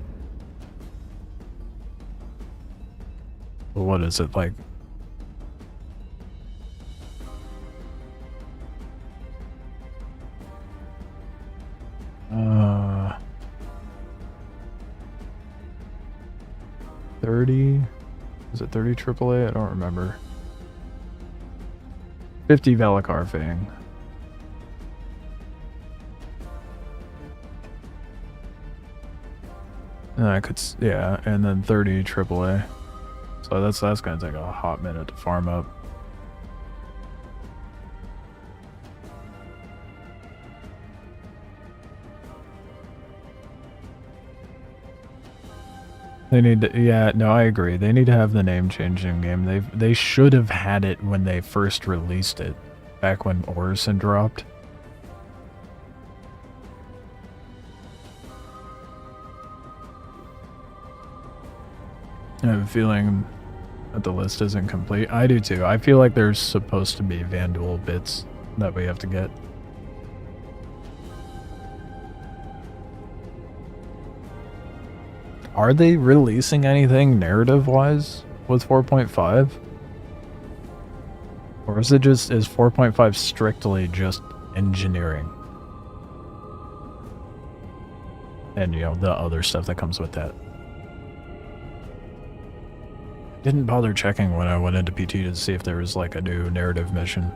What is it, like? Uh... 30? Is it 30 AAA? I don't remember. 50 Valacar Fang. And I could, yeah, and then 30 AAA. So that's gonna take a hot minute to farm up. They need to, yeah, no, I agree. They need to have the name change in game. They should have had it when they first released it, back when Orison dropped. I have a feeling that the list isn't complete. I do too. I feel like there's supposed to be Vanduul bits that we have to get. Are they releasing anything narrative-wise with 4.5? Or is 4.5 strictly just engineering? And, you know, the other stuff that comes with that. Didn't bother checking when I went into PT to see if there was, like, a new narrative mission.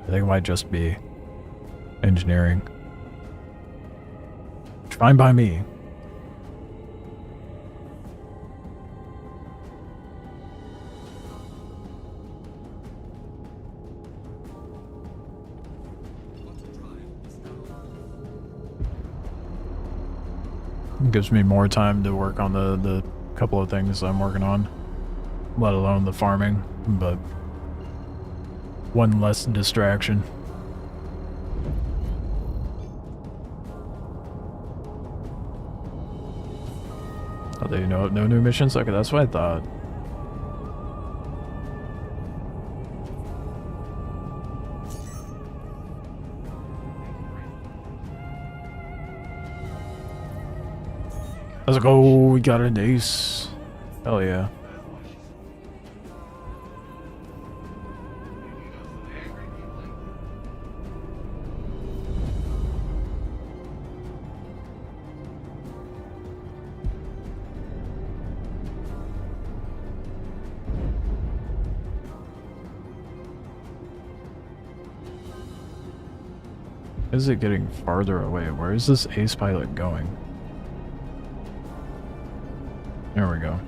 I think it might just be engineering. Fine by me. Gives me more time to work on the couple of things I'm working on, let alone the farming, but one less distraction. Oh, they no new missions? Okay, that's what I thought. Let's go, we got an ace. Hell yeah. Is it getting farther away? Where is this ace pilot going? There we go.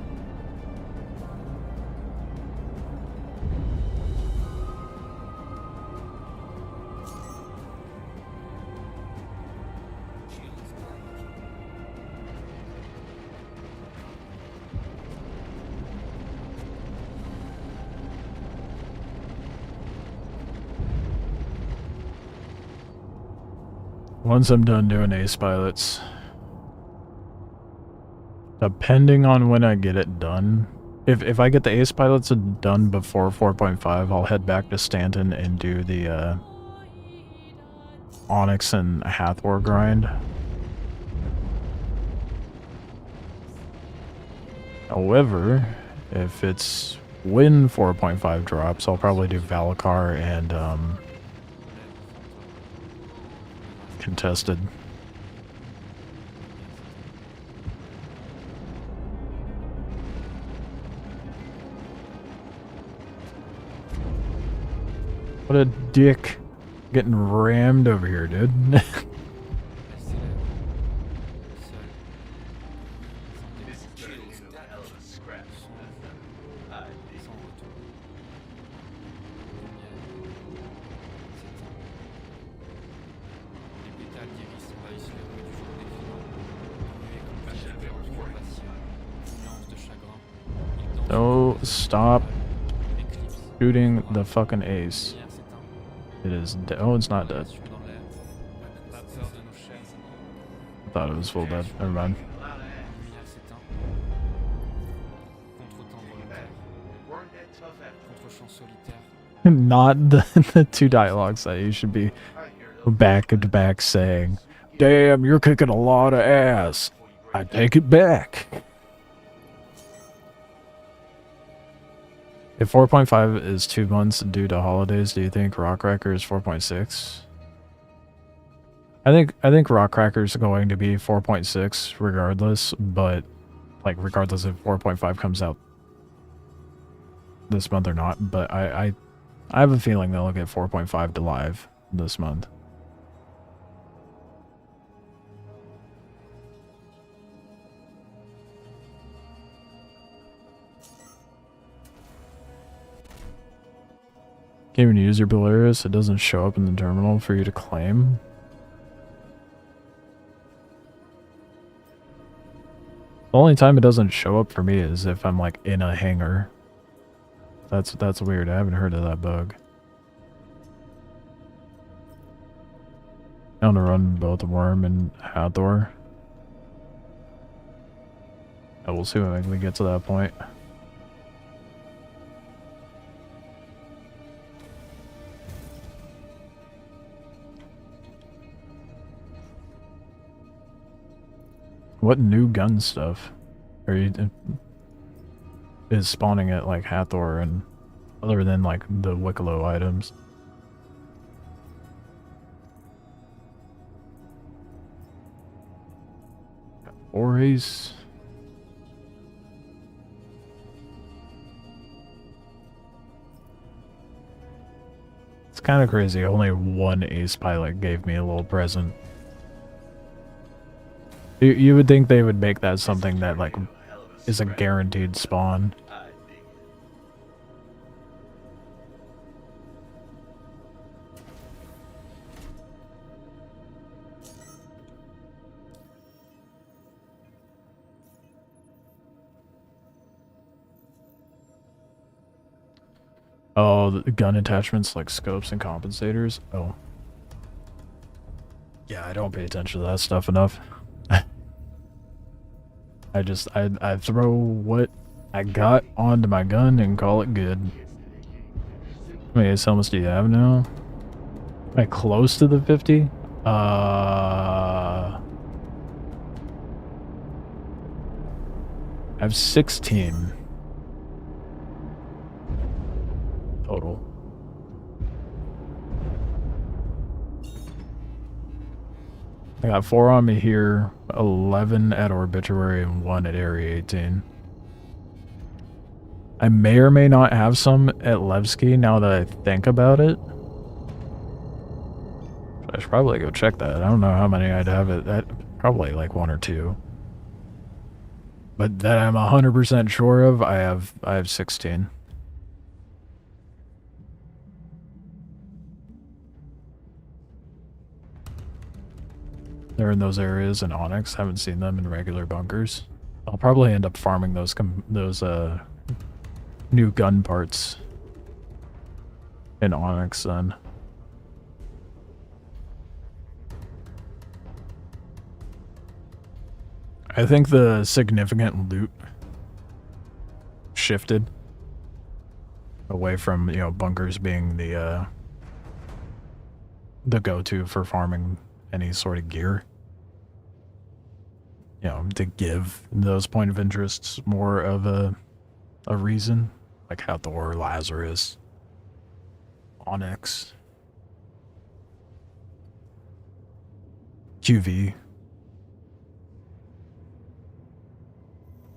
Once I'm done doing ace pilots, depending on when I get it done, if I get the ace pilots done before 4.5, I'll head back to Stanton and do the Onyx and Hathor grind. However, if it's when 4.5 drops, I'll probably do Valacar and Contested. What a dick. Getting rammed over here, dude. This Stop shooting the fucking ace. It is dead. Oh, it's not dead. I thought it was full dead. Never mind. Not the two dialogues that you should be back to back saying, "Damn, you're kicking a lot of ass. I take it back." If 4.5 is 2 months due to holidays, do you think Rock Wrecker is 4.6? I think Rock Cracker is going to be 4.6 regardless, but like regardless if 4.5 comes out this month or not, but I have a feeling they'll get 4.5 to live this month. Can't even use your Polaris, it doesn't show up in the terminal for you to claim. The only time it doesn't show up for me is if I'm like in a hangar. That's weird. I haven't heard of that bug. I'm gonna run both Worm and Hathor. And we'll see when we get to that point. What new gun stuff are you is spawning at like Hathor and other than like the Wikelo items? Ace. It's kind of crazy. Only one ace pilot gave me a little present. You would think they would make that something that like is a guaranteed spawn. Oh, the gun attachments like scopes and compensators. Oh. Yeah, I don't pay attention to that stuff enough. I throw what I got onto my gun and call it good. How many ace helmets do you have now? Am I close to the 50? I have 16 total. I got 4 on me here, 11 at Obituary, and 1 at Area 18. I may or may not have some at Levski now that I think about it. I should probably go check that. I don't know how many I'd have at probably like 1 or 2. But that I'm 100% sure of, I have 16. They're in those areas in Onyx. Haven't seen them in regular bunkers. I'll probably end up farming those new gun parts in Onyx then. I think the significant loot shifted away from, you know, bunkers being the go-to for farming any sort of gear. You know, to give those point of interests more of a reason, like Hathor, Lazarus, Onyx, QV.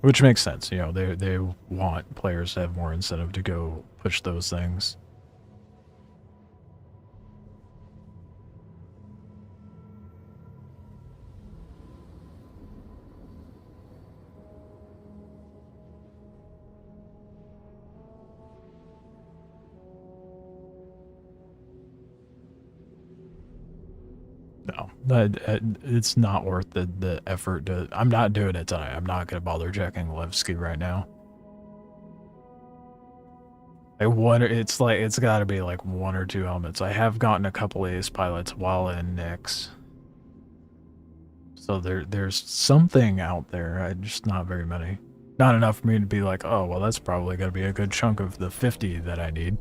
Which makes sense, you know, they want players to have more incentive to go push those things. No, it's not worth the effort to... I'm not doing it tonight. I'm not going to bother checking Levski right now. It's like it's got to be like 1 or 2 helmets. I have gotten a couple ace pilots while in Nix, so there's something out there. Just not very many. Not enough for me to be like, oh well, that's probably gonna be a good chunk of the 50 that I need.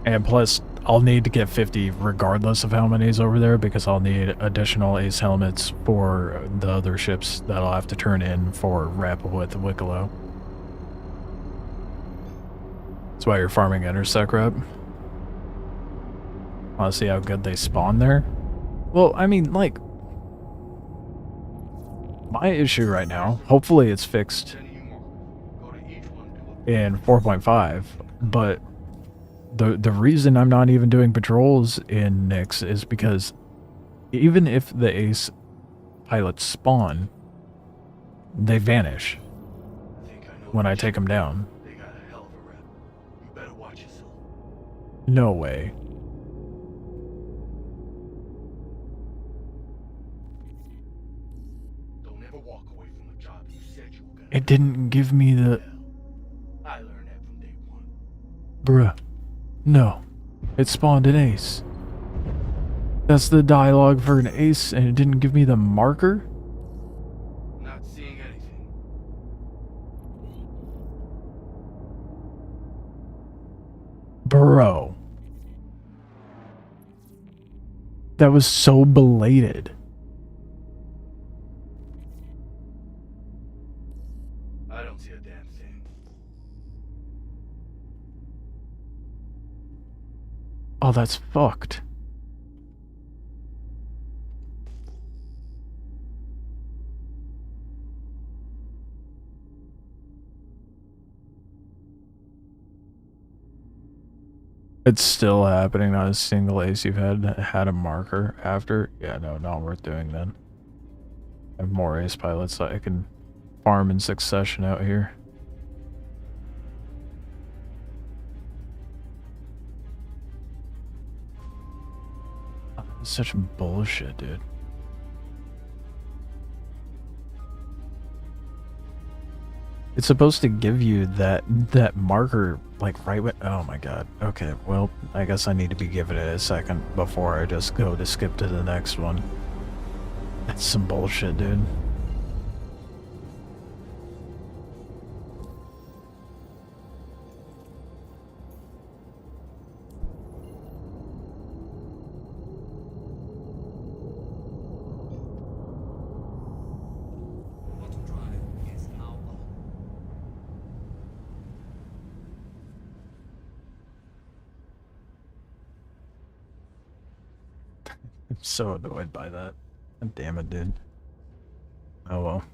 And plus, I'll need to get 50 regardless of how many's over there, because I'll need additional ace helmets for the other ships that I'll have to turn in for rep with Wikelo. That's why you're farming intersect rep. Want to see how good they spawn there? Well, I mean, like, my issue right now, hopefully it's fixed in 4.5, but the reason I'm not even doing patrols in Nix is because even if the ace pilots spawn, they vanish when I take them down. They got a hell of a rep. You better watch yourself. No way. Don't ever walk away from the job you said you were gonna It didn't give me the... I learned that from day one. Bruh. No. It spawned an ace. That's the dialogue for an ace, and it didn't give me the marker? Not seeing anything. Bro. That was so belated. I don't see a damn thing. Oh, that's fucked. It's still happening. Not a single ace you've had a marker after. Yeah, no, not worth doing then. I have more ace pilots that I can farm in succession out here. Such bullshit, dude. It's supposed to give you that marker like right when... Oh my god. Okay, well, I guess I need to be giving it a second before I just go to skip to the next one. That's some bullshit, dude. Quantum drive is now on. I'm so annoyed by that. God damn it, dude. Oh well.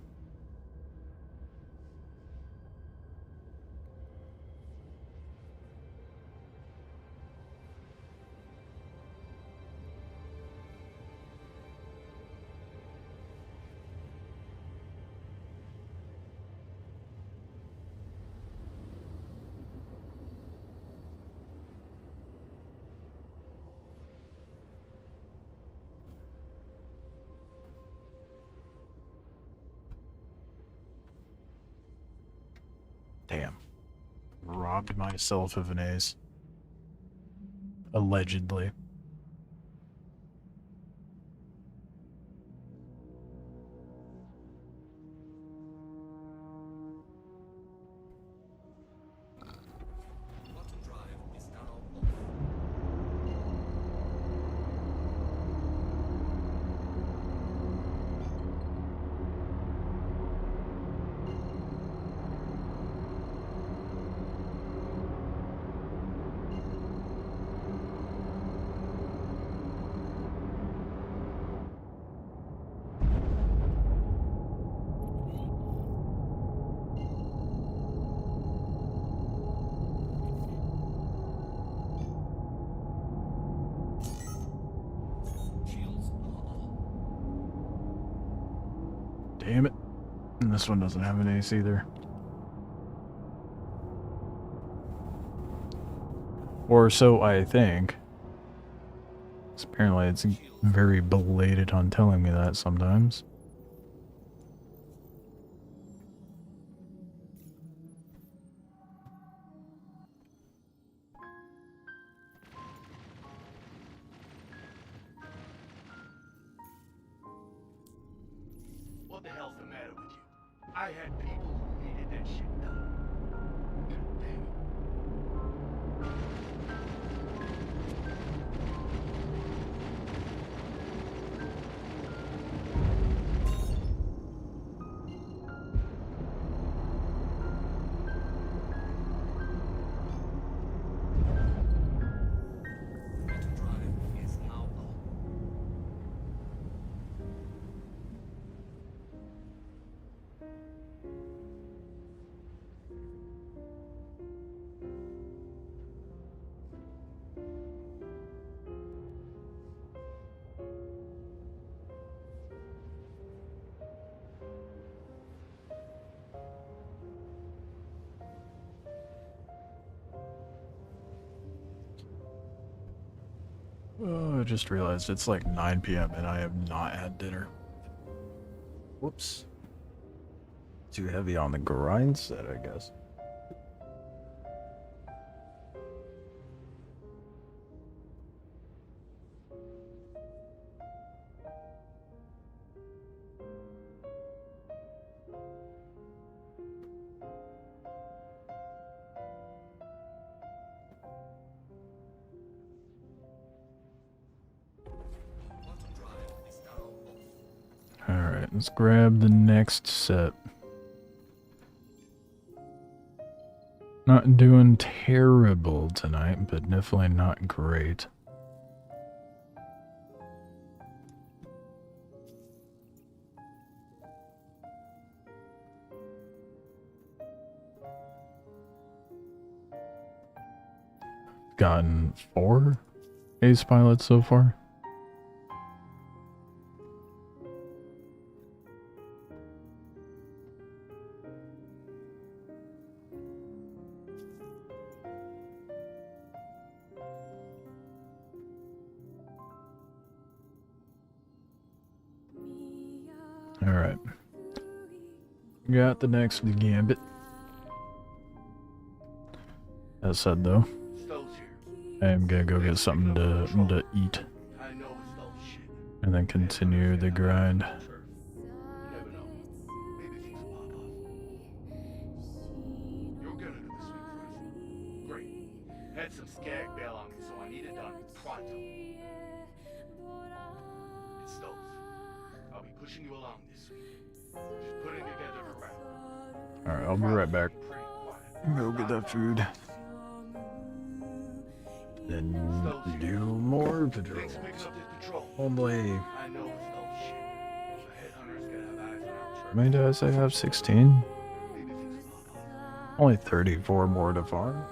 Damn. Robbed myself of an ace. Allegedly. Quantum drive is now off. Shields are on. Damn it. And this one doesn't have an ace either. Or so I think. 'Cause apparently it's very belated on telling me that sometimes. the hell's the matter with you? I had people who needed that shit done. God damn it. Auto drive is now on. Oh, I just realized it's like 9 p.m. and I have not had dinner. Whoops. Too heavy on the grind set, I guess. Auto drive is now off. Alright, let's grab the next set. Not doing terrible tonight, but definitely not great. Gotten 4 ace pilots so far. Alright. Got the next gambit. That said though, Stowe's here. I am gonna go get something to eat I know it's all shit. and then continue the grind. Turf. You never know. Maybe things will pop off. You're gonna do the sweep first. Great. Had some skag bail on me, so I need it done pronto. It's Stowe's. I'll be pushing you along this week. Just putting together a route. Alright, I'll be right back. Pretty quiet. Go get that food. Then do more patrol. Things picking up this patrol. Only, I know it's all shit. The headhunters gonna have eyes on our how church. many did I say I have? 16? Maybe things will pop off. Only 34 more to farm.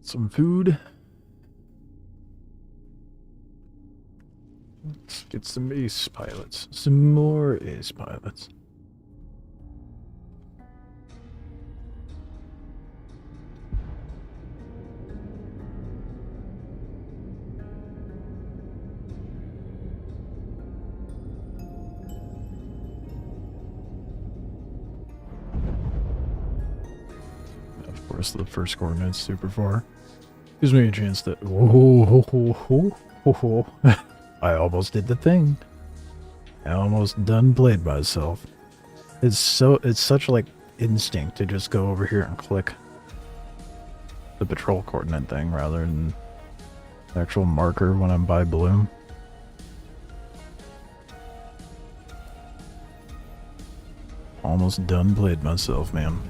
Some food. Let's get some ace pilots. Some more ace pilots. Of course, the first coordinate's super far. Gives me a chance to. Whoa. I almost did the thing. I almost done played myself. It's such like instinct to just go over here and click the patrol coordinate thing rather than the actual marker when I'm by Bloom. Almost done played myself, man.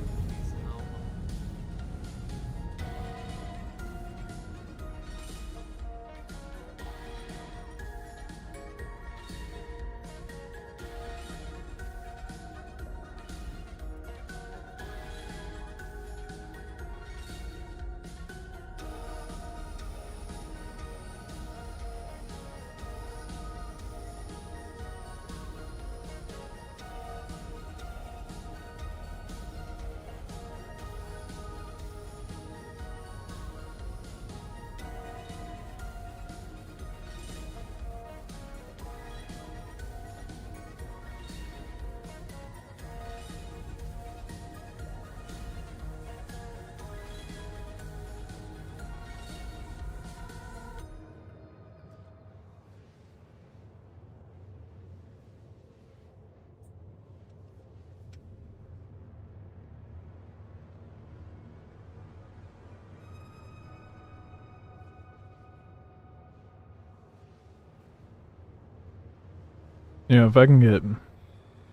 You know, if I can get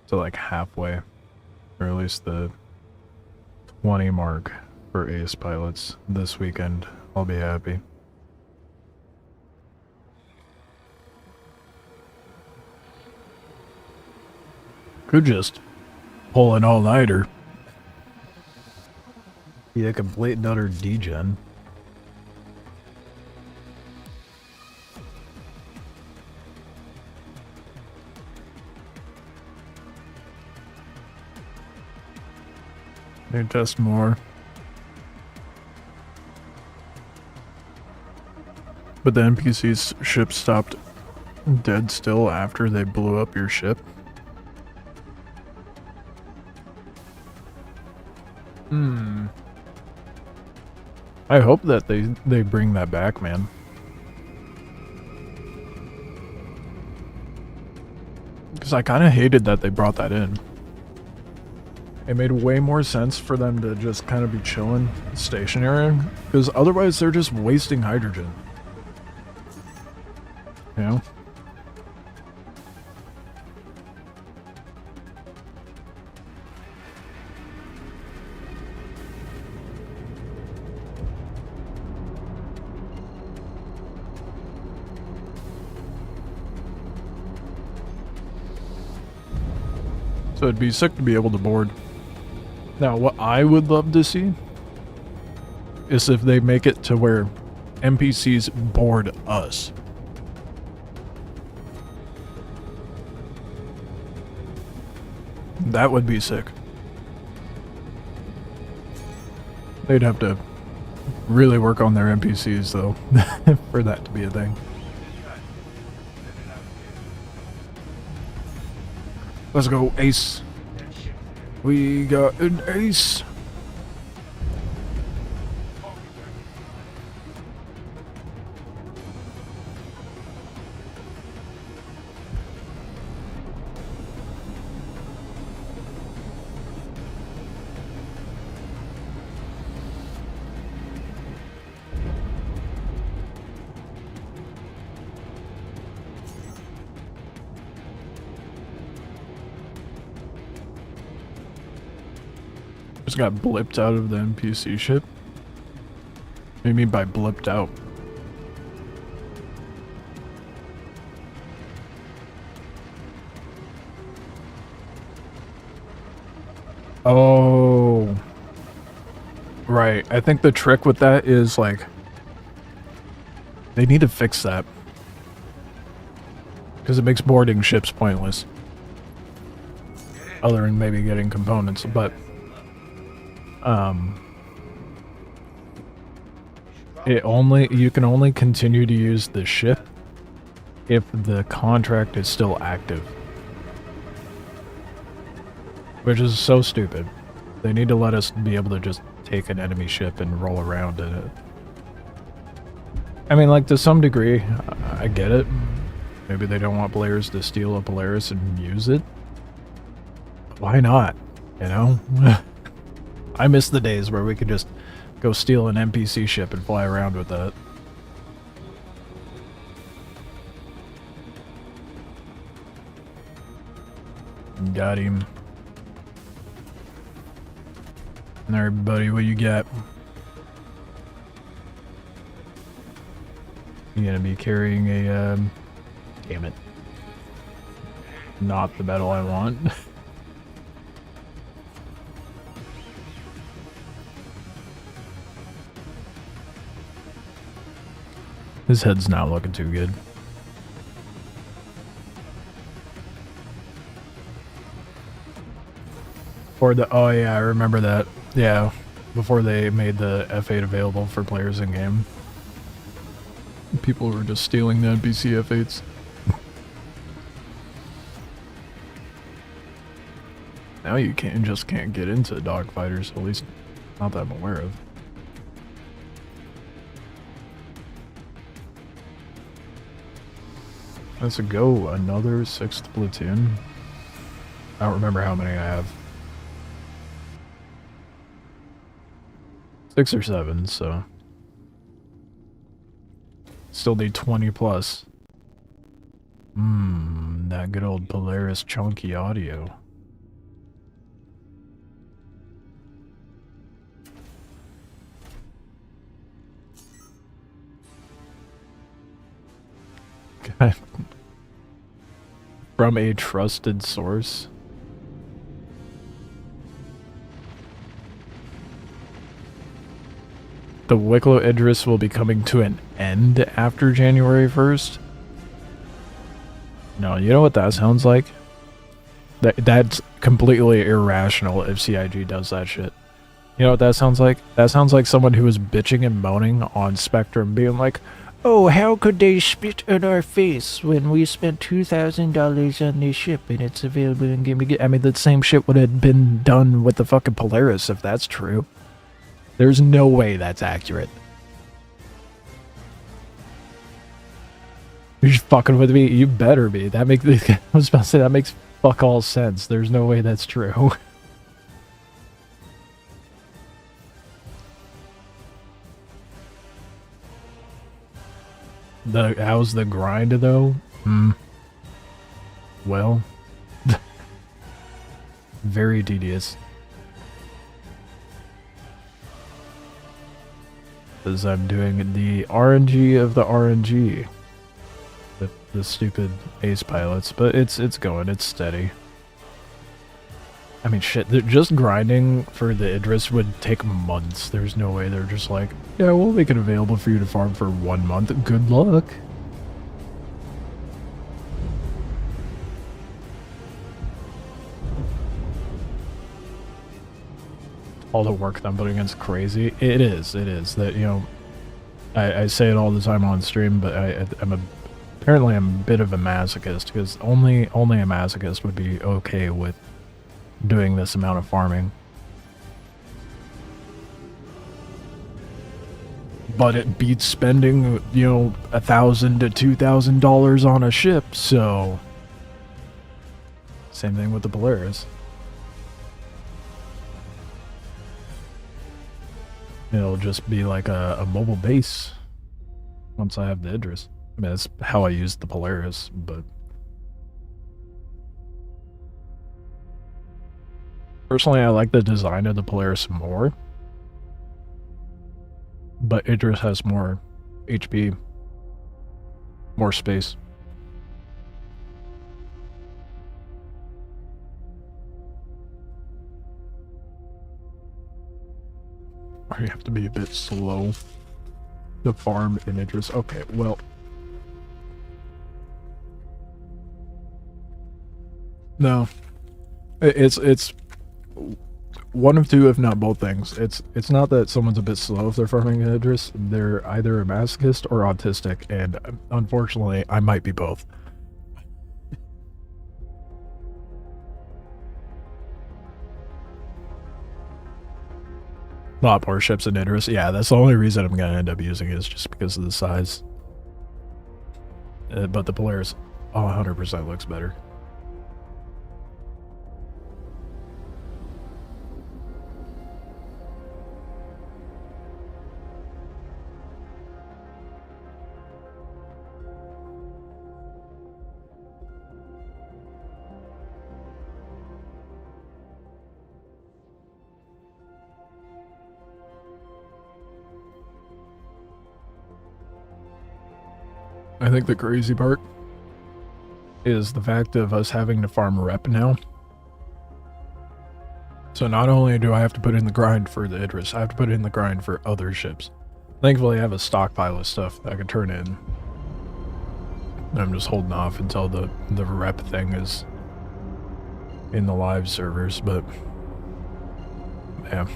to like halfway, or at least the 20 mark for ace pilots this weekend, I'll be happy. Could just pull an all-nighter. Be a complete and utter degen. Need to test more. But the NPC's ship stopped dead still after they blew up your ship. I hope that they bring that back, man. Because I kind of hated that they brought that in. It made way more sense for them to just kind of be chilling stationary, because otherwise they're just wasting hydrogen. You know? So it'd be sick to be able to board. Now, what I would love to see is if they make it to where NPCs board us. That would be sick. They'd have to really work on their NPCs, though, for that to be a thing. Let's go, ace. We got an ace. Just got blipped out of the NPC ship. What do you mean by blipped out? Oh. Right. I think the trick with that is, like, they need to fix that. Because it makes boarding ships pointless. Other than maybe getting components, but... you can only continue to use the ship if the contract is still active. Which is so stupid. They need to let us be able to just take an enemy ship and roll around in it. I mean, like, to some degree, I get it. Maybe they don't want players to steal a Polaris and use it. But why not? You know? I miss the days where we could just go steal an NPC ship and fly around with that. Got him. Alright, buddy, what you got? You gonna be carrying a, damn it. Not the medal I want. His head's not looking too good. Or the, oh yeah, I remember that. Yeah, before they made the F8 available for players in game. People were just stealing the NPC F8s. Now you just can't get into dogfighters, at least not that I'm aware of. Let's go another 6th platoon. I don't remember how many I have. 6 or 7, so... Still need 20 plus. That good old Polaris chunky audio. God. From a trusted source. The Wikelo Idris will be coming to an end after January 1st. No, you know what that sounds like? That's completely irrational if CIG does that shit. You know what that sounds like? That sounds like someone who was bitching and moaning on Spectrum, being like, oh, how could they spit in our face when we spent $2,000 on this ship and it's available in game? I mean, the same shit would have been done with the fucking Polaris if that's true. There's no way that's accurate. You're just fucking with me? You better be. That makes I was about to say that makes fuck all sense. There's no way that's true. How's the grind though? Well, very tedious. As I'm doing the RNG of the RNG. The stupid ace pilots, but it's going, it's steady. I mean, shit, just grinding for the Idris would take months. There's no way they're just like, yeah, we'll make it available for you to farm for 1 month. Good luck. All the work that I'm putting in is crazy. It is. That, you know, I say it all the time on stream, but apparently I'm a bit of a masochist, because only a masochist would be okay with doing this amount of farming. But it beats spending, you know, $1,000 to $2,000 on a ship, so... Same thing with the Polaris. It'll just be like a mobile base once I have the Idris. I mean, that's how I use the Polaris, but... Personally, I like the design of the Polaris more. But Idris has more HP. More space. Or you have to be a bit slow to farm in Idris. Okay, well. No. It's one of two, if not both things. It's not that someone's a bit slow if they're farming in Idris. They're either a masochist or autistic, and unfortunately, I might be both. A lot more ships in Idris. Yeah, that's the only reason I'm gonna end up using it, is just because of the size. But the Polaris 100% looks better. I think the crazy part is the fact of us having to farm rep now. So not only do I have to put in the grind for the Idris, I have to put in the grind for other ships. Thankfully, I have a stockpile of stuff that I can turn in. I'm just holding off until the rep thing is in the live servers, but yeah,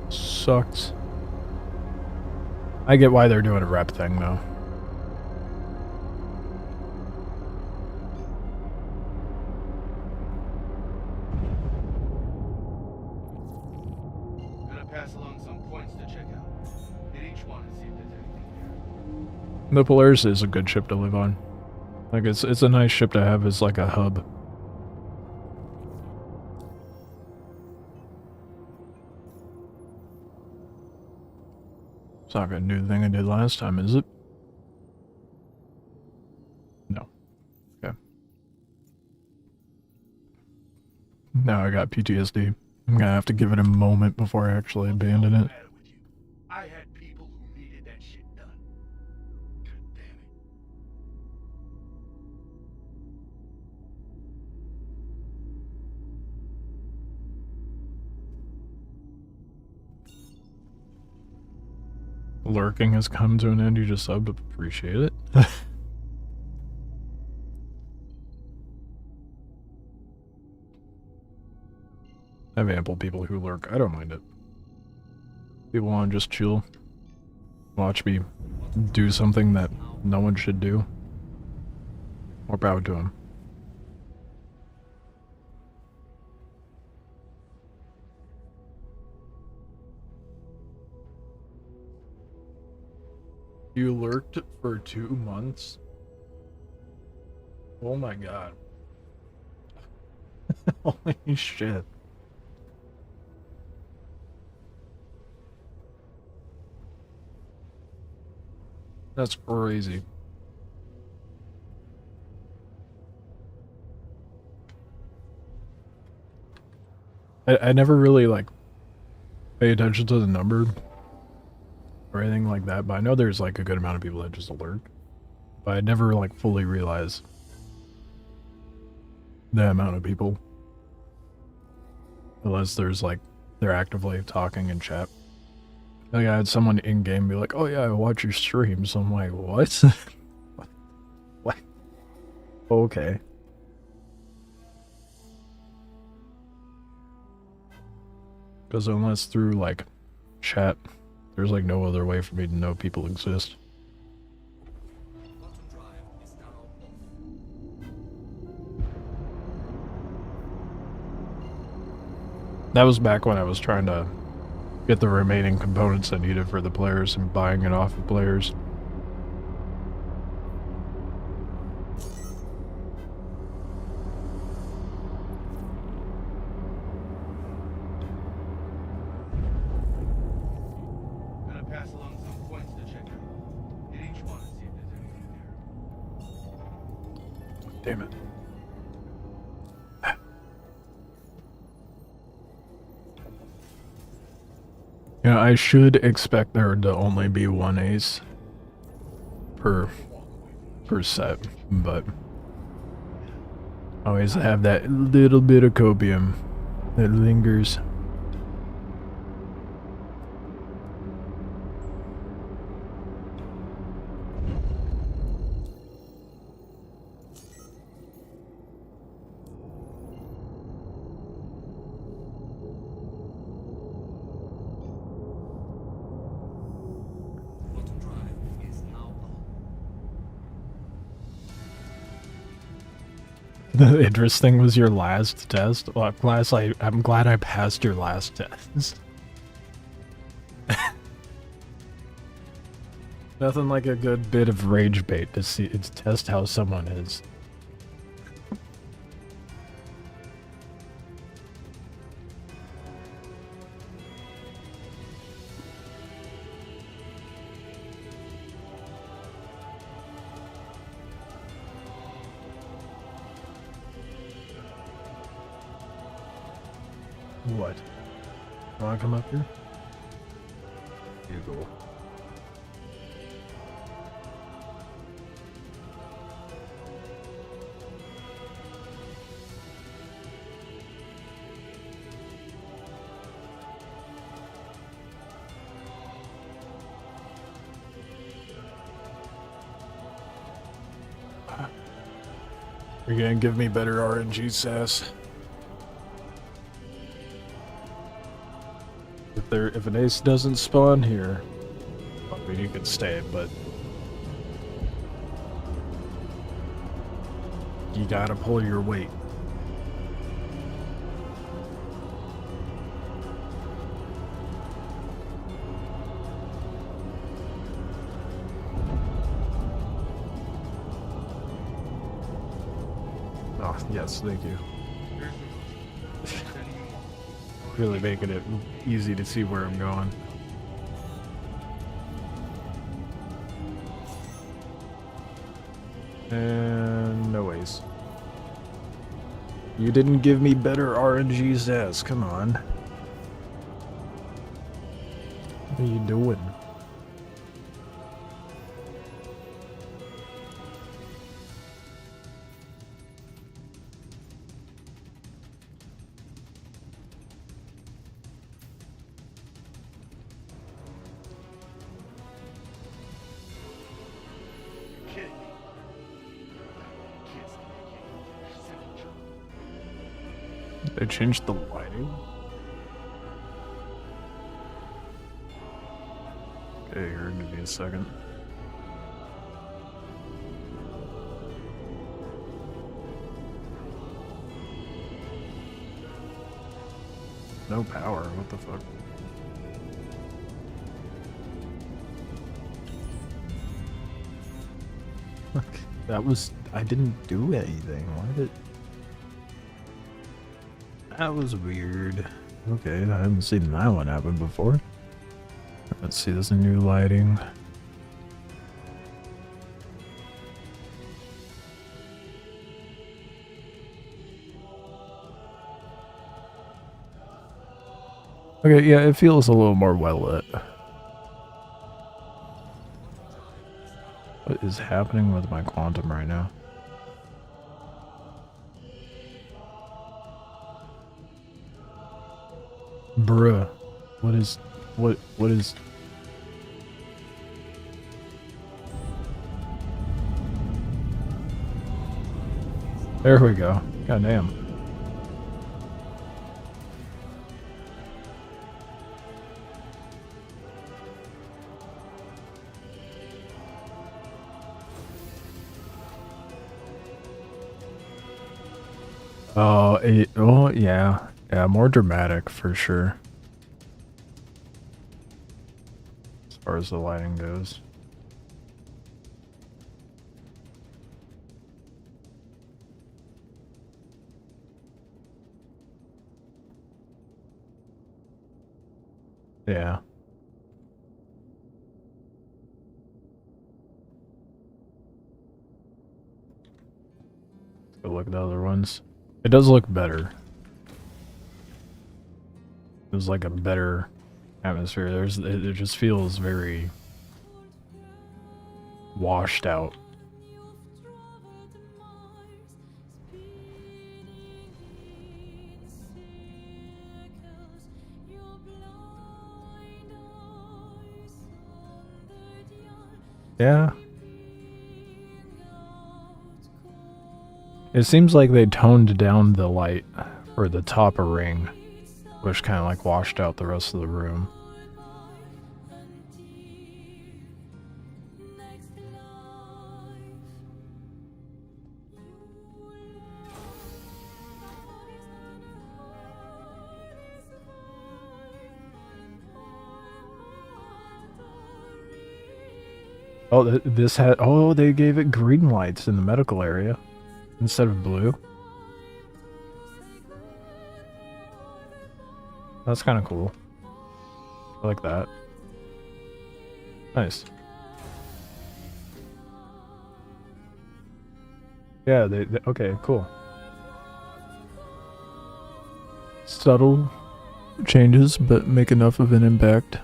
sucks. I get why they're doing a rep thing though. The Polaris is a good ship to live on. Like, it's a nice ship to have as like a hub. It's not gonna do the thing I did last time, is it? No. Okay. Now I got PTSD. I'm gonna have to give it a moment before I actually abandon it. I had people who needed that shit done. God damn it. Lurking has come to an end. You just subbed. Appreciate it. I have ample people who lurk. I don't mind it. People want to just chill. Watch me do something that no one should do. More power to them. You lurked for 2 months? Oh my god. Holy shit. That's crazy. I never really, like, pay attention to the number or anything like that, but I know there's, like, a good amount of people that just alert. But I never, like, fully realize the amount of people. Unless there's, like, they're actively talking in chat. Like, I had someone in-game be like, oh yeah, I watch your streams. I'm like, what? What? Okay. Because unless through, like, chat, there's, like, no other way for me to know people exist. That was back when I was trying to get the remaining components I needed for the players and buying it off of players. I'm gonna pass along some points to check out. Hit each one and see if there's anything there. Damn it. You know, I should expect there to only be one ace per set, but always have that little bit of copium that lingers. The Idris thing was your last test? Well, I'm glad I passed your last test. Nothing like a good bit of rage bait to test how someone is. What? Wanna come up here? You go. You're gonna give me better RNG sass. If an ace doesn't spawn here, I mean you can stay, but you gotta pull your weight. Oh, yes, thank you. Really making it easy to see where I'm going. And no ways. You didn't give me better RNG sass, come on. What are you doing? They changed the lighting? Okay, here, give me a second. No power, what the fuck? That was... I didn't do anything, why did... That was weird. Okay, I haven't seen that one happen before. Let's see, there's a new lighting. Okay, yeah, it feels a little more well lit. What is happening with my quantum right now? Bruh. What is... There we go. Goddamn. Oh, yeah. Yeah, more dramatic for sure. As far as the lighting goes. Yeah. Let's go look at the other ones. It does look better. There's like a better atmosphere. It just feels very washed out. Yeah. It seems like they toned down the light for the top of ring, which kind of like washed out the rest of the room. Oh, this had. Oh, they gave it green lights in the medical area instead of blue. That's kind of cool. I like that. Nice. Yeah, they okay, cool. Subtle changes, but make enough of an impact.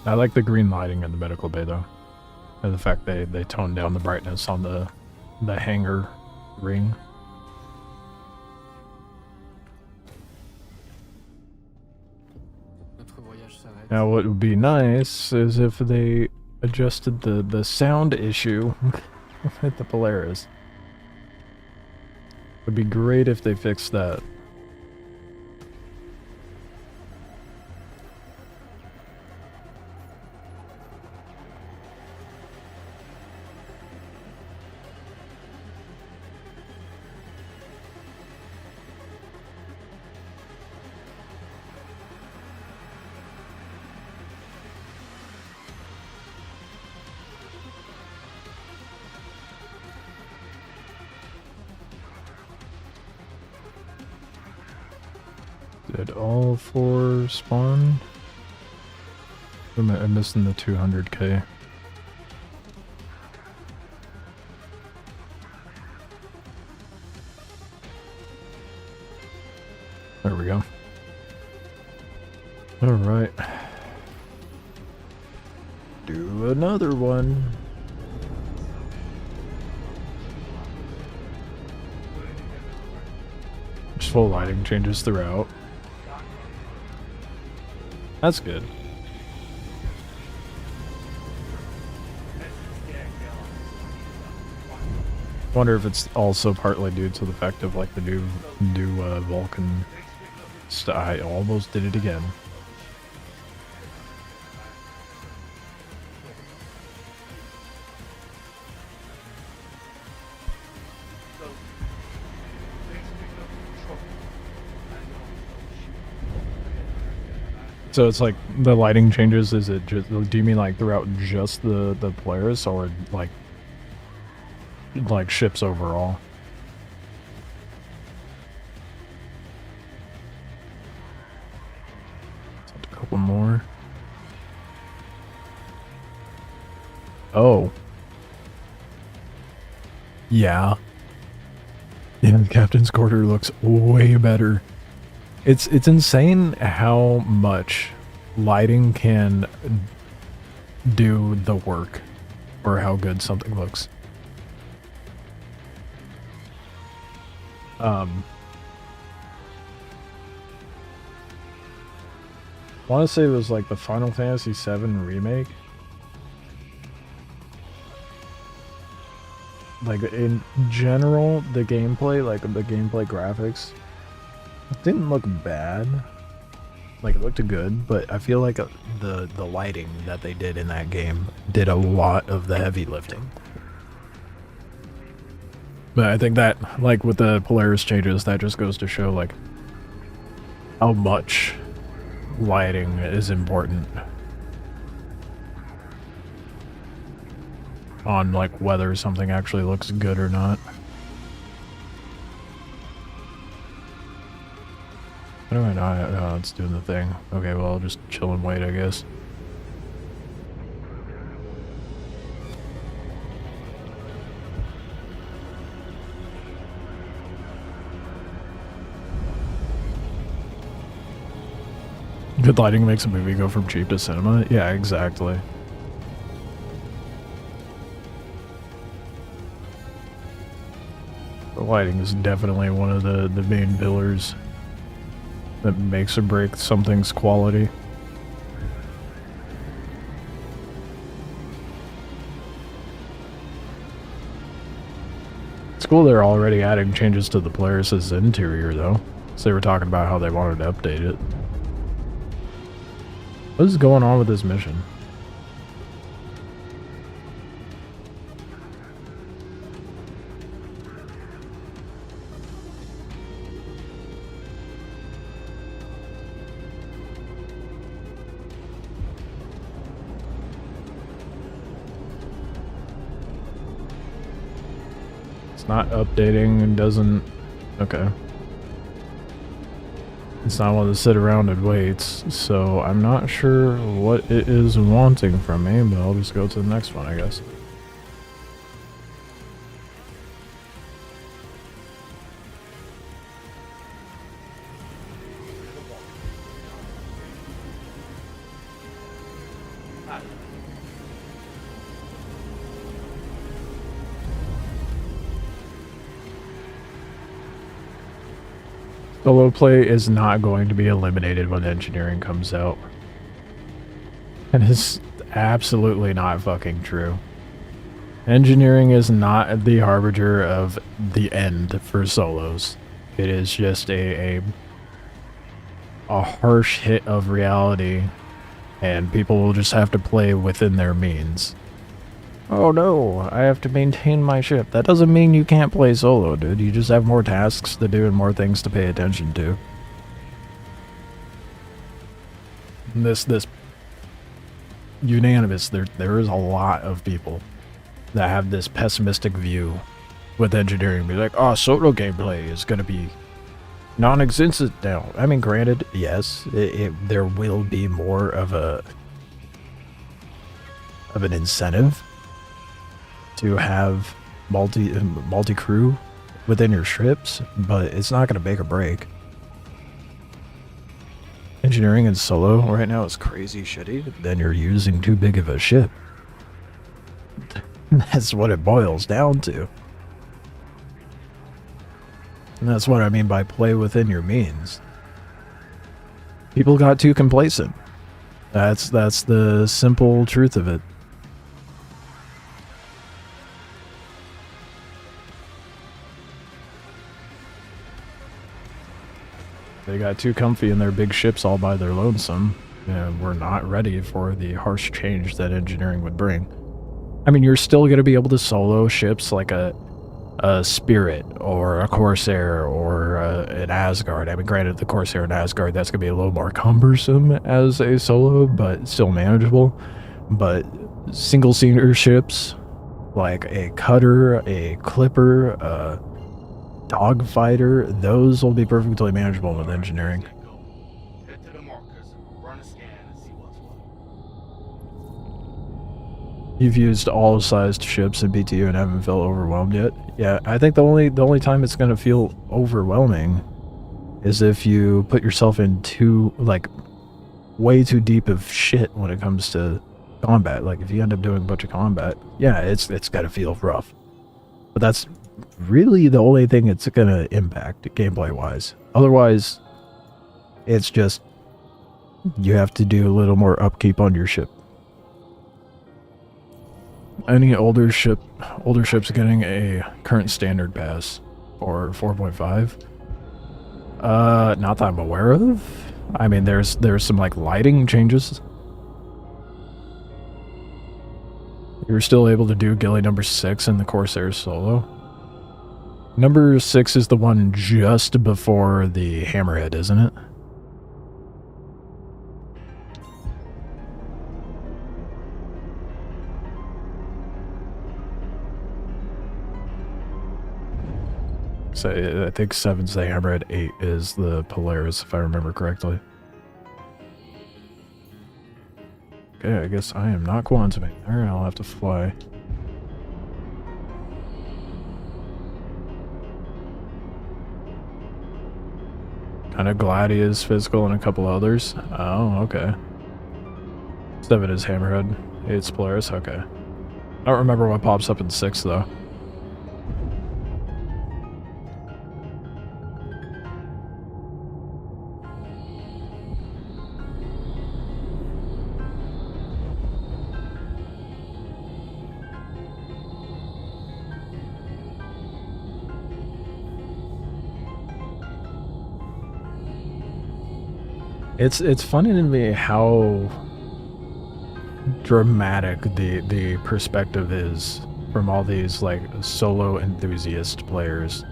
I like the green lighting in the medical bay though. And the fact they toned down the brightness on the hanger ring. Notre voyage s'arrête. Now what would be nice is if they adjusted the sound issue at the Polaris. Would be great if they fixed that. Did all 4 spawn? I'm missing the 200k. There we go. Alright. Do another one. Just full lighting changes throughout. That's good. Wonder if it's also partly due to the fact of like the new Vulcan. I almost did it again. So it's like the lighting changes. Is it just? Do you mean like throughout just the Polaris, or like ships overall? A couple more. Oh. Yeah. Yeah, the captain's quarter looks way better. It's insane how much lighting can do the work for how good something looks. I want to say it was like the Final Fantasy VII remake. Like in general, the gameplay, like the gameplay graphics, it didn't look bad. Like it looked good, but I feel like the lighting that they did in that game did a lot of the heavy lifting. But I think that, like with the Polaris changes, that just goes to show like how much lighting is important on like whether something actually looks good or not. I don't know, no, it's doing the thing. Okay, well, I'll just chill and wait, I guess. Good lighting makes a movie go from cheap to cinema? Yeah, exactly. The lighting is definitely one of the main pillars that makes or breaks something's quality. It's cool they're already adding changes to the Polaris' interior though. So they were talking about how they wanted to update it. What is going on with this mission? It's not updating and doesn't... Okay. It's not one to sit around and wait, so I'm not sure what it is wanting from me, but I'll just go to the next one, I guess. Solo play is not going to be eliminated when engineering comes out. And it's absolutely not fucking true. Engineering is not the harbinger of the end for solos. It is just a harsh hit of reality, and people will just have to play within their means. Oh no, I have to maintain my ship. That doesn't mean you can't play solo, dude. You just have more tasks to do and more things to pay attention to. This unanimous, there is a lot of people that have this pessimistic view with engineering. Be like, oh, solo gameplay is going to be non-existent now. I mean, granted, yes, there will be more of an incentive to have multi-crew within your ships, but it's not going to make or break. Engineering in solo right now is crazy shitty. Then you're using too big of a ship. That's what it boils down to. And that's what I mean by play within your means. People got too complacent. That's the simple truth of it. They got too comfy in their big ships all by their lonesome, and we're not ready for the harsh change that engineering would bring. I mean, you're still going to be able to solo ships like a Spirit or a Corsair or an Asgard. I mean, granted, the Corsair and Asgard, that's going to be a little more cumbersome as a solo, but still manageable. But single-seater ships like a Cutter, a Clipper, a Dogfighter, those will be perfectly manageable with engineering. Head to the markers, run a scan, and see what's what. You've used all sized ships in BTU and haven't felt overwhelmed yet? Yeah, I think the only time it's gonna feel overwhelming is if you put yourself in way too deep of shit when it comes to combat. Like if you end up doing a bunch of combat, yeah, it's gotta feel rough. But that's really the only thing it's gonna impact gameplay wise. Otherwise, it's just you have to do a little more upkeep on your ship. Any older ships getting a current standard pass or 4.5? Not that I'm aware of. I mean, there's some like lighting changes. You're still able to do ghillie number 6 in the Corsair solo. Number 6 is the one just before the Hammerhead, isn't it? So I think 7's the Hammerhead, 8 is the Polaris, if I remember correctly. Okay, I guess I am not quantuming there. I'll have to fly. Kind of glad he is physical and a couple others. Oh, okay. 7 is Hammerhead. 8's Polaris. Okay. I don't remember what pops up in 6 though. It's funny to me how dramatic the perspective is from all these like solo enthusiast players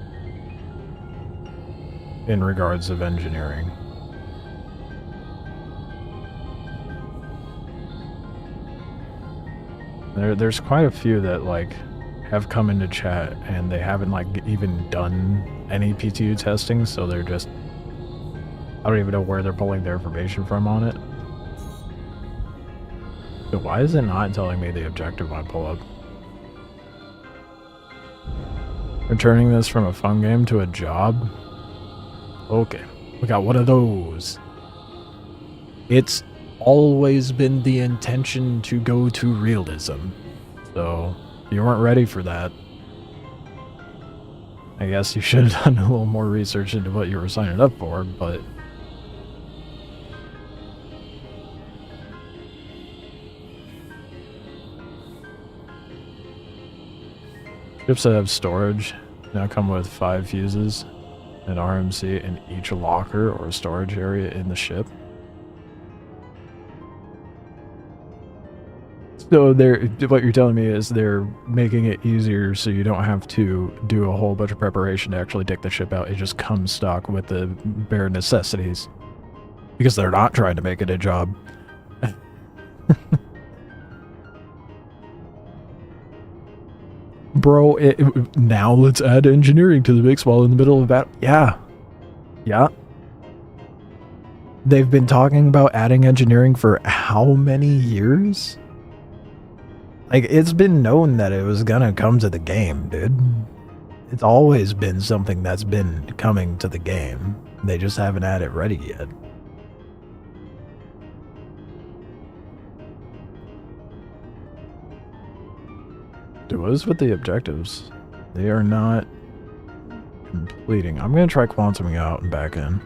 in regards of engineering. There's quite a few that like have come into chat and they haven't like even done any PTU testing, so they're just, I don't even know where they're pulling their information from on it. So why is it not telling me the objective when I pull up? We're turning this from a fun game to a job? Okay, we got one of those. It's always been the intention to go to realism. So, if you weren't ready for that, I guess you should have done a little more research into what you were signing up for, but... Ships that have storage now come with 5 fuses, an RMC in each locker or storage area in the ship. So what you're telling me is they're making it easier so you don't have to do a whole bunch of preparation to actually take the ship out. It just comes stock with the bare necessities. Because they're not trying to make it a job. Bro, now let's add engineering to the mix while in the middle of battle. Yeah. Yeah. They've been talking about adding engineering for how many years? Like, it's been known that it was gonna come to the game, dude. It's always been something that's been coming to the game. They just haven't had it ready yet. Dude, what is with the objectives? They are not completing. I'm gonna try quantuming out and back in.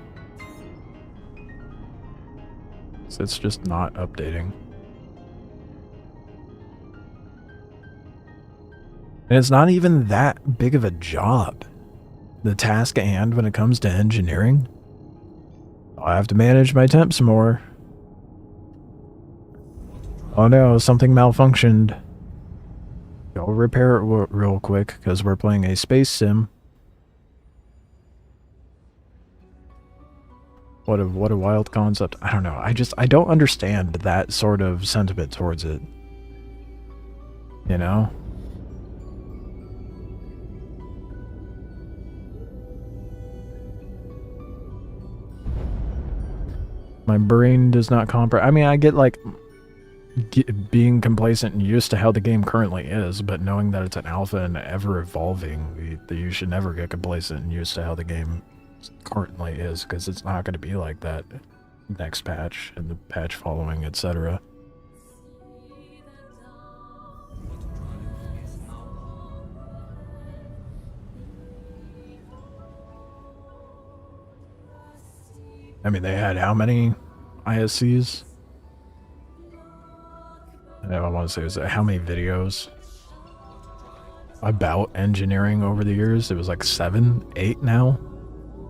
So it's just not updating. And it's not even that big of a job. The task at hand when it comes to engineering. I have to manage my temps more. Oh no, something malfunctioned. Go repair it real quick, because we're playing a space sim. What a wild concept. I don't know. I don't understand that sort of sentiment towards it. You know? My brain does not comprehend. I mean, I get like being complacent and used to how the game currently is, but knowing that it's an alpha and ever evolving, you should never get complacent and used to how the game currently is, because it's not going to be like that next patch and the patch following, etc. I mean, they had how many ISCs? I want to say, was it how many videos about engineering over the years? It was like 7, 8 now,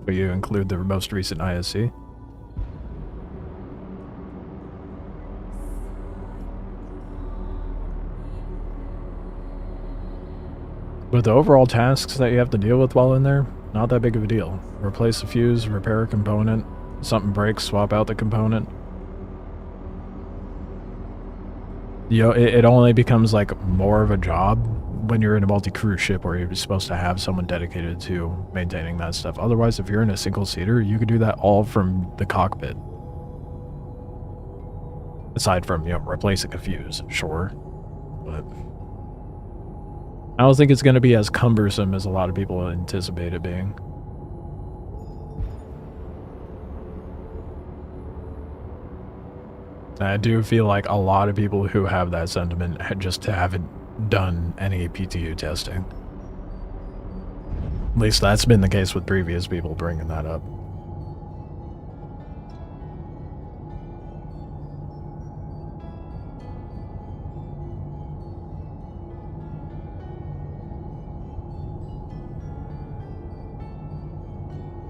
but you include the most recent ISC. But the overall tasks that you have to deal with while in there, not that big of a deal. Replace a fuse, repair a component, something breaks, swap out the component. You know, it only becomes like more of a job when you're in a multi-crew ship where you're supposed to have someone dedicated to maintaining that stuff. Otherwise, if you're in a single-seater, you could do that all from the cockpit. Aside from, you know, replacing a fuse, sure. But I don't think it's going to be as cumbersome as a lot of people anticipate it being. I do feel like a lot of people who have that sentiment just haven't done any PTU testing. At least that's been the case with previous people bringing that up.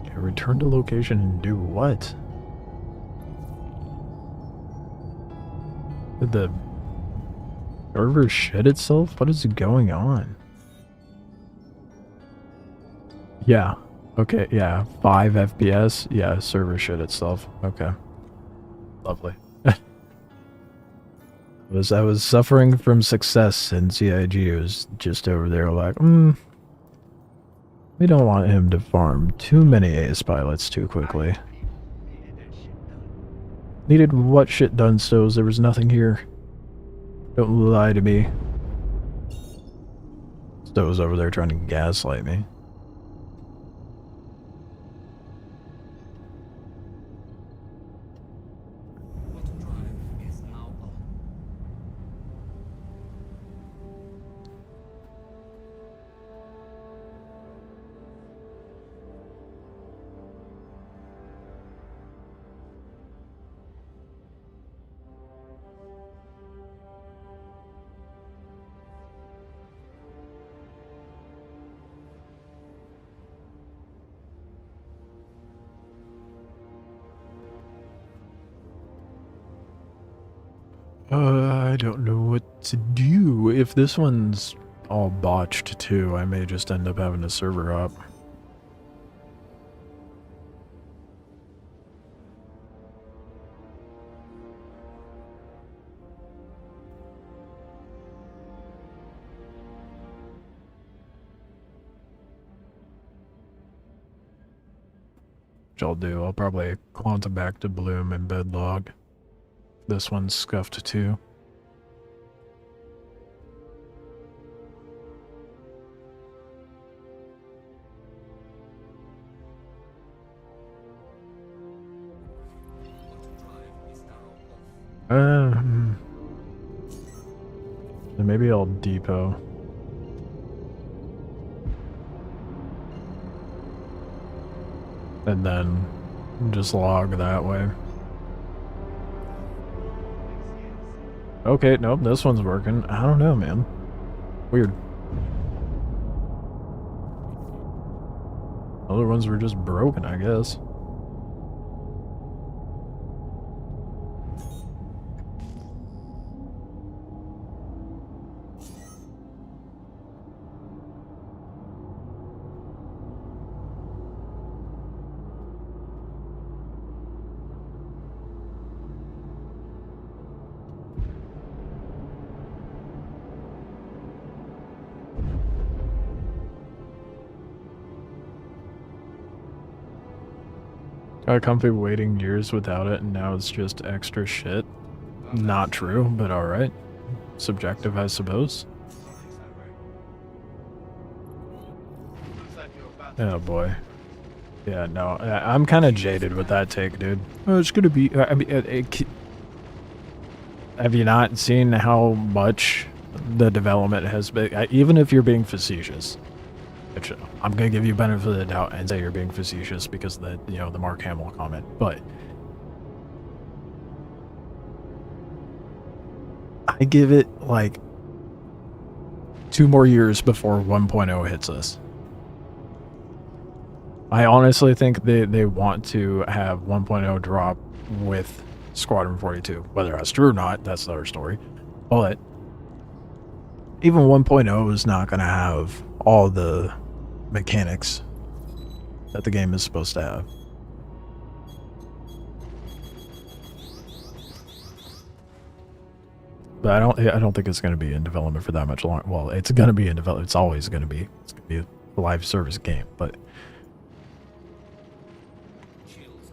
Okay, return to location and do what? Did the server shit itself? What is going on? Yeah. Okay, yeah. 5 FPS. Yeah, server shit itself. Okay. Lovely. I was suffering from success, and CIG was just over there like, we don't want him to farm too many ace pilots too quickly. Needed that shit done. Needed what shit done, Stos? There was nothing here. Don't lie to me. Stos over there trying to gaslight me. Quantum drive is now on. I don't know what to do. If this one's all botched too, I may just end up having a server up. Which I'll do. I'll probably quantum back to Bloom and Bedlog. This one's scuffed too. Quantum drive is now off. Then maybe I'll depot. And then just log that way. Okay, nope, this one's working. I don't know, man. Weird. Other ones were just broken, I guess. Got comfy waiting years without it, and now it's just extra shit. Not true, but alright. Subjective, I suppose. Something's not right. Looks like you're about to Oh boy. Yeah, no, I'm kind of jaded with that take, dude. Oh, it's gonna be. I mean, have you not seen how much the development has been? Even if you're being facetious, which I'm gonna give you benefit of the doubt and say you're being facetious because of the, you know, the Mark Hamill comment, but I give it like 2 more years before 1.0 hits us. I honestly think they want to have 1.0 drop with Squadron 42. Whether that's true or not, that's another story. But even 1.0 is not going to have all the mechanics that the game is supposed to have. But I don't think it's going to be in development for that much longer. Well, it's going to be in development. It's always going to be. It's going to be a live service game, but Shields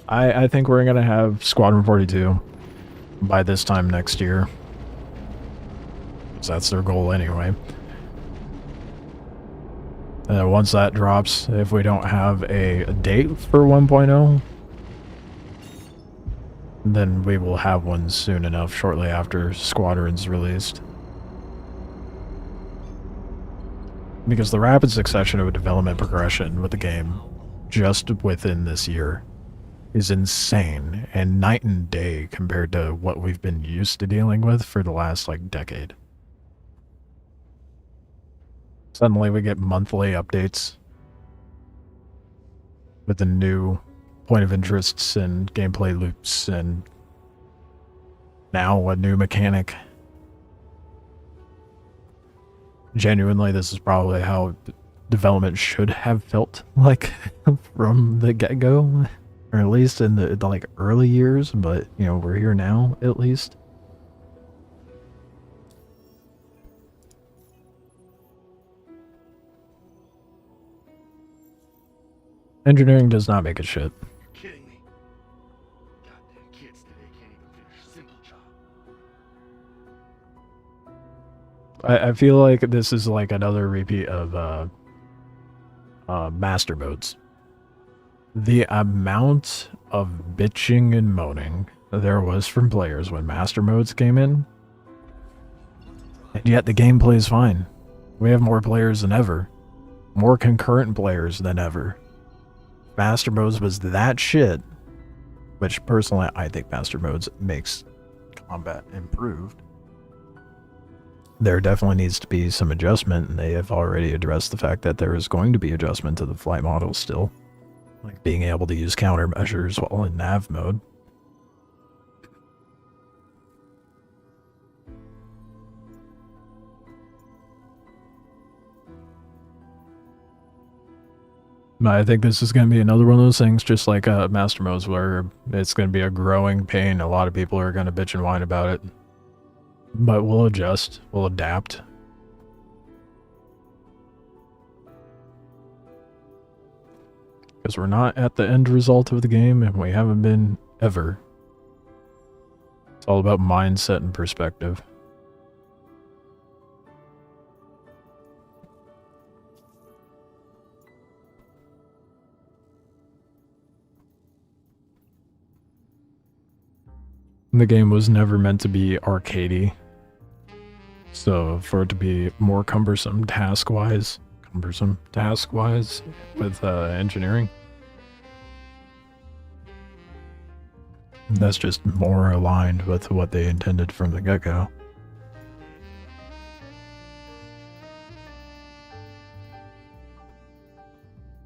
damaged. I think we're going to have Squadron 42 by this time next year. 'Cause that's their goal anyway. And then once that drops, if we don't have a date for 1.0, then we will have one soon enough, shortly after Squadron's released. Because the rapid succession of development progression with the game just within this year is insane and night and day compared to what we've been used to dealing with for the last like decade. Suddenly we get monthly updates with the new point of interests and gameplay loops, and now a new mechanic. Genuinely, this is probably how development should have felt like from the get-go, or at least in the like early years, but you know, we're here now at least. Engineering does not make it shit. You're kidding me. Goddamn kids today can't even finish a simple job. I feel like this is like another repeat of master modes. The amount of bitching and moaning there was from players when master modes came in, and yet the gameplay is fine. We have more players than ever. More concurrent players than ever. Master modes was that shit, which personally I think master modes makes combat improved. There definitely needs to be some adjustment, and they have already addressed the fact that there is going to be adjustment to the flight model still. Like being able to use countermeasures while in nav mode. I think this is going to be another one of those things, just like Master Modes, where it's going to be a growing pain. A lot of people are going to bitch and whine about it. But we'll adjust. We'll adapt. Because we're not at the end result of the game, and we haven't been ever. It's all about mindset and perspective. The game was never meant to be arcadey. So for it to be more cumbersome task-wise with engineering, that's just more aligned with what they intended from the get-go.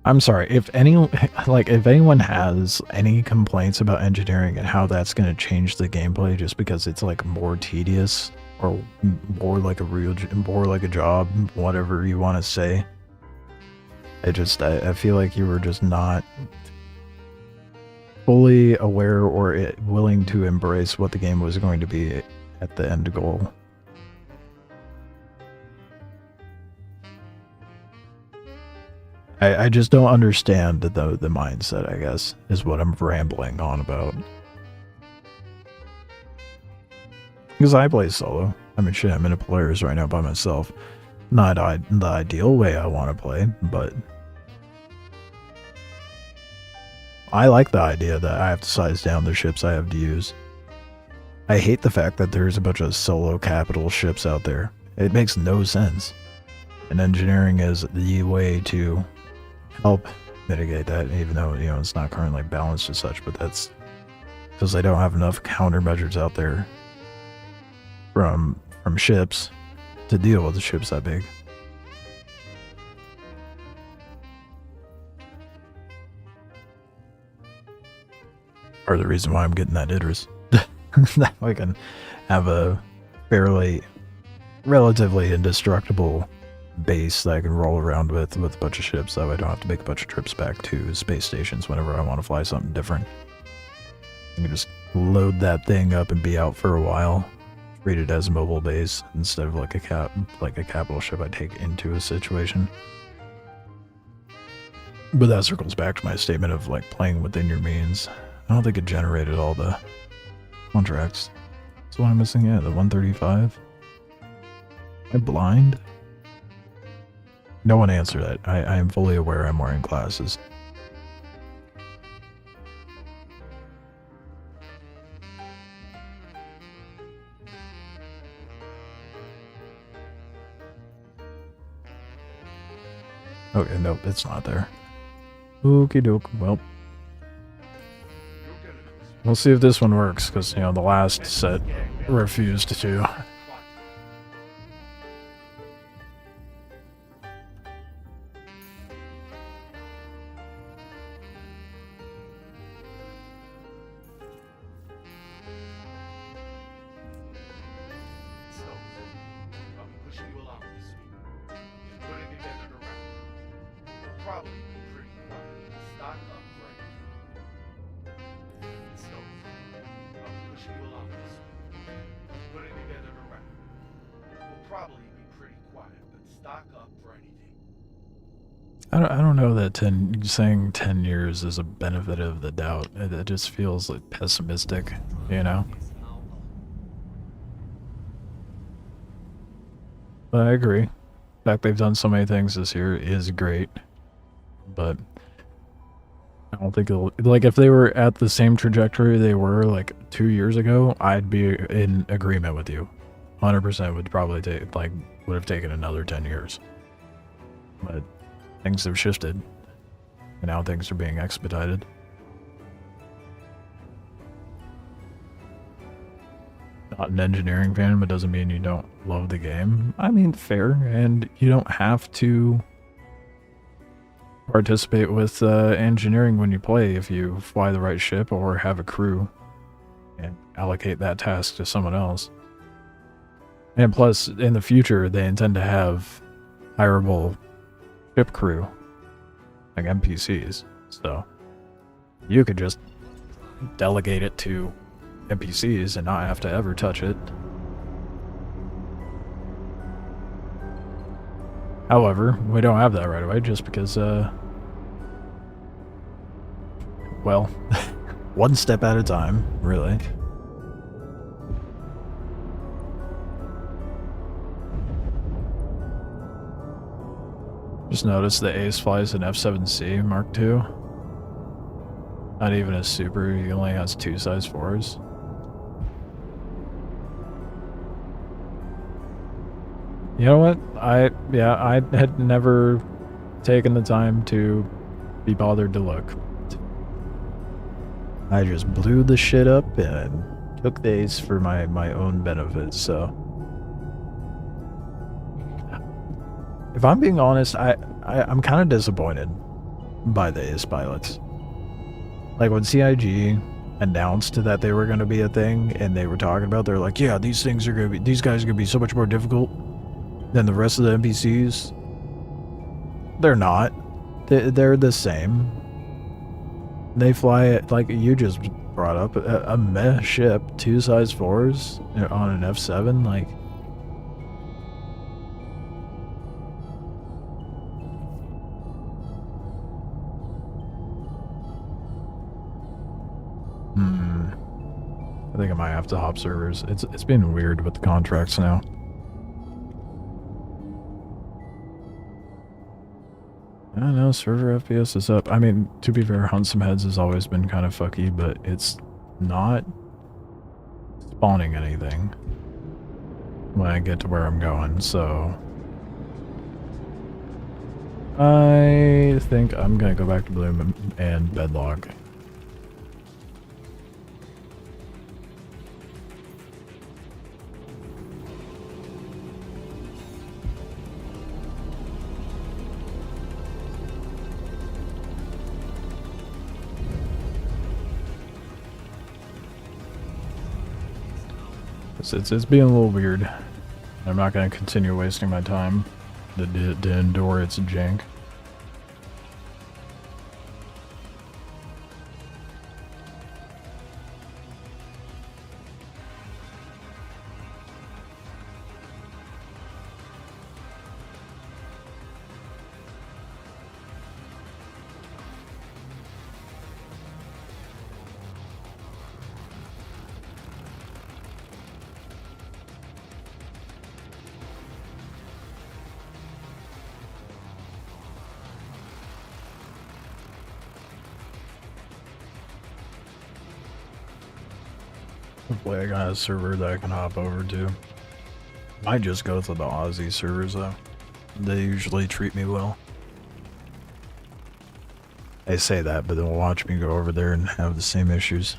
I'm sorry, if anyone has any complaints about engineering and how that's going to change the gameplay just because it's like more tedious or more like a job, whatever you want to say. I feel like you were just not fully aware or willing to embrace what the game was going to be at the end goal. I just don't understand the mindset, I guess, is what I'm rambling on about. Because I play solo. I mean, shit, I'm in a players right now by myself. Not the ideal way I want to play, but I like the idea that I have to size down the ships I have to use. I hate the fact that there's a bunch of solo capital ships out there. It makes no sense. And engineering is the way to help mitigate that, even though, you know, it's not currently balanced as such, but that's because they don't have enough countermeasures out there from ships to deal with the ships that big. Part of the reason why I'm getting that Idris. That way I can have a relatively indestructible base that I can roll around with a bunch of ships, that way I don't have to make a bunch of trips back to space stations whenever I want to fly something different. I can just load that thing up and be out for a while, treat it as a mobile base instead of like a capital ship I take into a situation. But that circles back to my statement of like playing within your means. I don't think it generated all the contracts. So what I'm missing, yeah, the 135. Am I blind? No one answered that. I am fully aware I'm wearing glasses. Okay, nope, it's not there. Okie doke. Well, we'll see if this one works, because, you know, the last set refused to. I don't know that saying 10 years is a benefit of the doubt. It just feels like pessimistic, you know? But I agree. The fact they've done so many things this year is great. But I don't think it'll, like, if they were at the same trajectory they were like 2 years ago, I'd be in agreement with you. 100% would probably take, like, would have taken another 10 years. But things have shifted, and now things are being expedited. Not an engineering fan, but doesn't mean you don't love the game. I mean, fair, and you don't have to participate with engineering when you play if you fly the right ship or have a crew and allocate that task to someone else. And plus, in the future, they intend to have hireable ship crew, like NPCs, so you could just delegate it to NPCs and not have to ever touch it. However, we don't have that right away just because, well, one step at a time, really. Just noticed the Ace flies an F7C Mark II. Not even a super, he only has 2 size 4s. You know what? I had never taken the time to be bothered to look. I just blew the shit up and took the Ace for my own benefit, so. If I'm being honest, I'm kind of disappointed by the Ace pilots. Like when CIG announced that they were going to be a thing and they were talking about, they're like, yeah, these guys are going to be so much more difficult than the rest of the NPCs. They're not. They're the same. They fly it, like you just brought up, a meh ship, 2 size 4s on an F7, like. I think I might have to hop servers. It's been weird with the contracts now. I don't know, server FPS is up. I mean, to be fair, Hunt Some Heads has always been kind of fucky, but it's not spawning anything when I get to where I'm going, so I think I'm gonna go back to Bloom and Bedlog. It's being a little weird. I'm not going to continue wasting my time to endure its jank. Hopefully I got a server that I can hop over to. Might just go to the Aussie servers though. They usually treat me well. They say that, but they'll watch me go over there and have the same issues.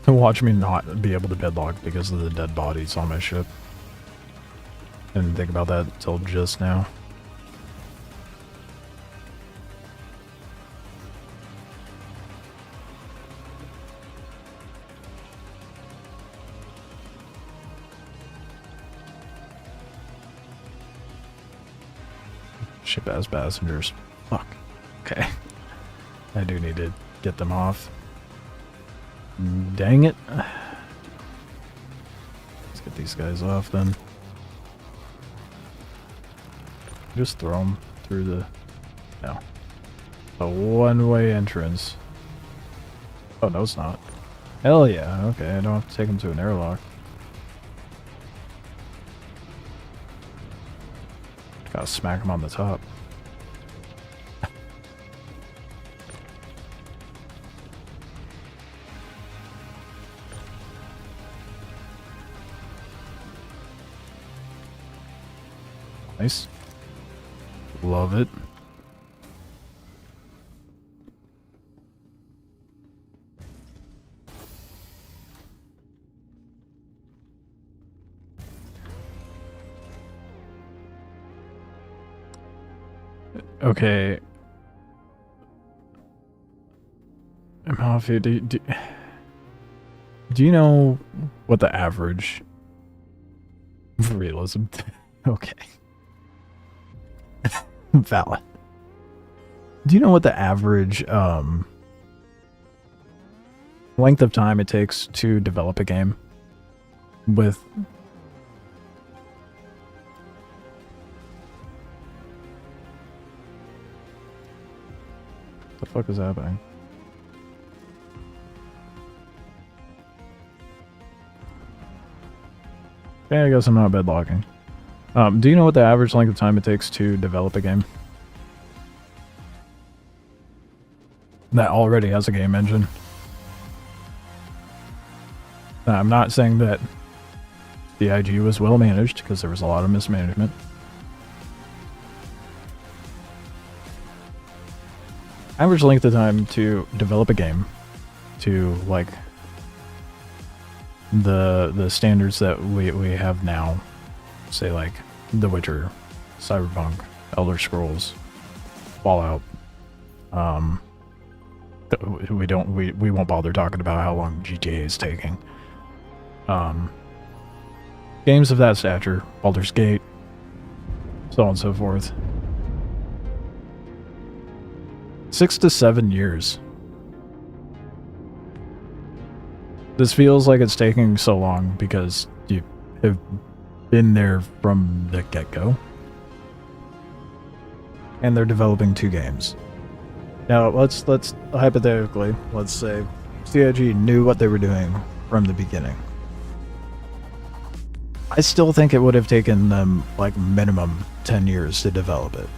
They'll watch me not be able to bedlog because of the dead bodies on my ship. I didn't think about that until just now. Ship has passengers. Fuck. Okay. I do need to get them off. Dang it. these guys off then. Just throw them through the... No. A one-way entrance. Oh, no, it's not. Hell yeah, okay, I don't have to take them to an airlock. Gotta smack them on the top. Nice. Love it. Okay. Mafia, do you know what the average realism? Okay. Valid. Do you know what the average length of time it takes to develop a game with the fuck is happening? Okay, I guess I'm not bedlocking. Do you know what the average length of time it takes to develop a game that already has a game engine? I'm not saying that the IG was well managed, because there was a lot of mismanagement. Average length of time to develop a game to, like, the standards that we have now, say like The Witcher, Cyberpunk, Elder Scrolls, Fallout. We won't bother talking about how long GTA is taking. Games of that stature, Baldur's Gate, so on and so forth. 6 to 7 years. This feels like it's taking so long because you have been there from the get-go. And they're developing 2 games. Now, let's hypothetically, let's say CIG knew what they were doing from the beginning. I still think it would have taken them, like, minimum 10 years to develop it.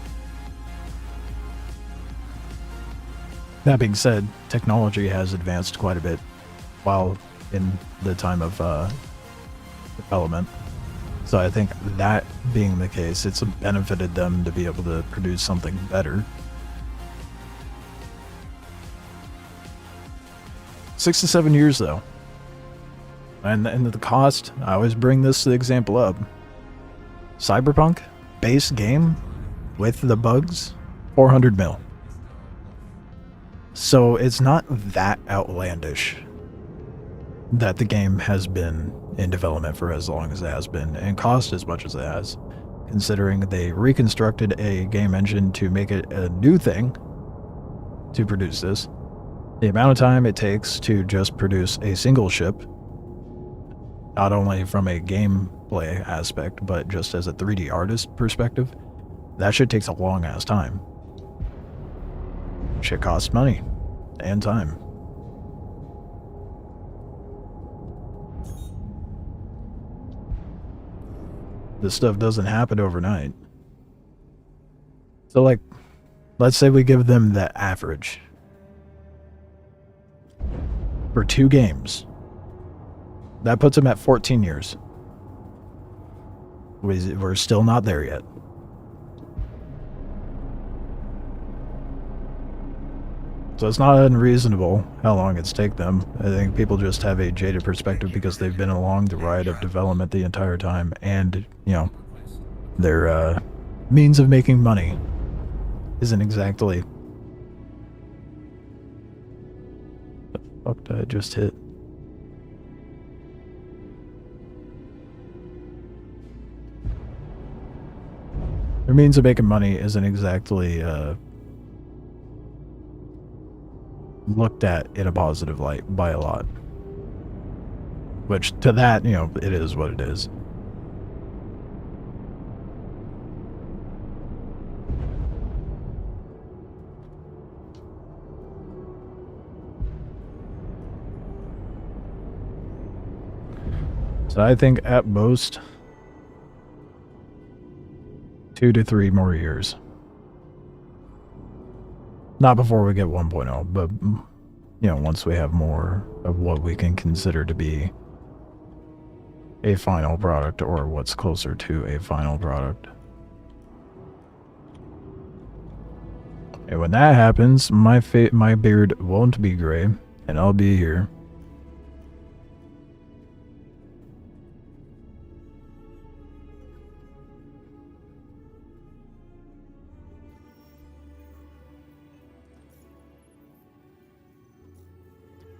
That being said, technology has advanced quite a bit while in the time of development. So I think that being the case, it's benefited them to be able to produce something better. 6 to 7 years though. And the cost, I always bring this example up. Cyberpunk, base game, with the bugs, 400 mil. So it's not that outlandish that the game has been in development for as long as it has been, and cost as much as it has, considering they reconstructed a game engine to make it a new thing to produce this. The amount of time it takes to just produce a single ship, not only from a gameplay aspect, but just as a 3D artist perspective, that shit takes a long ass time. Shit costs money and time. This stuff doesn't happen overnight. So, like, let's say we give them the average for 2 games. That puts them at 14 years. We're still not there yet. So it's not unreasonable how long it's taken them. I think people just have a jaded perspective because they've been along the ride of development the entire time, and, you know, their means of making money isn't exactly... The fuck did I just hit? Their means of making money isn't exactly looked at in a positive light by a lot. Which, to that, you know, it is what it is. So I think at most 2 to 3 more years. Not before we get 1.0, but, you know, once we have more of what we can consider to be a final product, or what's closer to a final product. And when that happens, my beard won't be gray, and I'll be here.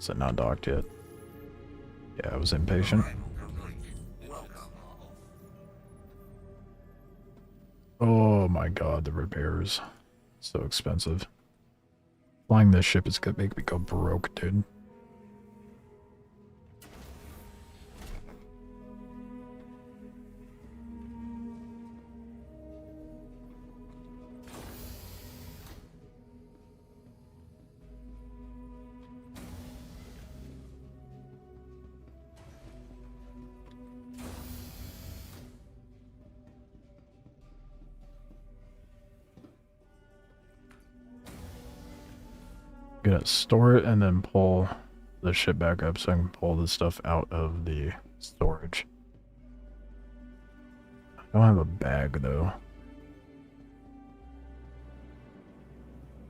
Is it not docked yet? Yeah, I was impatient. Oh my god, the repairs. So expensive. Flying this ship is gonna make me go broke, dude. Gonna store it and then pull the ship back up so I can pull the stuff out of the storage. I don't have a bag though.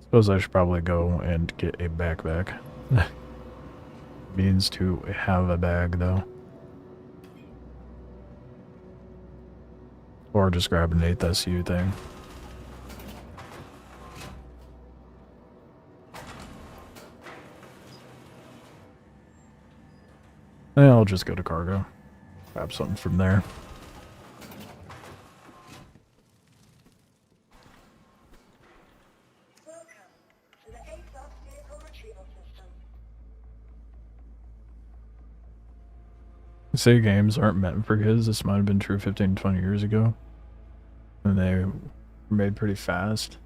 Suppose I should probably go and get a backpack. Means to have a bag though. Or just grab an 8th SU thing. And I'll just go to cargo. Grab something from there. Say games aren't meant for kids. This might have been true 15, 20 years ago. And they were made pretty fast.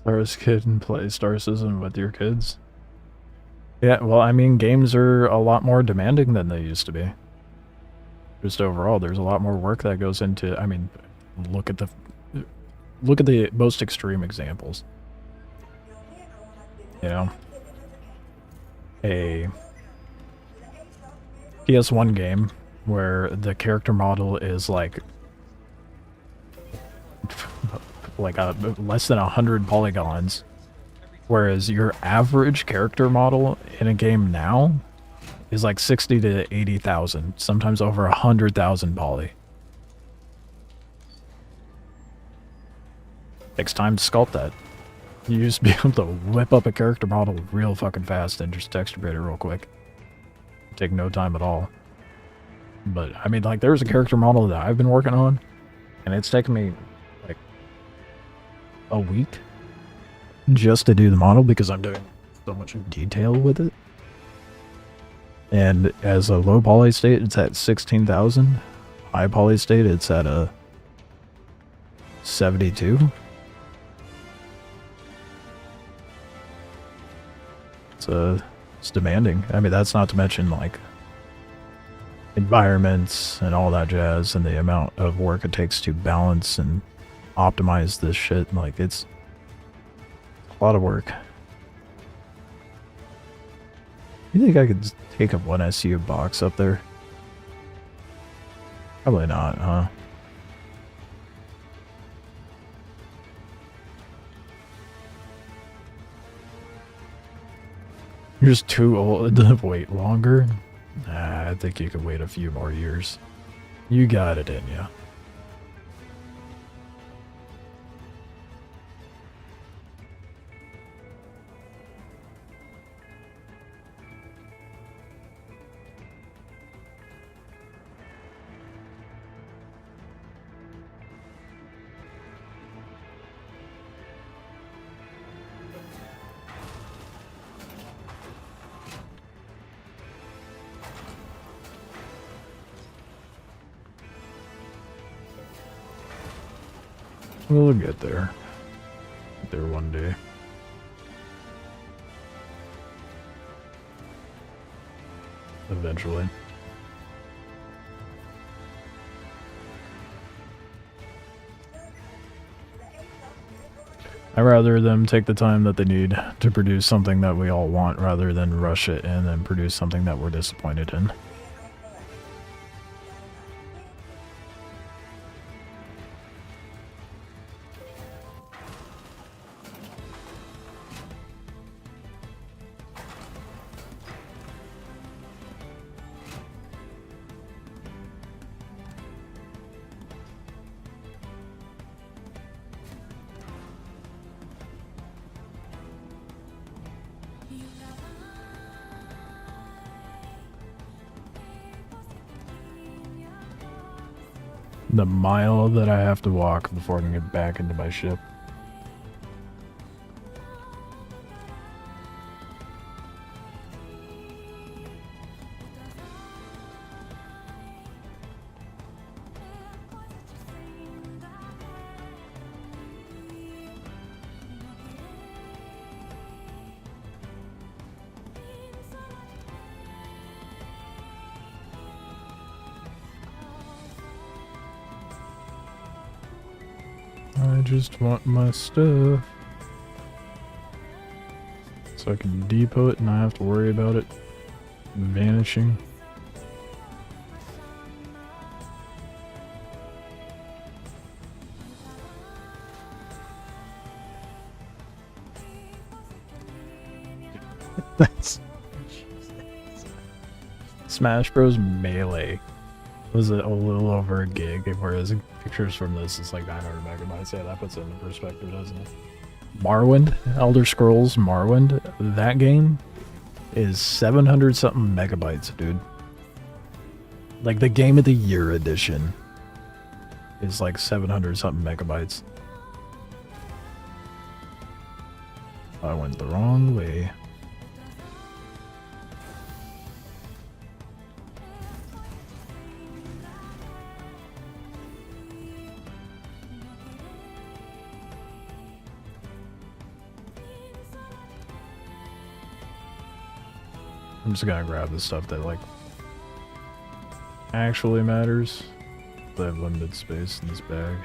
Stars kid and play Star Citizen with your kids. Yeah, well, I mean, games are a lot more demanding than they used to be. Just overall, there's a lot more work that goes into. I mean, look at the most extreme examples. You know, a PS1 game where the character model is like less than 100 polygons, whereas your average character model in a game now is like 60 to 80,000, sometimes over 100,000 poly. Takes time to sculpt that. You used to be able to whip up a character model real fucking fast and just texture paint it real quick. Take no time at all. But, I mean, like, there's a character model that I've been working on, and it's taken me, like, a week just to do the model because I'm doing so much detail with it. And as a low poly state, it's at 16,000. High poly state, it's at a 72. It's demanding. I mean, that's not to mention, like, environments and all that jazz and the amount of work it takes to balance and optimize this shit. Like, it's a lot of work. You think I could take up one SU box up there? Probably not, huh? You're just too old to wait longer? Nah, I think you could wait a few more years. You got it in ya. We'll get there. Get there one day. Eventually. I'd rather them take the time that they need to produce something that we all want rather than rush it and then produce something that we're disappointed in. The mile that I have to walk before I can get back into my ship. I just want my stuff so I can depot it and not have to worry about it vanishing. That's Smash Bros. Melee was a little over a gig, whereas pictures from this is like 900 megabytes. Yeah, that puts it into perspective, doesn't it? Morrowind, Elder Scrolls Morrowind, that game is 700 something megabytes, dude. Like the Game of the Year edition is like 700 something megabytes. I went the wrong way. I'm just gonna grab the stuff that like actually matters. I have limited space in this bag.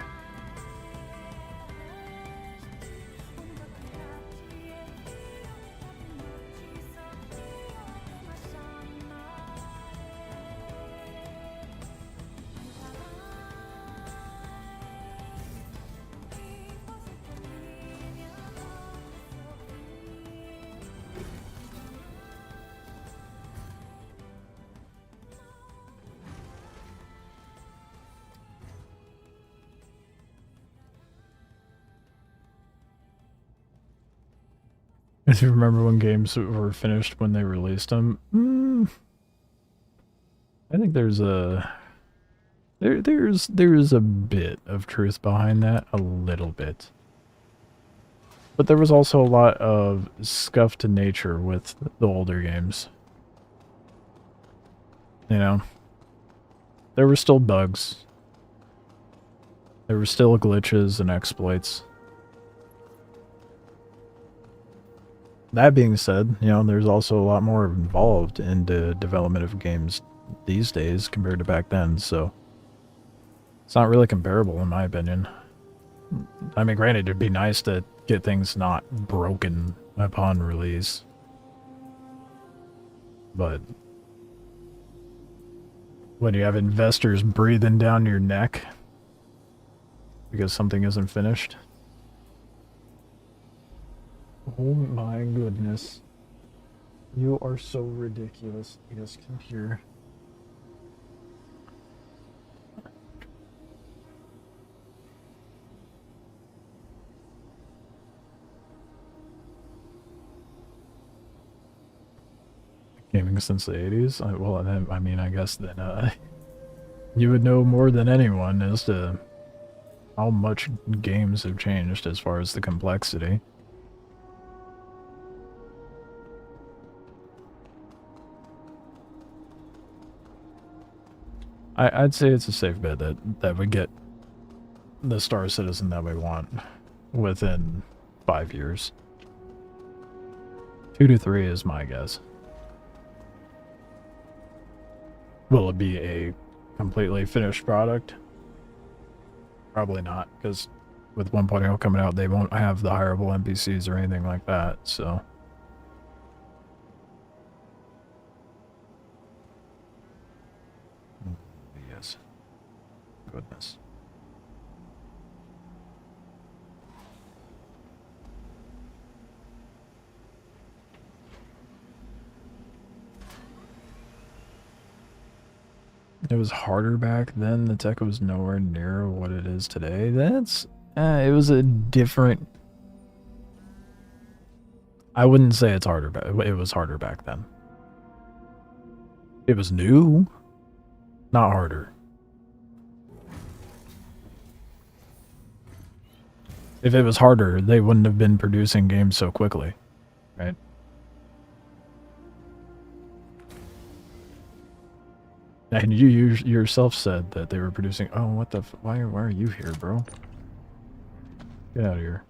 If you remember when games were finished when they released them, I think there's a there's a bit of truth behind that, a little bit. But there was also a lot of scuff to nature with the older games. You know, there were still bugs. There were still glitches and exploits. That being said, you know, there's also a lot more involved in the development of games these days compared to back then, so it's not really comparable in my opinion. I mean, granted, it'd be nice to get things not broken upon release, but when you have investors breathing down your neck because something isn't finished. Oh my goodness. You are so ridiculous. Yes, computer. Gaming since the 80s? Well, then, I mean, I guess then, you would know more than anyone as to how much games have changed as far as the complexity. I'd say it's a safe bet that we get the Star Citizen that we want within 5 years. 2 to 3 is my guess. Will it be a completely finished product? Probably not, because with 1.0 coming out, they won't have the hireable NPCs or anything like that, so. Yes. Goodness. It was harder back then. The tech was nowhere near what it is today. That's... it was a different... I wouldn't say it's harder, but it was harder back then. It was new, not harder. If it was harder, they wouldn't have been producing games so quickly, right? And you yourself said that they were producing... Oh, what the... Why are you here, bro? Get out of here.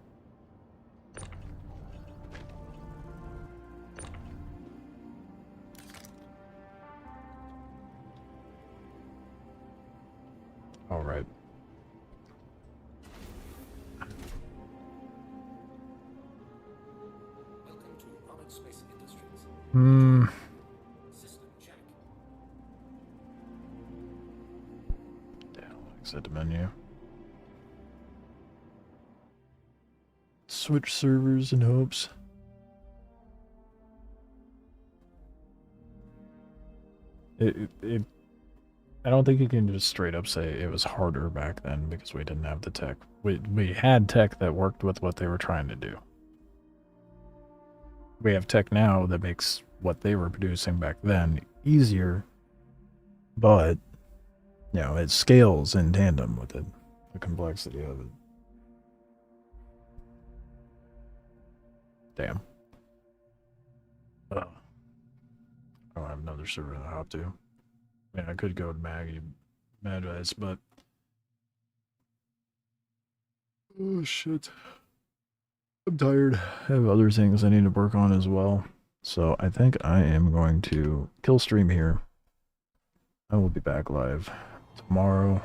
All right. Welcome to Robert Space Industries. System check. Yeah, exit the menu. Switch servers in hopes. I don't think you can just straight up say it was harder back then because we didn't have the tech. We had tech that worked with what they were trying to do. We have tech now that makes what they were producing back then easier, but, you know, it scales in tandem with it, the complexity of it. Damn. I don't have another server to hop to. Man, I could go to Mad-Eyes, but... Oh, shit. I'm tired. I have other things I need to work on as well. So I think I am going to kill stream here. I will be back live tomorrow,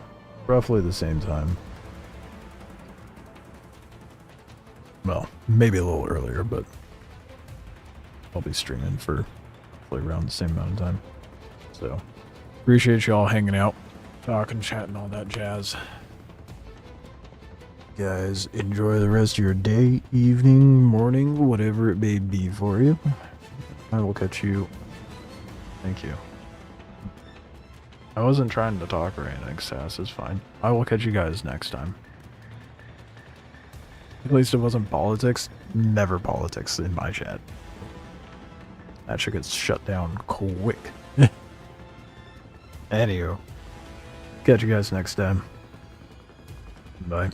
roughly the same time. Well, maybe a little earlier, but I'll be streaming for hopefully around the same amount of time. So, appreciate y'all hanging out, talking, chatting, all that jazz. Guys, enjoy the rest of your day, evening, morning, whatever it may be for you. I will catch you. Thank you. I wasn't trying to talk or anything, Sass is fine. I will catch you guys next time. At least it wasn't politics. Never politics in my chat. That shit gets shut down quick. Anywho, catch you guys next time. Bye.